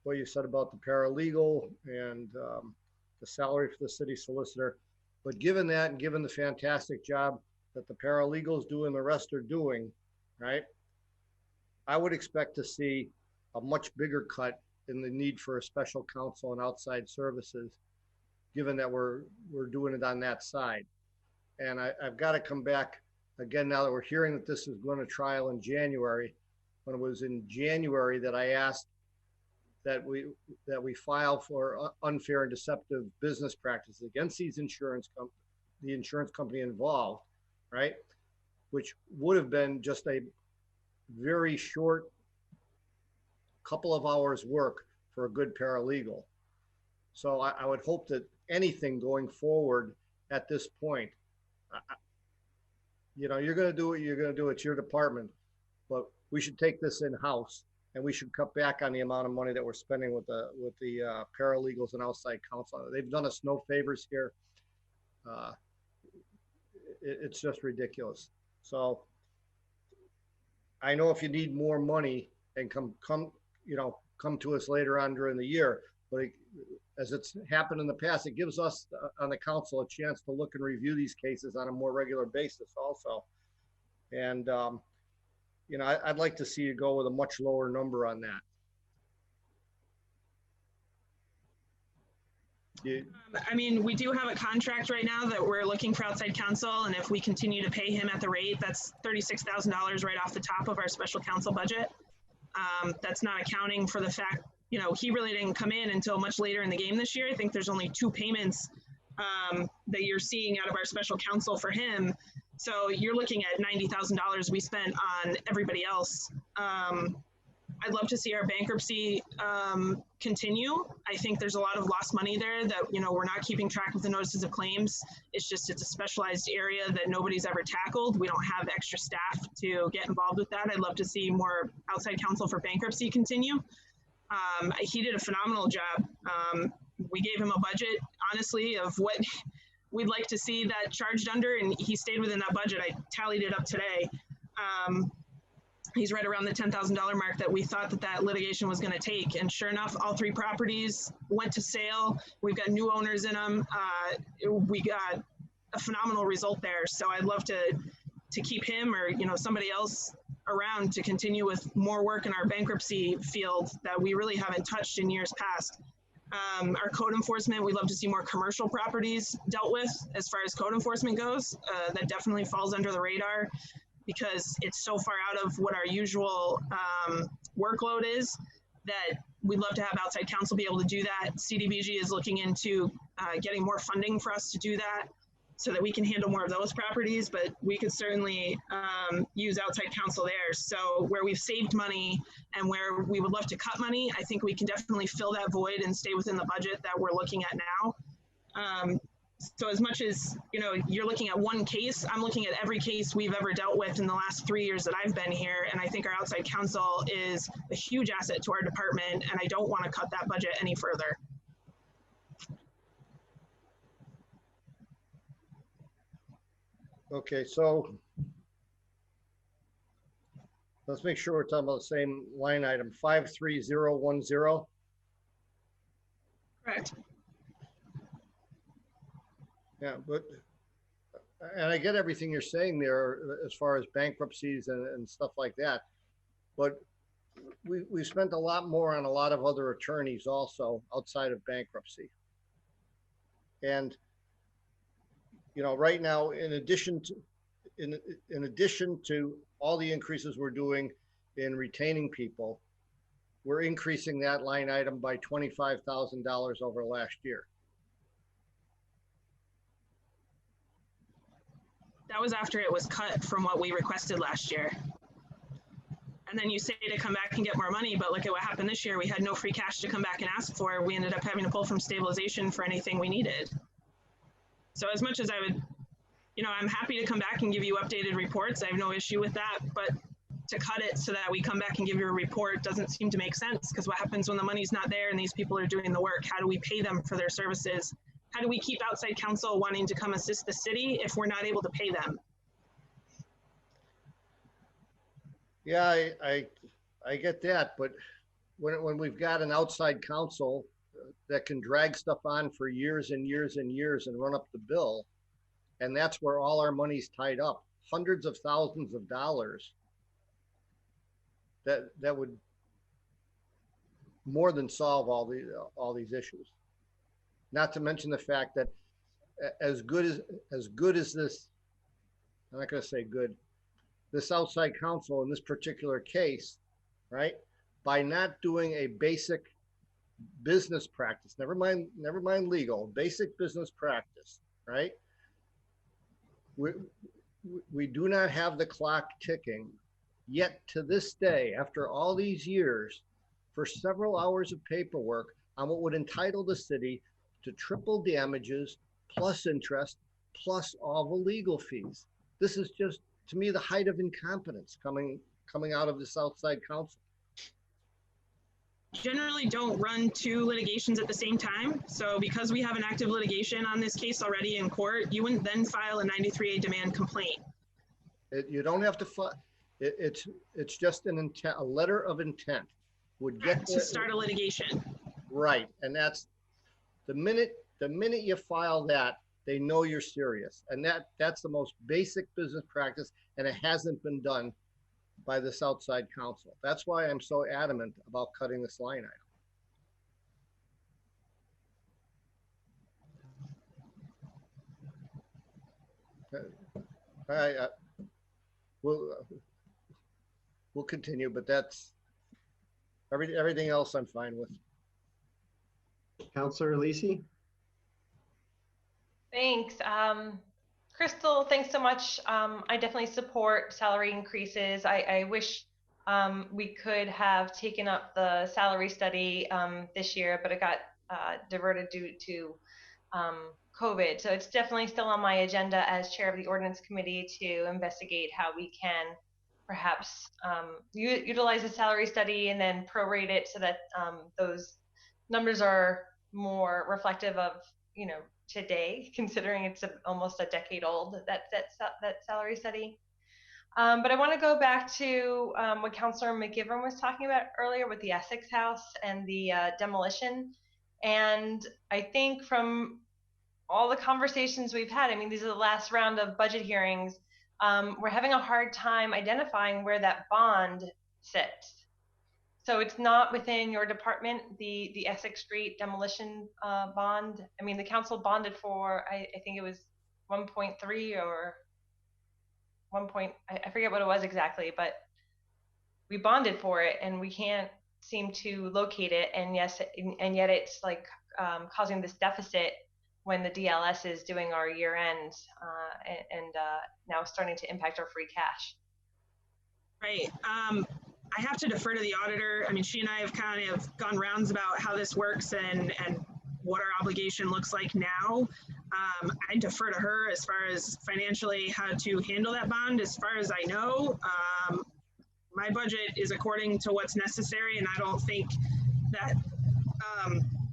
what you said about the paralegal and the salary for the city solicitor. But given that, and given the fantastic job that the paralegals do and the rest are doing, right? I would expect to see a much bigger cut in the need for a special counsel and outside services, given that we're doing it on that side. And I've got to come back again now that we're hearing that this is going to trial in January. When it was in January that I asked that we file for unfair and deceptive business practices against these the insurance company involved, right? Which would have been just a very short couple of hours work for a good paralegal. So I would hope that anything going forward at this point, you know, you're going to do what you're going to do. It's your department, but we should take this in-house and we should cut back on the amount of money that we're spending with the paralegals and outside counsel. They've done us no favors here. It's just ridiculous. So I know if you need more money and come to us later on during the year, but as it's happened in the past, it gives us on the council a chance to look and review these cases on a more regular basis also. And, you know, I'd like to see you go with a much lower number on that. I mean, we do have a contract right now that we're looking for outside counsel, and if we continue to pay him at the rate, that's $36,000 right off the top of our special counsel budget. That's not accounting for the fact, you know, he really didn't come in until much later in the game this year. I think there's only 2 payments that you're seeing out of our special counsel for him. So you're looking at $90,000 we spent on everybody else. I'd love to see our bankruptcy continue. I think there's a lot of lost money there that, you know, we're not keeping track of the notices of claims. It's a specialized area that nobody's ever tackled. We don't have extra staff to get involved with that. I'd love to see more outside counsel for bankruptcy continue. He did a phenomenal job. We gave him a budget, honestly, of what we'd like to see that charged under, and he stayed within that budget. I tallied it up today. He's right around the $10,000 mark that we thought that litigation was going to take. And sure enough, all 3 properties went to sale. We've got new owners in them. We got a phenomenal result there. So I'd love to keep him or, you know, somebody else around to continue with more work in our bankruptcy field that we really haven't touched in years past. Our code enforcement, we'd love to see more commercial properties dealt with as far as code enforcement goes. That definitely falls under the radar, because it's so far out of what our usual workload is that we'd love to have outside counsel be able to do that. CDBG is looking into getting more funding for us to do that so that we can handle more of those properties, but we could certainly use outside counsel there. So where we've saved money and where we would love to cut money, I think we can definitely fill that void and stay within the budget that we're looking at now. So as much as, you know, you're looking at one case, I'm looking at every case we've ever dealt with in the last 3 years that I've been here. And I think our outside counsel is a huge asset to our department, and I don't want to cut that budget any further. Okay, so let's make sure we're talking about the same line item, 53010. Correct. Yeah, but, and I get everything you're saying there as far as bankruptcies and stuff like that, but we spent a lot more on a lot of other attorneys also outside of bankruptcy. And, you know, right now, in addition to all the increases we're doing in retaining people, we're increasing that line item by $25,000 over last year. That was after it was cut from what we requested last year. And then you say to come back and get more money, but look at what happened this year. We had no free cash to come back and ask for. We ended up having to pull from stabilization for anything we needed. So as much as I would, you know, I'm happy to come back and give you updated reports. I have no issue with that, but to cut it so that we come back and give you a report doesn't seem to make sense, because what happens when the money's not there and these people are doing the work? How do we pay them for their services? How do we keep outside counsel wanting to come assist the city if we're not able to pay them? Yeah, I get that, but when we've got an outside counsel that can drag stuff on for years and years and years and run up the bill, and that's where all our money's tied up, hundreds of thousands of dollars, that would more than solve all these issues. Not to mention the fact that as good as this, I'm not going to say good, this outside counsel in this particular case, right? By not doing a basic business practice, never mind legal, basic business practice, right? We do not have the clock ticking yet to this day, after all these years, for several hours of paperwork on what would entitle the city to triple damages plus interest plus all the legal fees. This is just, to me, the height of incompetence coming out of this outside counsel. Generally don't run two litigations at the same time. So because we have an active litigation on this case already in court, you wouldn't then file a 93A demand complaint. You don't have to file. It's just an intent, a letter of intent would get to start a litigation. Right, and that's the minute you file that, they know you're serious, and that's the most basic business practice, and it hasn't been done by this outside counsel. That's why I'm so adamant about cutting this line item. We'll continue, but that's everything else I'm fine with. Councilor Lisi? Thanks. Crystal, thanks so much. I definitely support salary increases. I wish we could have taken up the salary study this year, but it got diverted due to COVID. So it's definitely still on my agenda as chair of the ordinance committee to investigate how we can perhaps utilize the salary study and then prorate it so that those numbers are more reflective of, today, considering it's almost a decade old, that salary study. But I want to go back to what Councilor McGivern was talking about earlier with the Essex house and the demolition. And I think from all the conversations we've had, these are the last round of budget hearings, we're having a hard time identifying where that bond sits. So it's not within your department, the Essex Street demolition bond. The council bonded for, I think it was 1.3 or 1 point, I forget what it was exactly, but we bonded for it and we can't seem to locate it. And yet it's like causing this deficit when the DLS is doing our year end and now starting to impact our free cash. Right. I have to defer to the auditor. She and I have kind of gone rounds about how this works and what our obligation looks like now. I defer to her as far as financially how to handle that bond. As far as I know, my budget is according to what's necessary, and I don't think that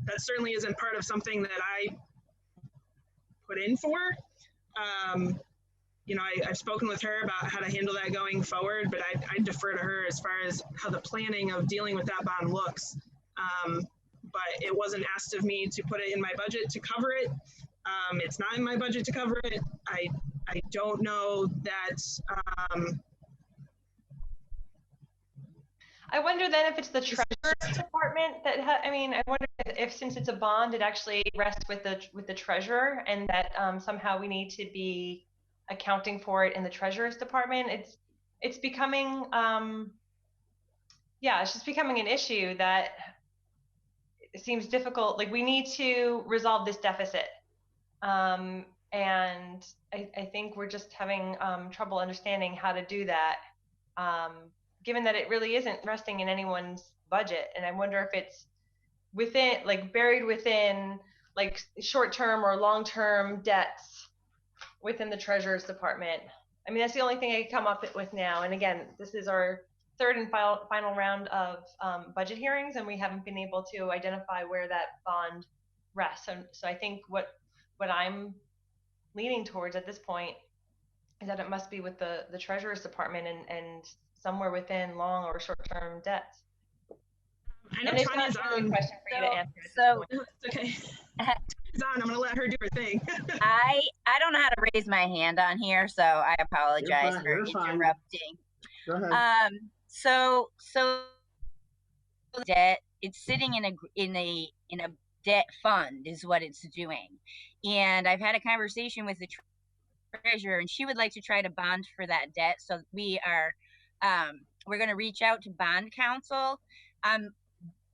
that certainly isn't part of something that I put in for. I've spoken with her about how to handle that going forward, but I defer to her as far as how the planning of dealing with that bond looks. But it wasn't asked of me to put it in my budget to cover it. It's not in my budget to cover it. I don't know that. I wonder then if it's the treasurer's department that I wonder if since it's a bond, it actually rests with the treasurer, and that somehow we need to be accounting for it in the treasurer's department. It's becoming it's just becoming an issue that it seems difficult. Like, we need to resolve this deficit, and I think we're just having trouble understanding how to do that, given that it really isn't resting in anyone's budget. And I wonder if it's within, like, buried within, like, short-term or long-term debts within the treasurer's department. That's the only thing I can come up with now. And again, this is our third and final round of budget hearings, and we haven't been able to identify where that bond rests. So I think what I'm leaning towards at this point is that it must be with the treasurer's department and somewhere within long or short-term debts. I know And it's Tanya's not really a on. question for you to answer. So It's okay. She's on. I'm gonna let her do her thing. I don't know how to raise my hand on here, so I apologize for You're fine. interrupting. Go ahead. So debt, it's sitting in a debt fund is what it's doing, and I've had a conversation with the treasurer, and she would like to try to bond for that debt. So we're going to reach out to bond counsel.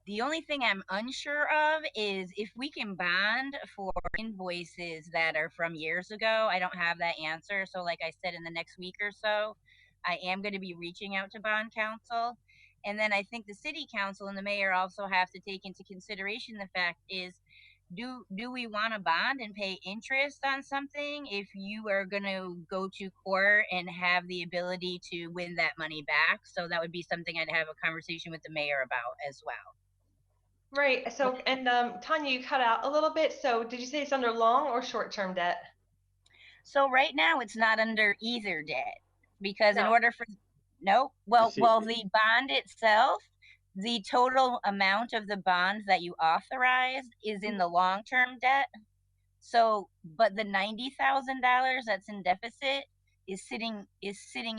The only thing I'm unsure of is if we can bond for invoices that are from years ago. I don't have that answer. So like I said, in the next week or so, I am going to be reaching out to bond counsel. And then I think the city council and the mayor also have to take into consideration the fact is, do we want to bond and pay interest on something if you are going to go to court and have the ability to win that money back? So that would be something I'd have a conversation with the mayor about as well. Right. So, and Tanya, you cut out a little bit. So did you say it's under long or short-term debt? So right now it's not under either debt because in No. order for, no, well, the bond itself, the total amount of the bond that you authorized is in the long-term debt. So, but the $90,000 that's in deficit is sitting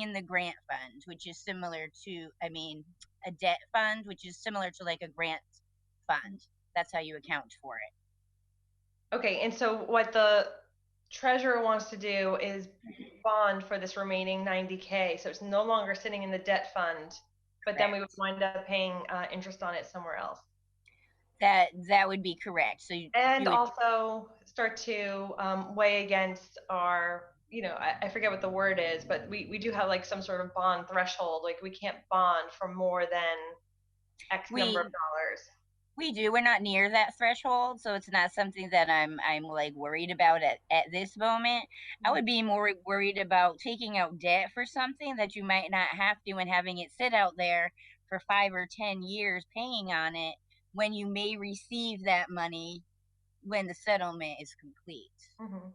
in the grant fund, which is similar to, a debt fund, which is similar to like a grant fund. That's how you account for it. Okay, and so what the treasurer wants to do is bond for this remaining 90K. So it's no longer sitting in the debt fund, but then we would wind up paying interest on it somewhere else. That would be correct. So also start to weigh against our, I forget what the word is, but we do have like some sort of bond threshold. Like we can't bond for more than X number of dollars. We do. We're not near that threshold, so it's not something that I'm like worried about at this moment. I would be more worried about taking out debt for something that you might not have to and having it sit out there for 5 or 10 years paying on it when you may receive that money when the settlement is complete. Mm-hmm.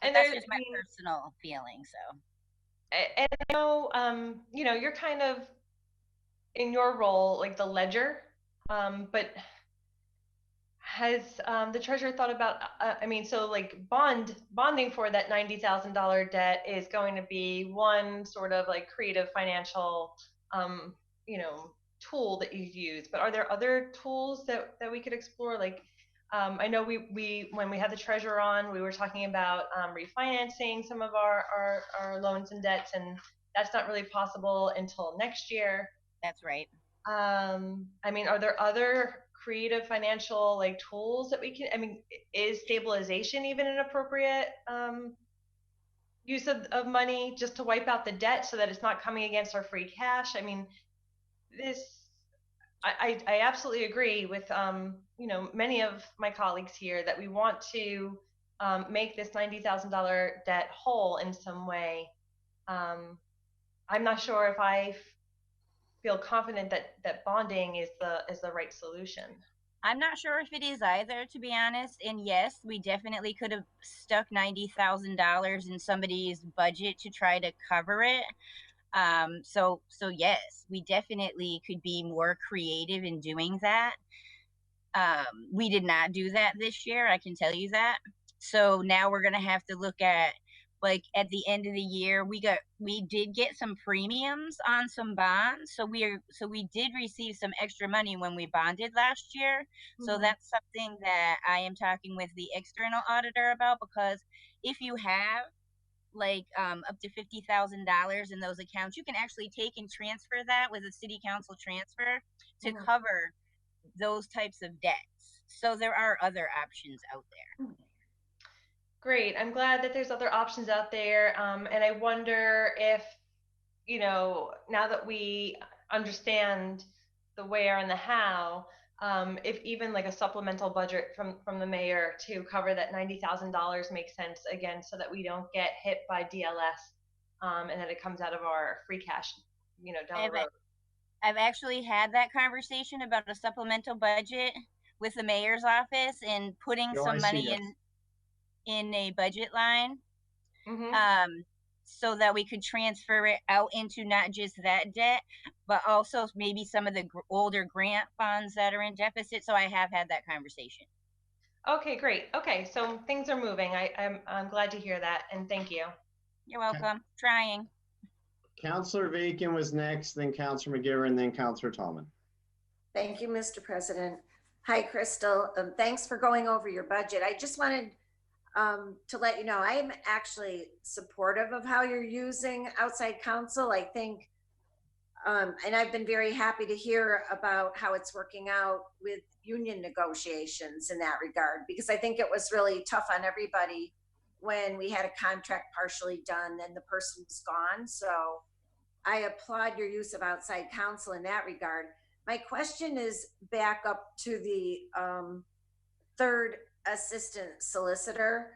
And that's just my personal feeling. So, and I know, you're kind of in your role like the ledger, but has the treasurer thought about? So like bonding for that $90,000 debt is going to be one sort of like creative financial, tool that you use. But are there other tools that we could explore? Like, I know we when we had the treasurer on, we were talking about refinancing some of our loans and debts, and that's not really possible until next year. That's right. Are there other creative financial like tools that we can, is stabilization even an appropriate use of money just to wipe out the debt so that it's not coming against our free cash? I absolutely agree with many of my colleagues here that we want to make this $90,000 debt whole in some way. I'm not sure if I feel confident that bonding is the right solution. I'm not sure if it is either, to be honest. And yes, we definitely could have stuck $90,000 in somebody's budget to try to cover it. So yes, we definitely could be more creative in doing that. We did not do that this year, I can tell you that. So now we're gonna have to look at, like, at the end of the year, we did get some premiums on some bonds. So we did receive some extra money when we bonded last year. Mm-hmm. So that's something that I am talking with the external auditor about, because if you have like up to $50,000 in those accounts, you can actually take and transfer that with a city council transfer to mm-hmm. cover those types of debts. So there are other options out there. Great. I'm glad that there's other options out there. And I wonder if, now that we understand the where and the how, if even like a supplemental budget from the mayor to cover that $90,000 makes sense again, so that we don't get hit by DLS, and that it comes out of our free cash, down the road. I've actually had that conversation about a supplemental budget with the mayor's office and putting some money in a budget line. Mm-hmm. so that we could transfer it out into not just that debt, but also maybe some of the older grant funds that are in deficit. So I have had that conversation. Okay, great. Okay, so things are moving. I'm glad to hear that, and thank you. You're welcome. Trying. Councilor Vacan was next, then Councilor McGivern, then Councilor Tallman. Thank you, Mr. President. Hi, Crystal. Thanks for going over your budget. I just wanted to let you know, I'm actually supportive of how you're using outside counsel. I think, and I've been very happy to hear about how it's working out with union negotiations in that regard, because I think it was really tough on everybody when we had a contract partially done and the person was gone. So I applaud your use of outside counsel in that regard. My question is back up to the third assistant solicitor.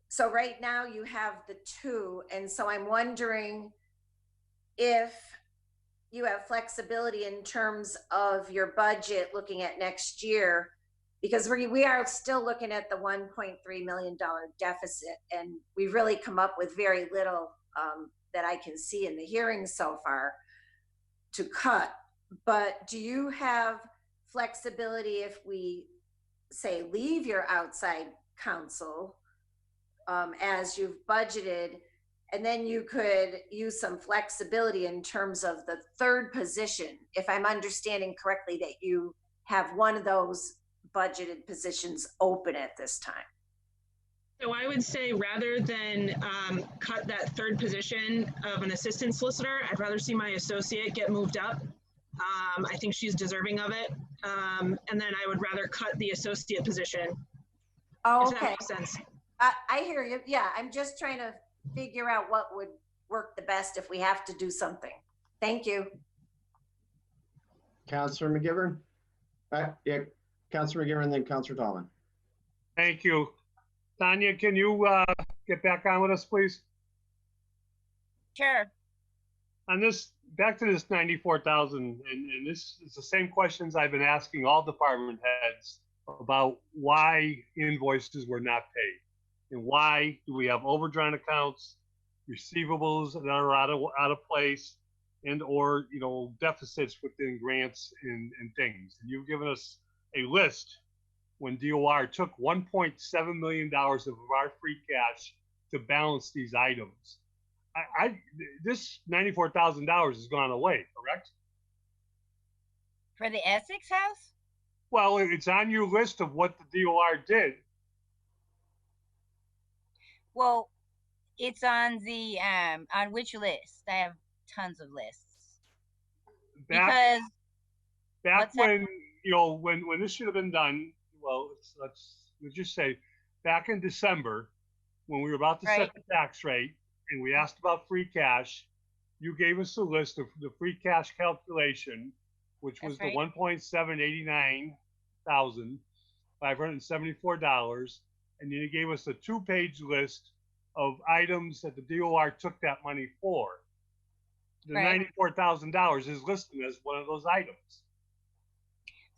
So right now you have the two, and so I'm wondering if you have flexibility in terms of your budget looking at next year, because we are still looking at the $1.3 million deficit, and we've really come up with very little that I can see in the hearings so far to cut. But do you have flexibility if we say leave your outside counsel as you've budgeted, and then you could use some flexibility in terms of the third position, if I'm understanding correctly, that you have one of those budgeted positions open at this time? So I would say rather than cut that third position of an assistant solicitor, I'd rather see my associate get moved up. I think she's deserving of it. And then I would rather cut the associate position. Oh, if okay. that makes sense. I hear you. Yeah, I'm just trying to figure out what would work the best if we have to do something. Thank you. Councilor McGivern? Yeah, Councilor McGivern, then Councilor Tallman. Thank you. Tanya, can you get back on with us, please? Sure. On this, back to this 94,000, and this is the same questions I've been asking all department heads about why invoices were not paid, and why do we have overdrawn accounts, receivables that are out of place, and or deficits within grants and things. And you've given us a list when DOR took $1.7 million of our free cash to balance these items. This $94,000 has gone away, correct? For the Essex house? Well, it's on your list of what the DOR did. Well, it's on the on which list? I have tons of lists. Back when when this should have been done, well, let's just say back in December when we were about to set the tax rate and we asked about free cash, you gave us a list of the free cash calculation, which was the $1,789,574, and then you gave us a 2-page list of items that the DOR took that money for. The $94,000 is listed as one of those items.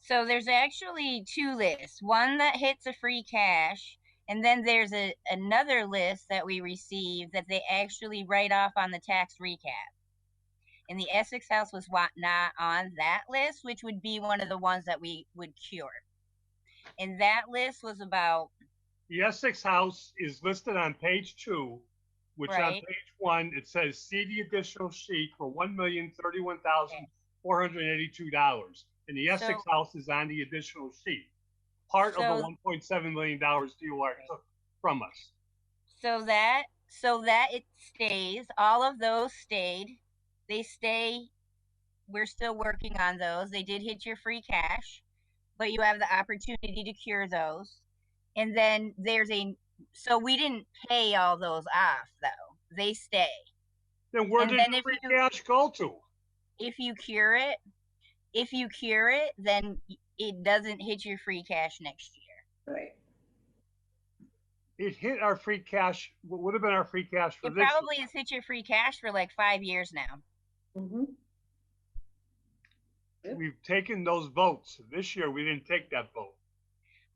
So there's actually 2 lists, one that hits a free cash, and then there's another list that we receive that they actually write off on the tax recap. And the Essex house was not on that list, which would be one of the ones that we would cure. And that list was about... The Essex house is listed on page 2, which on page 1, it says, see the additional sheet for $1,031,482. And the Essex house is on the additional sheet. Part of the $1.7 million DOR took from us. So that it stays. All of those stayed. They stay. We're still working on those. They did hit your free cash, but you have the opportunity to cure those. And then so we didn't pay all those off though. They stay. Then where did the free cash go to? If you cure it, then it doesn't hit your free cash next year. Right. It hit our free cash. What would have been our free cash for this year? It probably has hit your free cash for like 5 years now. Mm-hmm. We've taken those votes. This year, we didn't take that vote.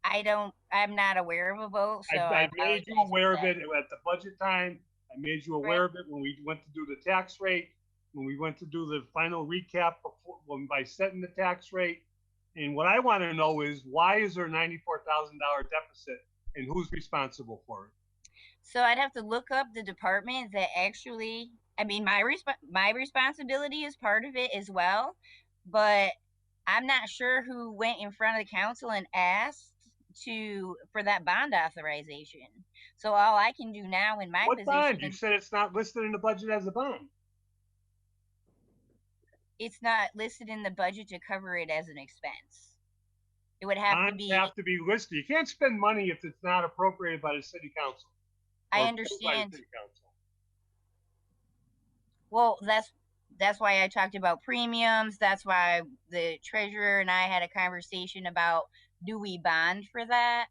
I'm not aware of a vote. So I made you aware of it at the budget time. I I made you aware of it when we went to do the tax rate, when we went to do the final recap before, by setting the tax rate. And what I want to know is, why is there a $94,000 deficit, and who's responsible for it? So I'd have to look up the department that actually, I mean, my responsibility is part of it as well, but I'm not sure who went in front of the council and asked for that bond authorization. So all I can do now in my What position. bond? You said it's not listed in the budget as a bond. It's not listed in the budget to cover it as an expense. It would have Bonds have to be listed. You can't spend money if it's not appropriated by the city council. I understand. Well, that's why I talked about premiums. That's why the treasurer and I had a conversation about, do we bond for that?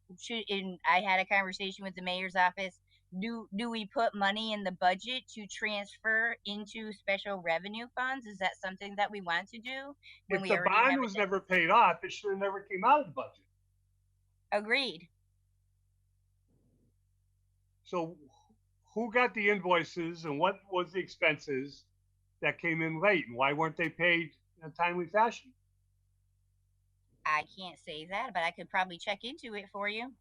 And I had a conversation with the mayor's office. Do we put money in the budget to transfer into special revenue funds? Is that something that we want to do? If the bond was never paid off, it should have never came out of the budget. Agreed. So who got the invoices, and what was the expenses that came in late, and why weren't they paid in a timely fashion? I can't say that, but I could probably check into it for you.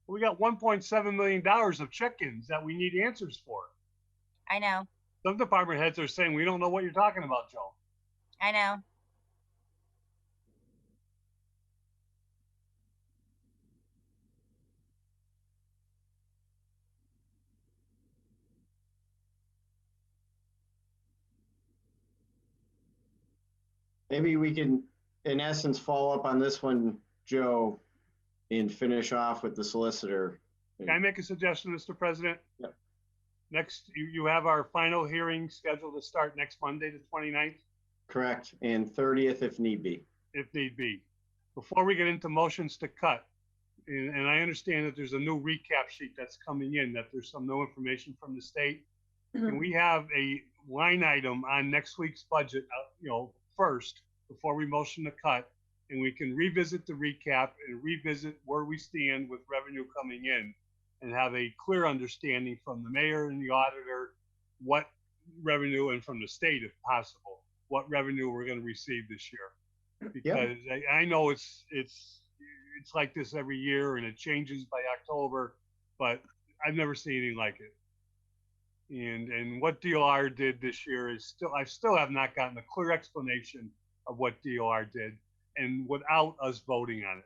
We got $1.7 million of check-ins that we need answers for. I know. Some department heads are saying, we don't know what you're talking about, Joe. I know. Maybe we can, in essence, follow up on this one, Joe, and finish off with the solicitor. Can I make a suggestion, Mr. President? Yep. Next, you have our final hearing scheduled to start next Monday, the 29th? Correct, and 30th if need be. If need be. Before we get into motions to cut, and I understand that there's a new recap sheet that's coming in, that there's some new information from the state. And we have a line item on next week's budget, first, before we motion to cut, and we can revisit the recap and revisit where we stand with revenue coming in, and have a clear understanding from the mayor and the auditor what revenue, and from the state if possible, what revenue we're going to receive this year. Because I know it's like this every year, and it changes by October, but I've never seen anything like it. And what DOR did this year is I still have not gotten a clear explanation of what DOR did, and without us voting on it.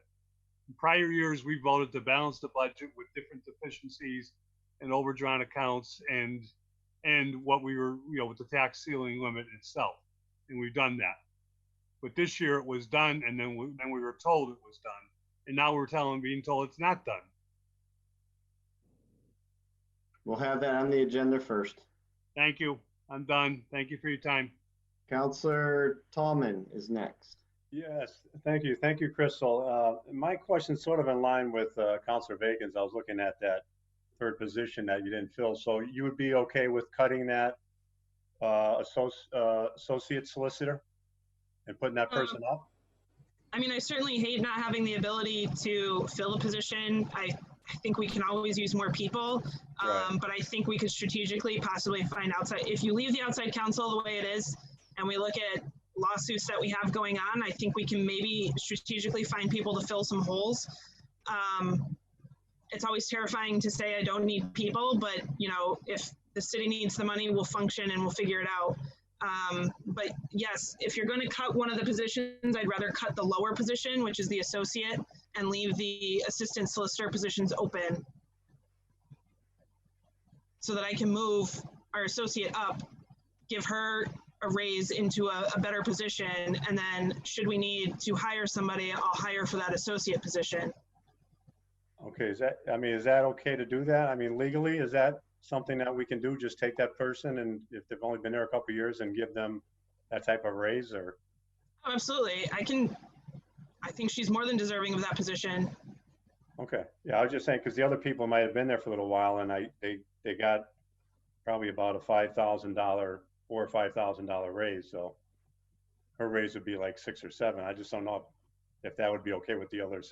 In prior years, we voted to balance the budget with different deficiencies and overdrawn accounts, and what we were, with the tax ceiling limit itself, and we've done that. But this year it was done, and then we were told it was done, and now we're being told it's not done. We'll have that on the agenda first. Thank you. I'm done. Thank you for your time. Councilor Tallman is next. Yes, thank you. Thank you, Crystal. My question's sort of in line with Councilor Bacon's. I was looking at that third position that you didn't fill. So you would be okay with cutting that associate solicitor and putting that person up? I mean, I certainly hate not having the ability to fill a position. I think we can always use more people, but I think we could strategically possibly find outside. If you leave the outside counsel the way it is, and we look at lawsuits that we have going on, I think we can maybe strategically find people to fill some holes. It's always terrifying to say I don't need people, but if the city needs the money, we'll function and we'll figure it out. But yes, if you're going to cut one of the positions, I'd rather cut the lower position, which is the associate, and leave the assistant solicitor positions open so that I can move our associate up, give her a raise into a better position, and then should we need to hire somebody, I'll hire for that associate position. Okay, is that okay to do that? I mean, legally, is that something that we can do? Just take that person, and if they've only been there a couple of years, and give them that type of raise? Or oh, absolutely, I think she's more than deserving of that position. Okay, yeah, I was just saying, because the other people might have been there for a little while, and they got probably about a $5,000, $4,000 or $5,000 raise. So her raise would be like 6 or 7. I just don't know if that would be okay with the other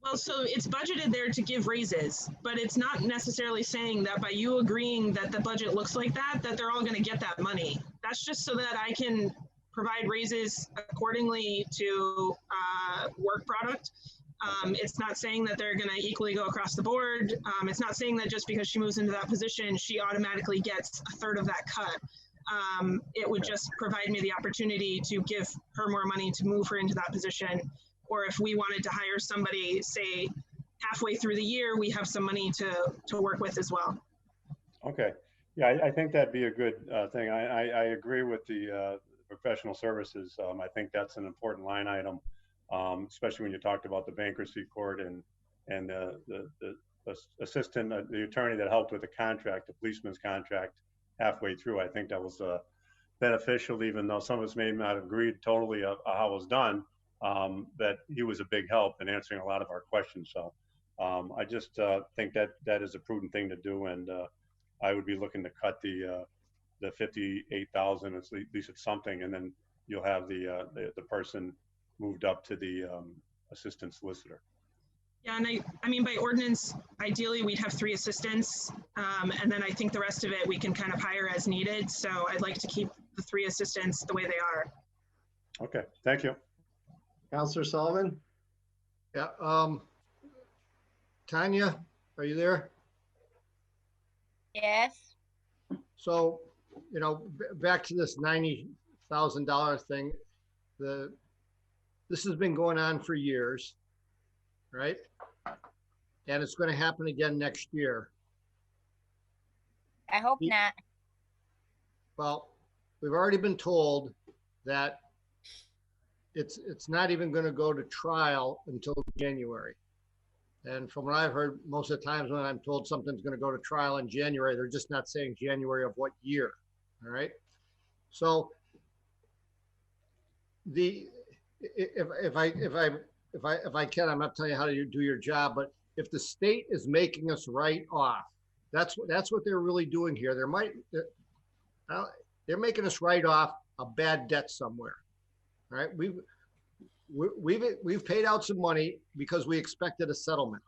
Well, so it's budgeted there to give raises, but it's not necessarily saying that by you agreeing that the budget looks like that, that they're all going to get that money. That's just so that I can provide raises accordingly to work product. It's not saying that they're going to equally go across the board. It's not saying that just because she moves into that position, she automatically gets a third of that cut. It would just provide me the opportunity to give her more money to move her into that position. Or if we wanted to hire somebody, say, halfway through the year, we have some money to work with as well. Okay. Yeah, I think that'd be a good thing. I agree with the professional services. I think that's an important line item, especially when you talked about the bankruptcy court and the assistant, the attorney that helped with the contract, the policeman's contract halfway through. I think that was beneficial, even though some of us may not have agreed totally of how it was done, that he was a big help in answering a lot of our questions. So I just think that is a prudent thing to do. And I would be looking to cut the 58,000, at least it's something, and then you'll have the person moved up to the assistant solicitor. Yeah, and I mean, by ordinance, ideally we'd have 3 assistants, and then I think the rest of it we can kind of hire as needed. So I'd like to keep the 3 assistants the way they are. Okay, thank you. Counselor Sullivan? Yeah, Tanya, are you there? Yes. So, you know, back to this $90,000 thing, this has been going on for years, right? And it's going to happen again next year. I hope not. Well, we've already been told that it's not even going to go to trial until January. And from what I've heard, most of the times when I'm told something's going to go to trial in January, they're just not saying January of what year. All right. So if I can, I'm not telling you how to do your job, but if the state is making us write off, that's what they're really doing here. They're making us write off a bad debt somewhere. All right. We've paid out some money because we expected a settlement,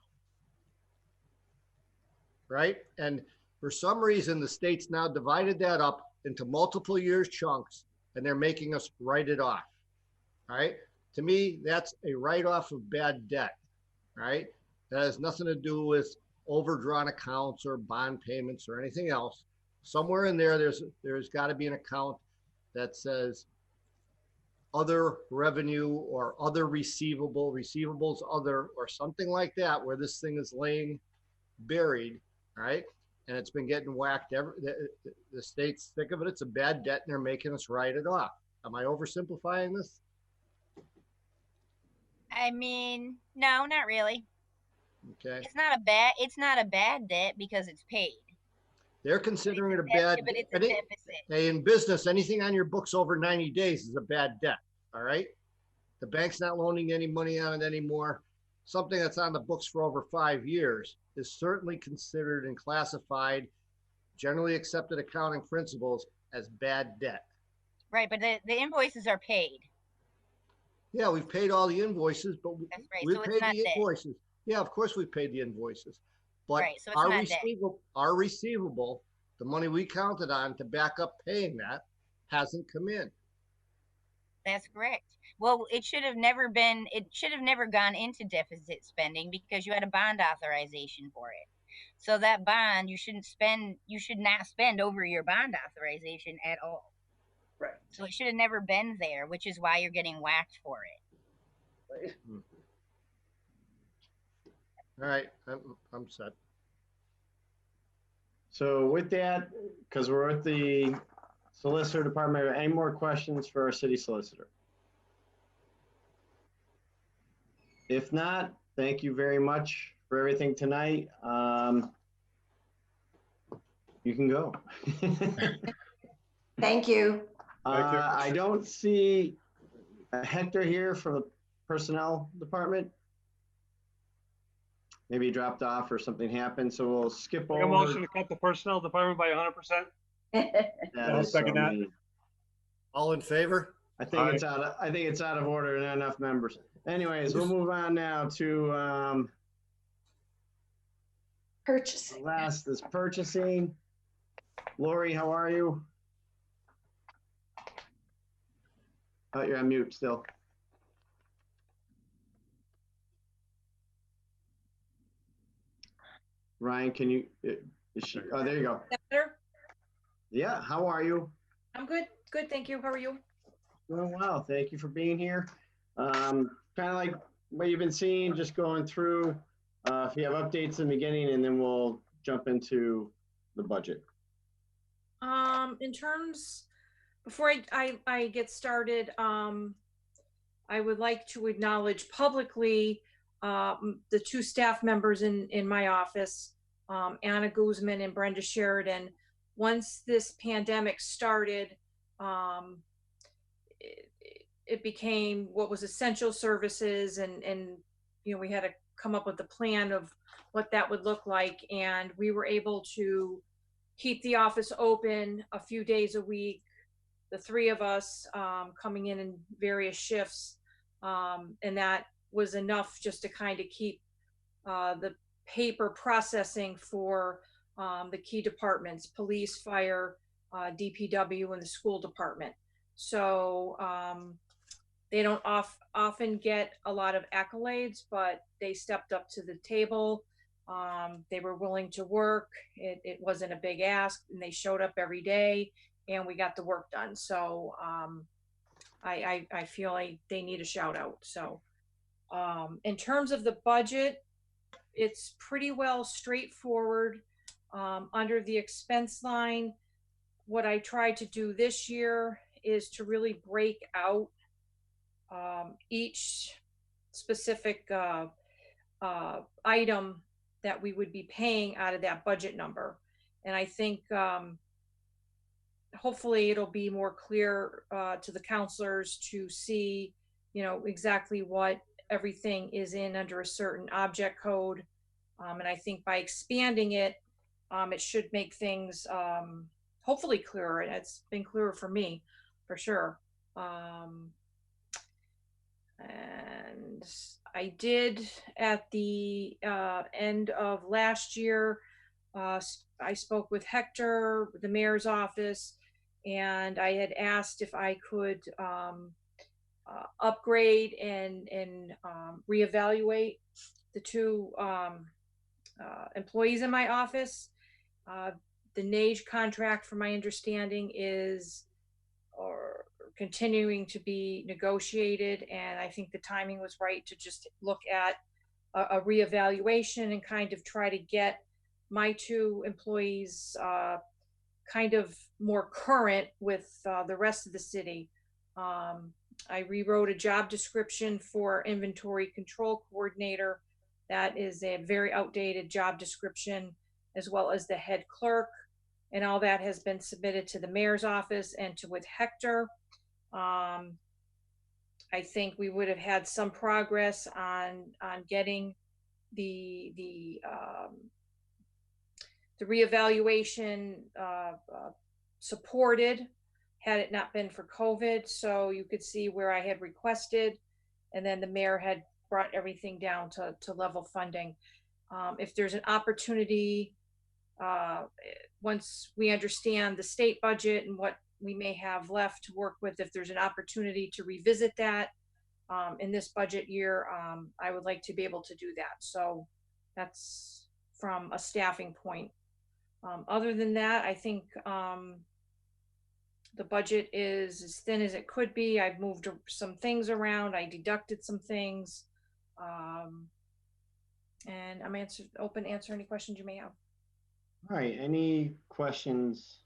right? And for some reason, the state's now divided that up into multiple years chunks, and they're making us write it off, right? To me, that's a write-off of bad debt, right? That has nothing to do with overdrawn accounts or bond payments or anything else. Somewhere in there, there's got to be an account that says other revenue or other receivables other, or something like that, where this thing is laying buried, right? And it's been getting whacked. The state's sick of it. It's a bad debt, and they're making us write it off. Am I oversimplifying this? I mean, no, not really. Okay. It's not a bad debt because it's paid. They're considering it a bad debt. But it's a deficit. Hey, in business, anything on your books over 90 days is a bad debt. All right. The bank's not loaning any money on it anymore. Something that's on the books for over 5 years is certainly considered and classified, generally accepted accounting principles, as bad debt. Right, but the invoices are paid. Yeah, we've paid all the invoices, but That's right. we've So paid it's not the debt. invoices. Yeah, of course we've paid the invoices. But Right, so it's not debt. our receivable, the money we counted on to back up paying that, hasn't come in. That's correct. Well, it should have never gone into deficit spending because you had a bond authorization for it. So that bond, you should not spend over your bond authorization at all. Right. So it should have never been there, which is why you're getting whacked for it. All right, I'm set. So with that, because we're at the Solicitor Department, any more questions for our city solicitor? If not, thank you very much for everything tonight. You can go. Thank you. I don't see Hector here from the Personnel Department. Maybe he dropped off or something happened, so we'll skip Make over. a motion to cut the Personnel Department by 100%. I'll second that. All in favor? I think it's out of, I think it's out of order, not enough members. Anyways, we'll move on now to purchasing. Last is purchasing. Lori, how are you? Oh, you're on mute still. Ryan, can you, is she, oh, there you go. Better? Yeah, how are you? I'm good. Good, thank you. How are you? Doing well. Thank you for being here. Kind of like what you've been seeing, just going through, if you have updates in the beginning, and then we'll jump into the budget. In terms, before I get started, I would like to acknowledge publicly the two staff members in my office, Anna Guzman and Brenda Sheridan. Once this pandemic started, it became what was essential services, and you know, we had to come up with a plan of what that would look like, and we were able to keep the office open a few days a week, the three of us coming in various shifts, and that was enough just to kind of keep the paper processing for the key departments, police, fire, DPW, and the school department. So they don't often get a lot of accolades, but they stepped up to the table. They were willing to work. It wasn't a big ask, and they showed up every day, and we got the work done. So I feel like they need a shout out. So in terms of the budget, it's pretty well straightforward. Under the expense line, what I tried to do this year is to really break out each specific item that we would be paying out of that budget number. And I think hopefully it'll be more clear to the counselors to see, you know, exactly what everything is in under a certain object code. And I think by expanding it, it should make things hopefully clearer. And it's been clearer for me, for sure. And I did at the end of last year, I spoke with Hector, the mayor's office, and I had asked if I could upgrade and reevaluate the two employees in my office. The NAGE contract, from my understanding, is continuing to be negotiated, and I think the timing was right to just look at a reevaluation and kind of try to get my two employees kind of more current with the rest of the city. I rewrote a job description for inventory control coordinator. That is a very outdated job description, as well as the head clerk, and all that has been submitted to the mayor's office and to with Hector. I think we would have had some progress on getting the reevaluation supported had it not been for COVID. So you could see where I had requested, and then the mayor had brought everything down to level funding. If there's an opportunity, once we understand the state budget and what we may have left to work with, if there's an opportunity to revisit that in this budget year, I would like to be able to do that. So that's from a staffing point. Other than that, I think the budget is as thin as it could be. I've moved some things around. I deducted some things. And I'm open to answer any questions you may have. All right, any questions?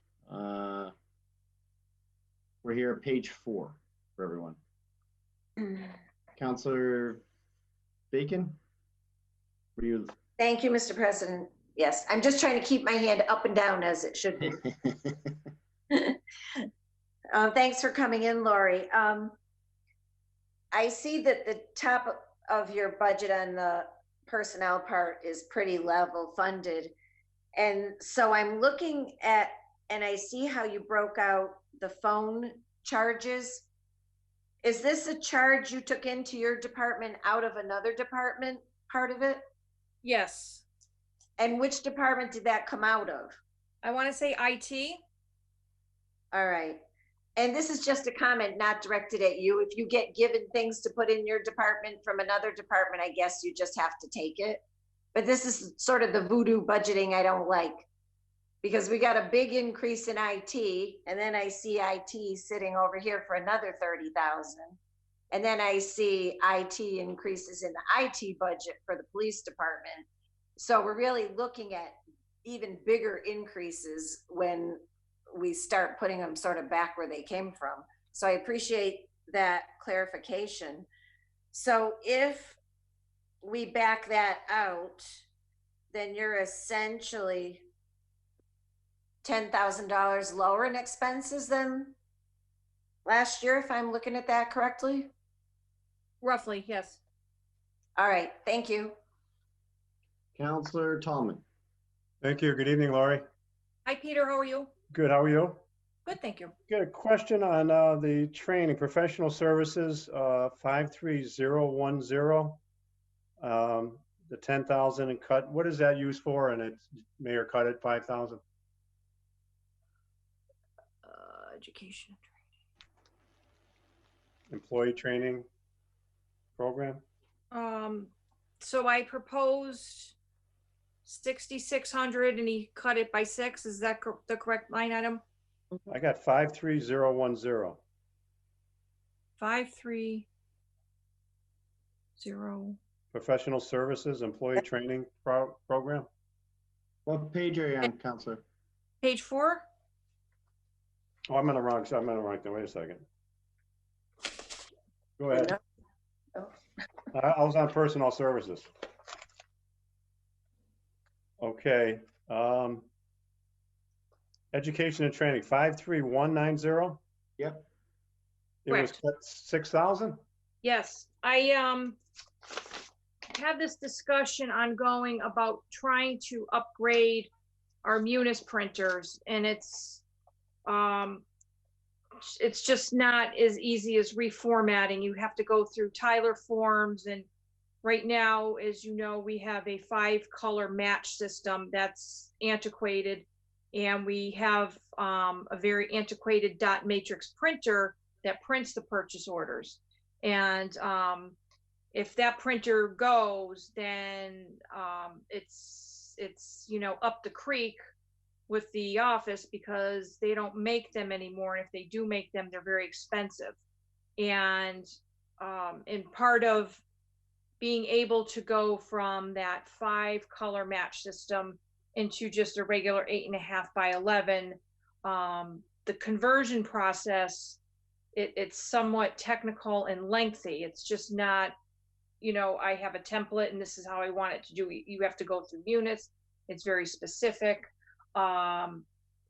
We're here at page 4 for everyone. Councilor Bacon, were you? Thank you, Mr. President. Yes, I'm just trying to keep my hand up and down as it should be. Thanks for coming in, Lori. I see that the top of your budget on the personnel part is pretty level funded. And so I'm looking at, and I see how you broke out the phone charges Is this a charge you took into your department out of another department, part of it? Yes. And which department did that come out of? I want to say IT. All right. And this is just a comment not directed at you. If you get given things to put in your department from another department, I guess you just have to take it. But this is sort of the voodoo budgeting I don't like, because we got a big increase in IT, and then I see IT sitting over here for another 30,000. And then I see IT increases in the IT budget for the police department. So we're really looking at even bigger increases when we start putting them sort of back where they came from. So I appreciate that clarification. So if we back that out, then you're essentially $10,000 lower in expenses than last year, if I'm looking at that correctly? Roughly, yes. All right, thank you. Counselor Tallman. Thank you. Good evening, Laurie. Hi, Peter. How are you? Good. How are you? Good, thank you. Got a question on the training, professional services, 53010. The 10,000 and cut. What is that used for? And it's Mayor cut it 5,000. Education. Employee training program. So I proposed 6,600 and he cut it by 6. Is that the correct line item? I got 53010. 530. Professional services, employee training program. What page are you on, Counselor? Page 4. Oh, I'm in the wrong thing. Wait a second. Go ahead. I was on personnel services. Okay. Education and training, 53190. Yep. It was cut 6,000. Yes, I have this discussion ongoing about trying to upgrade our Munis printers, and it's just not as easy as reformatting. You have to go through Tyler forms, and right now, as you know, we have a 5-color match system that's antiquated, and we have a very antiquated dot matrix printer that prints the purchase orders. And if that printer goes, then it's up the creek with the office, because they don't make them anymore. And if they do make them, they're very expensive. And part of being able to go from that 5-color match system into just a regular 8.5 by 11, the conversion process, it's somewhat technical and lengthy. It's just not, I have a template and this is how I want it to do. You have to go through units. It's very specific. And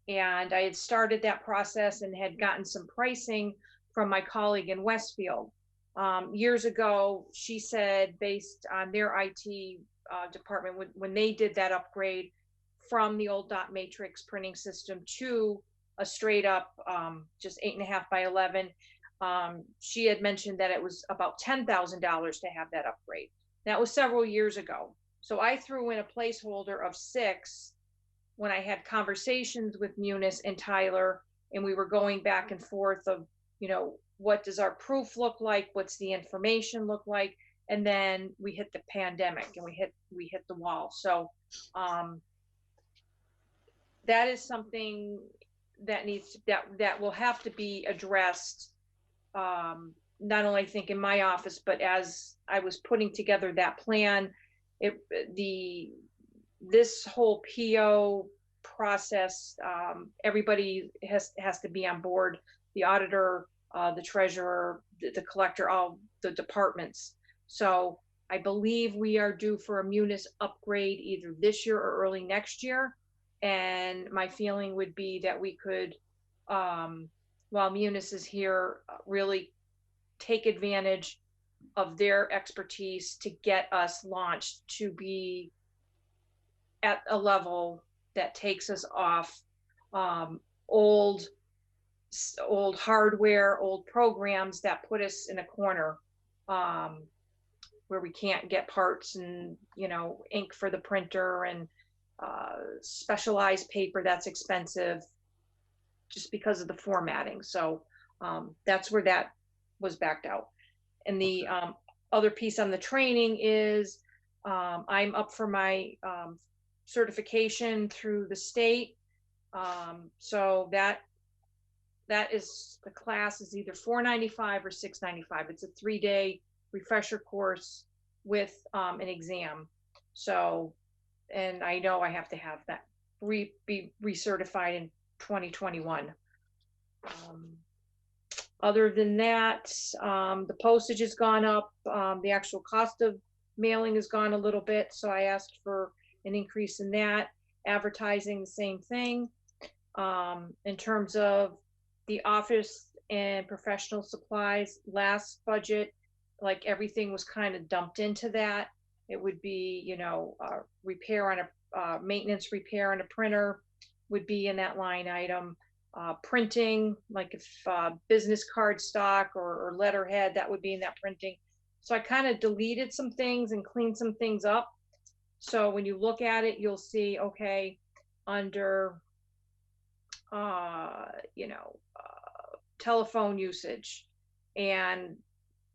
I had started that process and had gotten some pricing from my colleague in Westfield. Years ago, she said, based on their IT department, when they did that upgrade from the old dot matrix printing system to a straight up just 8.5 by 11, she had mentioned that it was about $10,000 to have that upgrade. That was several years ago. So I threw in a placeholder of 6 when I had conversations with Munis and Tyler, and we were going back and forth of, what does our proof look like? What's the information look like? And then we hit the pandemic and we hit the wall. So that is something that that will have to be addressed, not only I think in my office, but as I was putting together that plan, this whole PO process, everybody has to be on board, the auditor, the treasurer, the collector, all the departments. So I believe we are due for a Munis upgrade either this year or early next year. And my feeling would be that we could, while Munis is here, really take advantage of their expertise to get us launched to be at a level that takes us off old old hardware, old programs that put us in a corner, where we can't get parts and, you know, ink for the printer and specialized paper that's expensive just because of the formatting. So that's where that was backed out. And the other piece on the training is I'm up for my certification through the state. So that is, the class is either $495 or $695. It's a 3-day refresher course with an exam. So, and I know I have to have that be recertified in 2021. Other than that, the postage has gone up. The actual cost of mailing has gone a little bit, so I asked for an increase in that. Advertising, the same thing. In terms of the office and professional supplies, last budget, like everything was kind of dumped into that. It would be, you know, repair on a maintenance repair on a printer would be in that line item. Printing, like if business card stock or letterhead, that would be in that printing. So I kind of deleted some things and cleaned some things up. So when you look at it, you'll see, okay, under, you know, telephone usage, and,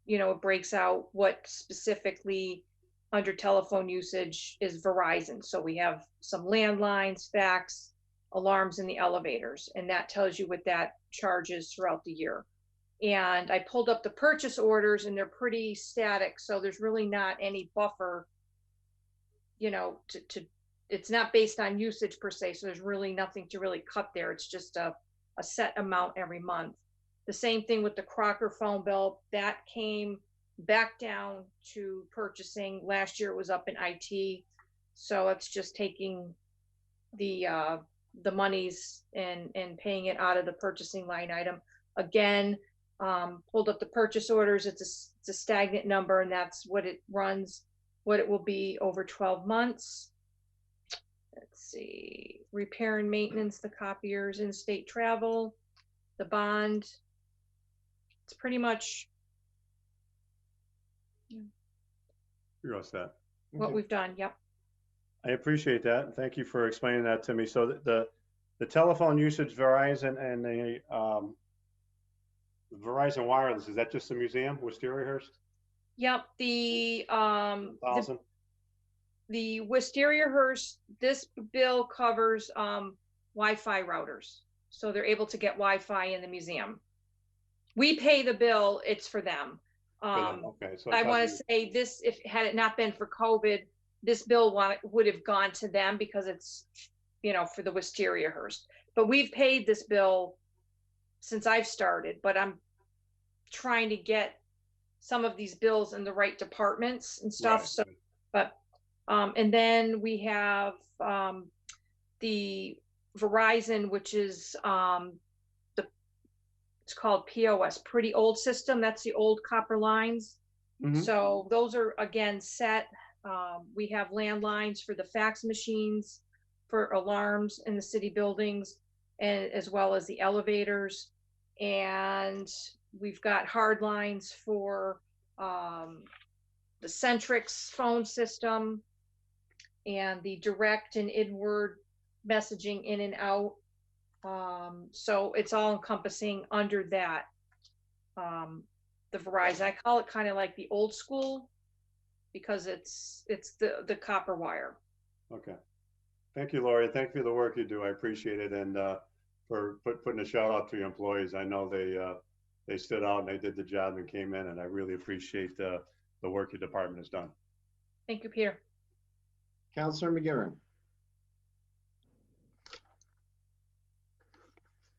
you know, it breaks out what specifically under telephone usage is Verizon. So we have some landlines, fax, alarms in the elevators, and that tells you what that charges throughout the year. And I pulled up the purchase orders, and they're pretty static, so there's really not any buffer, you know, to it's not based on usage per se, so there's really nothing to really cut there. It's just a set amount every month. The same thing with the Crocker phone bill, that came back down to purchasing. Last year it was up in IT, so it's just taking the monies and paying it out of the purchasing line item. Again, pulled up the purchase orders. It's a stagnant number, and that's what it runs, what it will be over 12 months. Let's see, repair and maintenance, the copiers, in-state travel, the bond. It's pretty much You're all set. what we've done. Yep. I appreciate that. Thank you for explaining that to me. So the telephone usage, Verizon, and the Verizon Wireless, is that just the museum, Wistariahurst? Yep. The Wistariahurst, this bill covers Wi-Fi routers. So they're able to get Wi-Fi in the museum. We pay the bill, it's for them. Okay, so I want to say this, if had it not been for COVID, this bill would have gone to them because it's, you know, for the Wistariahurst. But we've paid this bill since I've started, but I'm trying to get some of these bills in the right departments and stuff. Right. So, but, and then we have the Verizon, which is it's called POS, pretty old system. That's the old copper lines. Mm-hmm. So those are, again, set. We have landlines for the fax machines, for alarms in the city buildings, and as well as the elevators. And we've got hard lines for the Centrix phone system and the direct and inward messaging in and out. So it's all encompassing under that. The Verizon, I call it kind of like the old school because it's the copper wire. Okay. Thank you, Lori. Thank you for the work you do. I appreciate it. And for putting a shout out to your employees. I know they stood out and they did the job and came in, and I really appreciate the work your department has done. Thank you, Peter. Councilor McGivern.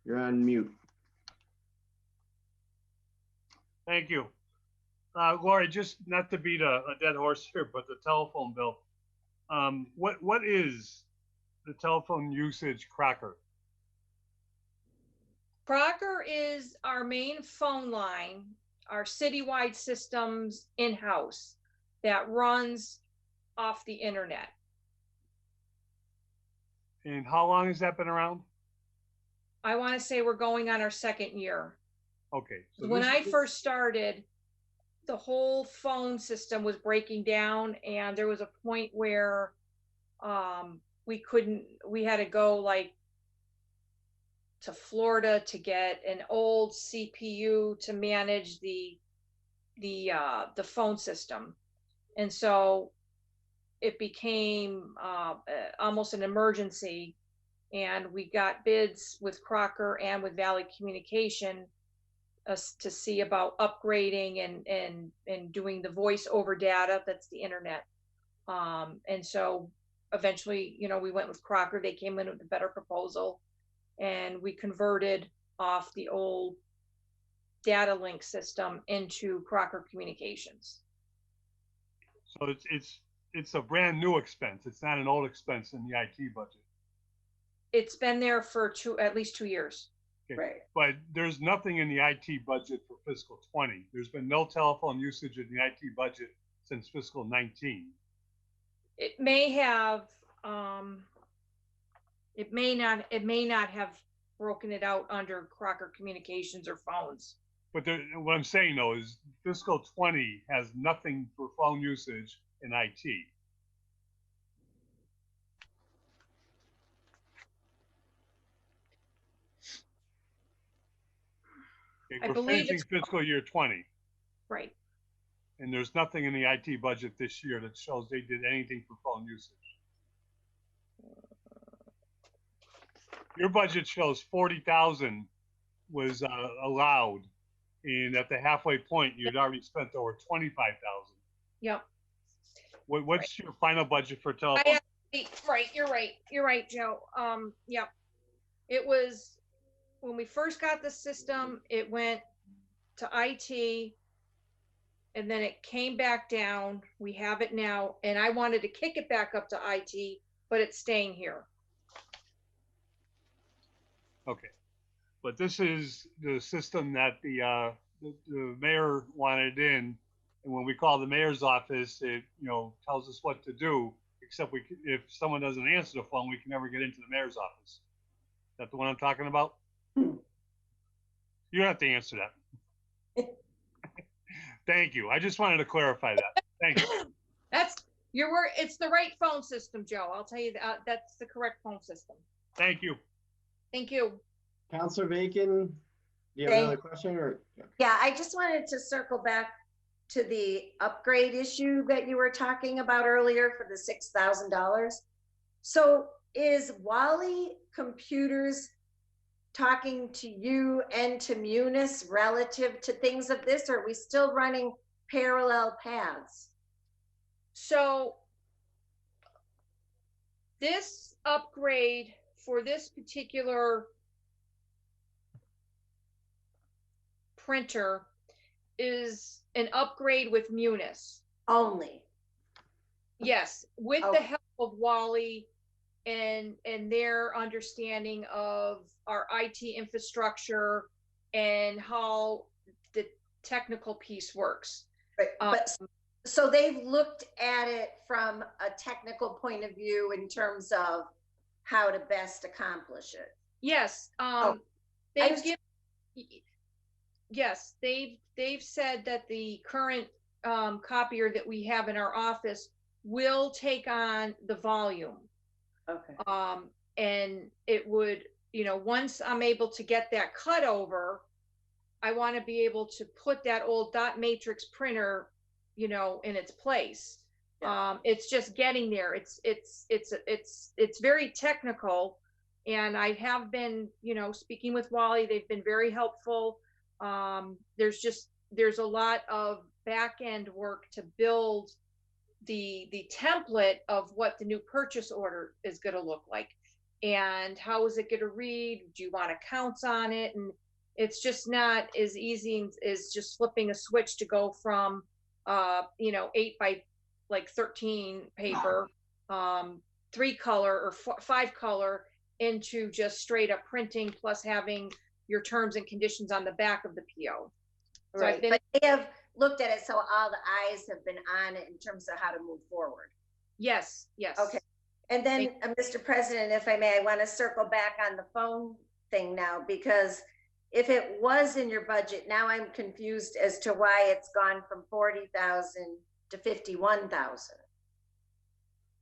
You're on mute. Thank you. Lori, just not to beat a dead horse here, but the telephone bill. What is the telephone usage Crocker? Crocker is our main phone line, our citywide systems in-house that runs off the internet. And how long has that been around? I want to say we're going on our second year. Okay. So When I first started, the whole phone system was breaking down, and there was a point where we had to go like to Florida to get an old CPU to manage the phone system. And so it became almost an emergency, and we got bids with Crocker and with Valley Communication to see about upgrading and doing the voice over data. That's the internet. And so eventually, you know, we went with Crocker. They came in with a better proposal, and we converted off the old data link system into Crocker Communications. So it's a brand new expense. It's not an old expense in the IT budget. It's been there for at least 2 years. Okay. Right. But there's nothing in the IT budget for fiscal 20. There's been no telephone usage in the IT budget since fiscal 19. It may have, it may not have broken it out under Crocker Communications or phones. But what I'm saying though is fiscal 20 has nothing for phone usage in IT. Okay, we're finishing fiscal year 20. Right. And there's nothing in the IT budget this year that shows they did anything for phone usage. Your budget shows 40,000 was allowed, and at the halfway point, you'd already spent over 25,000. Yep. What's your final budget for telephone? Right, you're right, Joe. Yep. It was, when we first got the system, it went to IT, and then it came back down. We have it now, and I wanted to kick it back up to IT, but it's staying here. Okay, but this is the system that the mayor wanted in, and when we call the mayor's office, it tells us what to do. Except if someone doesn't answer the phone, we can never get into the mayor's office. Is that the one I'm talking about? You don't have to answer that. Thank you. I just wanted to clarify that. Thank you. It's the right phone system, Joe. I'll tell you that that's the correct phone system. Thank you. Thank you. Councilor Bacon, do you have another question? Or Yeah, I just wanted to circle back to the upgrade issue that you were talking about earlier for the $6,000. So is Wally Computers talking to you and to Munis relative to things of this, or are we still running parallel paths? So this upgrade for this particular printer is an upgrade with Munis only. Yes, with the help of Wally and their understanding of our IT infrastructure and how the technical piece works. Right. But so they've looked at it from a technical point of view in terms of how to best accomplish it. Yes. They've said that the current copier that we have in our office will take on the volume. Okay. And it would, once I'm able to get that cut over, I want to be able to put that old dot matrix printer, in its place. Yeah. It's just getting there. It's very technical, and I have been, speaking with Wally. They've been very helpful. There's a lot of back end work to build the template of what the new purchase order is going to look like, and how is it going to read? Do you want accounts on it? And it's just not as easy as just flipping a switch to go from 8 by 13 paper, 3 color or 5 color into just straight up printing, plus having your terms and conditions on the back of the PO. So right. But they have looked at it, so all the eyes have been on it in terms of how to move forward. Yes. Yes. Okay. And then, Mr. President, if I may, I want to circle back on the phone thing now, because if it was in your budget, now I'm confused as to why it's gone from 40,000 to 51,000.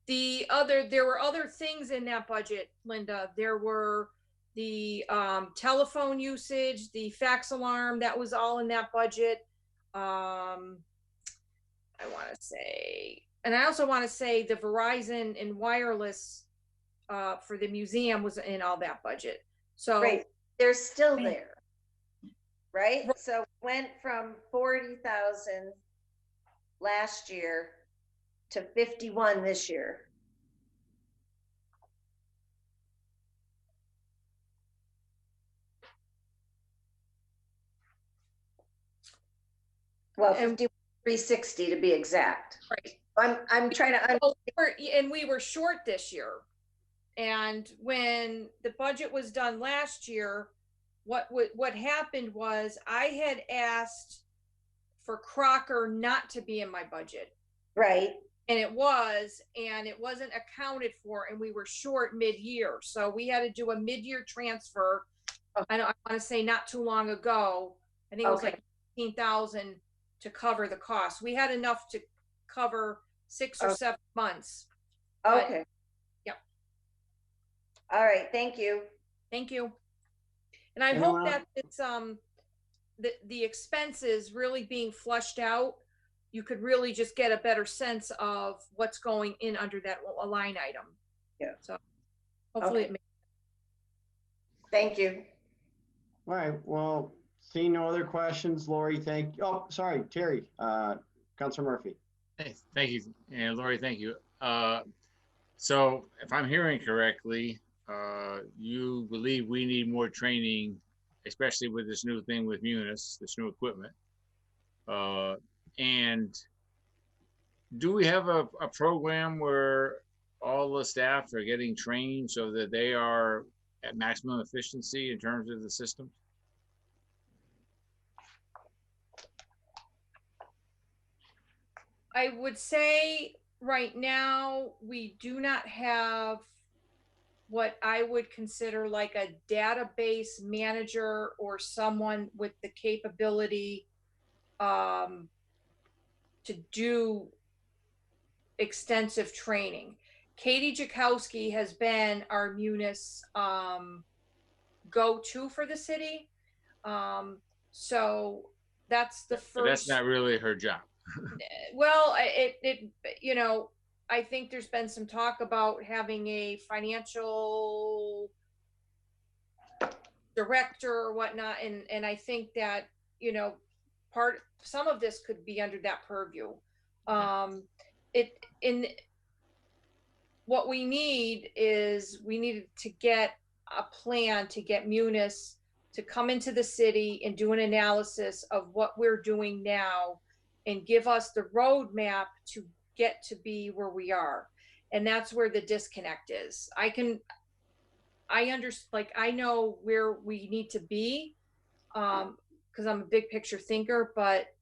There were other things in that budget, Linda. There were the telephone usage, the fax alarm, that was all in that budget. I want to say, and I also want to say the Verizon and wireless for the museum was in all that budget. So right, they're still there, right? So it went from 40,000 last year to 51 this year. Well, 5360 to be exact. Right. I'm trying to. And we were short this year. And when the budget was done last year, what happened was I had asked for Crocker not to be in my budget. Right. And it wasn't accounted for, and we were short mid-year. So we had to do a mid-year transfer. I want to say not too long ago. I think it was like 15,000 to cover the cost. We had enough to cover 6 or 7 months. Okay. Yep. All right. Thank you. Thank you. And I hope that it's the expenses really being flushed out. You could really just get a better sense of what's going in under that line item. Yeah. So hopefully it makes. Thank you. All right. Well, seeing no other questions, Lori, thank you. Oh, sorry, Terry, Councilor Murphy. Hey, thank you. And Lori, thank you. So if I'm hearing correctly, you believe we need more training, especially with this new thing with Munis, this new equipment. And do we have a program where all the staff are getting trained so that they are at maximum efficiency in terms of the system? I would say right now we do not have what I would consider like a database manager or someone with the capability to do extensive training. Katie Jakowski has been our Munis go-to for the city. So that's the first. But that's not really her job. Well, you know, I think there's been some talk about having a financial director or whatnot, and I think that, you know, some of this could be under that purview. What we need is we need to get a plan to get Munis to come into the city and do an analysis of what we're doing now and give us the roadmap to get to be where we are. And that's where the disconnect is. I know where we need to be, because I'm a big picture thinker, but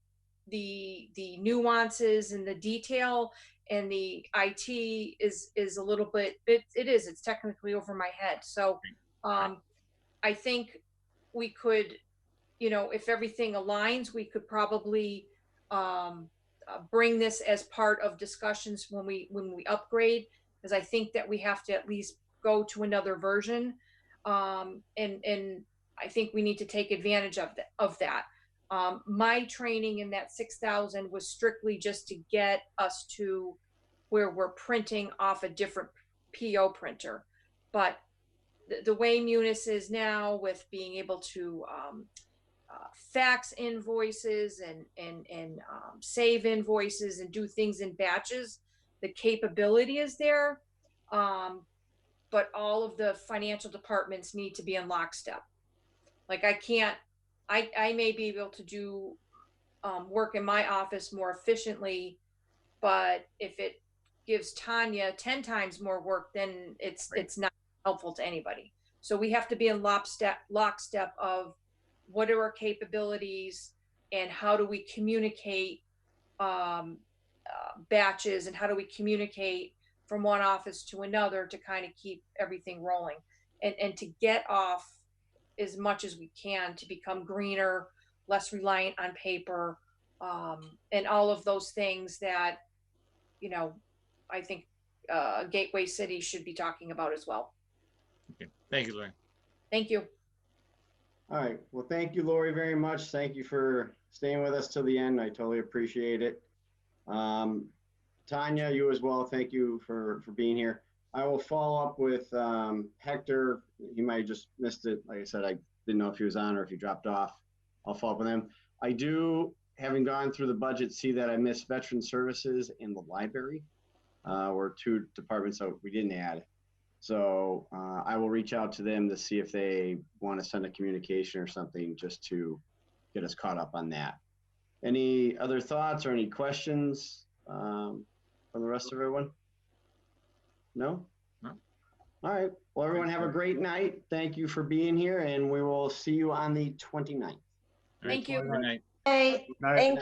the nuances and the detail and the IT is a little bit, it's technically over my head. So I think we could, you know, if everything aligns, we could probably bring this as part of discussions when we upgrade, because I think that we have to at least go to another version, and I think we need to take advantage of that. My training in that 6,000 was strictly just to get us to where we're printing off a different PO printer, but the way Munis is now, with being able to fax invoices and save invoices and do things in batches, the capability is there, but all of the financial departments need to be in lockstep. Like I may be able to do work in my office more efficiently, but if it gives Tanya 10 times more work, then it's not helpful to anybody. So we have to be in lockstep of what are our capabilities and how do we communicate batches, and how do we communicate from one office to another to kind of keep everything rolling, and to get off as much as we can to become greener, less reliant on paper, and all of those things that, I think Gateway City should be talking about as well. Okay. Thank you, Lori. Thank you. All right. Well, thank you, Lori, very much. Thank you for staying with us till the end. I totally appreciate it. Tanya, you as well. Thank you for being here. I will follow up with Hector. He might have just missed it. Like I said, I didn't know if he was on or if he dropped off. I'll follow up with him. I do, having gone through the budget, see that I missed Veteran Services in the library. Were two departments that we didn't add. So I will reach out to them to see if they want to send a communication or something just to get us caught up on that. Any other thoughts or any questions from the rest of everyone? No? No. All right. Well, everyone have a great night. Thank you for being here, and we will see you on the 29th. Thank you. Good night. Hey, Night. thank